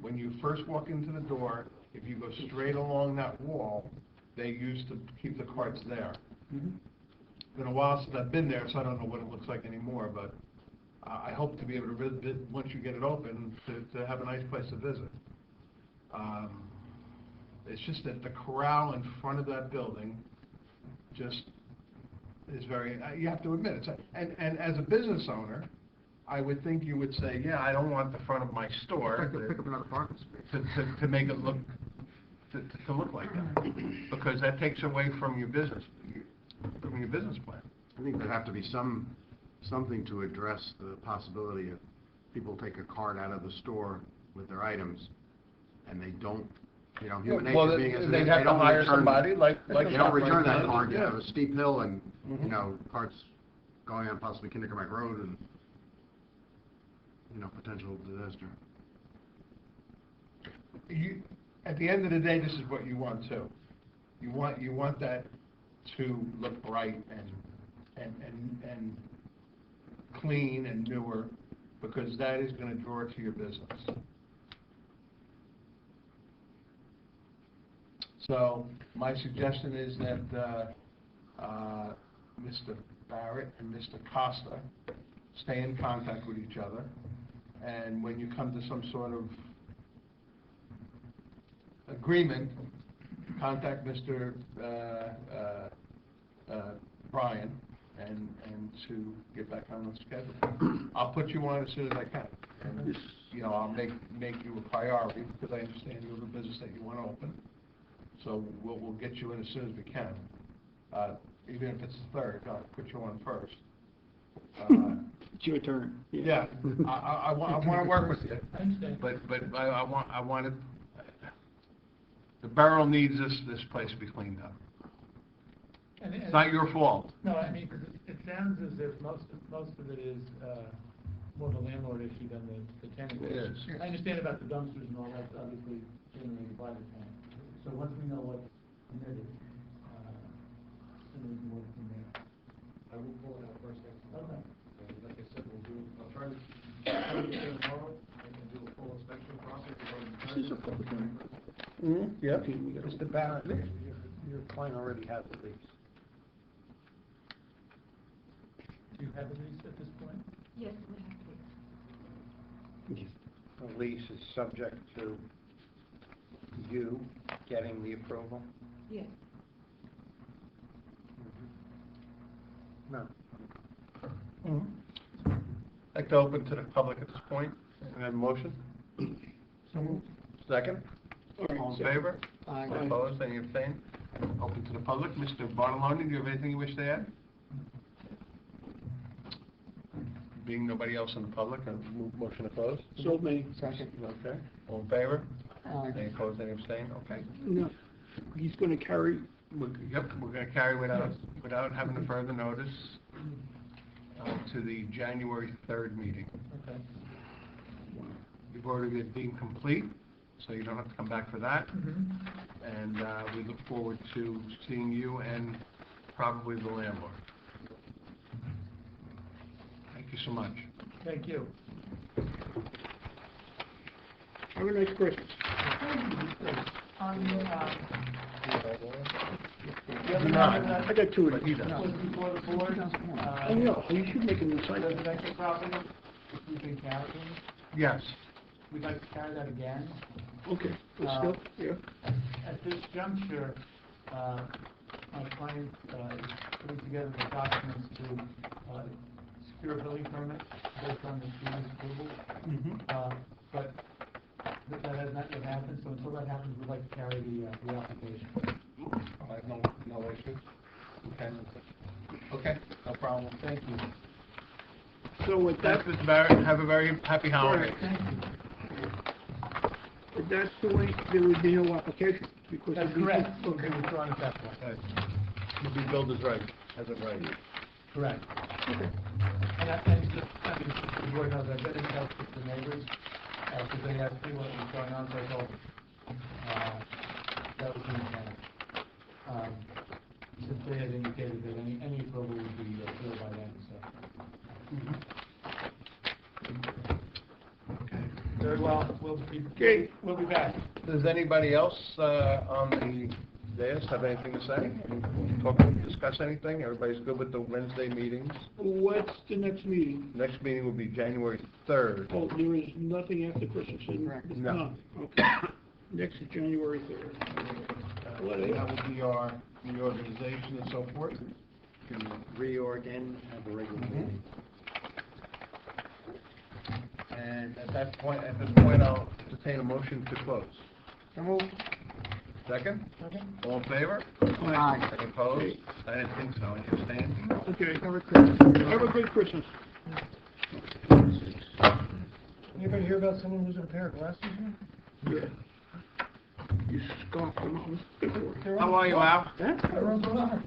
When you first walk into the door, if you go straight along that wall, they used to keep the carts there. It's been a while since I've been there, so I don't know what it looks like anymore, but I hope to be able to visit, once you get it open, to have a nice place to visit. It's just that the corral in front of that building just is very, you have to admit it. And as a business owner, I would think you would say, yeah, I don't want the front of my store
Pick up another parking space.
to make it look, to look like that, because that takes away from your business plan.
I think there'd have to be something to address the possibility of people take a cart out of the store with their items, and they don't, human
Well,
nature being as it is,
they'd have
they
to
don't
hire
return,
somebody like
they don't return that
does.
cart, you
Yeah.
have a steep hill and, carts going on possibly Kindergarten Road and, potential disaster.
At the end of the day, this is what you want too. You want that to look bright and clean and newer, because that is going to draw to your business. So my suggestion is that Mr. Barrett and Mr. Costa stay in contact with each other, and when you come to some sort of agreement, contact Mr. Brian and to get back on the schedule. I'll put you on as soon as I can. And, I'll make you a priority, because I understand you have a business that you want to open. So we'll get you in as soon as we can. Even if it's the third, I'll put you on first.
It's your turn.
Yeah, I want to work with you. But I wanted, the borough needs this place to be cleaned up. It's not your fault.
No, I mean, 'cause it sounds as if most of it is more of a landlord issue than the tenant issue.
It is.
I understand about the dumpsters and all that, obviously generated by the tenant. So once we know what's committed, then we can work from there.
I will pull it out first thing tomorrow.
Okay.
And like I said, I'll try to get there tomorrow and do a full inspection process.
This is a public hearing.
Yep.
Mr. Barrett, your client already has a lease.
Do you have a lease at this point?
Yes, we have to.
The lease is subject to you getting the approval?
Yes.
No.
I'd like to open to the public at this point. And then motion? Second? All in favor?
Aye.
Opposed? Any abstain? Open to the public. Mr. Bartoloni, do you have anything you wish to add? Being nobody else in the public, a motion to close?
So me.
Second.
Okay. All in favor?
Aye.
Any opposed? Any abstain? Okay.
No, he's gonna carry,
Yep, we're going to carry without having a further notice to the January 3rd meeting.
Okay.
You've already been deemed complete, so you don't have to come back for that.
Mm-hmm.
And we look forward to seeing you and probably the landlord. Thank you so much.
Thank you.
have a nice Christmas.
On
Do not.
I got two of
But
these.
you don't.
Was before the board,
I know, you should make a new site.
residential property, we've been carrying,
Yes.
we'd like to carry that again.
Okay, let's go, yeah.
At this juncture, my client is putting together the documents to secure a building permit based on the previous approval. But that has not yet happened, so until that happens, we'd like to carry the application.
I have no issues. Okay. Okay, no problem. Thank you.
So with that,
Thanks, Mr. Barrett. Have a very happy holiday.
Thank you.
if that's the way, there would be no application, because.
That's
it'd be-
correct. Okay, withdrawn at that point.
Okay. You'll be billed as right, as of right.
Correct.
Okay.
And just, the board knows, I've been in touch with the neighbors, because they asked me what was going on, so I told them, that was the intent. Since they had indicated that any approval would be clear by then, so. Very well, we'll be back.
Does anybody else on the dais have anything to say? Discuss anything? Everybody's good with the Wednesday meetings?
What's the next meeting?
Next meeting will be January 3rd.
Oh, there is nothing after Christmas,
No.
None. Okay. Next is January 3rd. What is?
That will be our reorganization and so forth.
Reorg and have a regular meeting.
And at this point, I'll entertain a motion to close. Second? All in favor?
Aye.
Any opposed? I didn't think so. Any abstaining?
Okay.
Have a Christmas.
Have a good Christmas.
Anybody hear about someone losing a pair of glasses here?
Yeah. You scoffed them all.
How are you, Al?
Huh?
I wrote them out.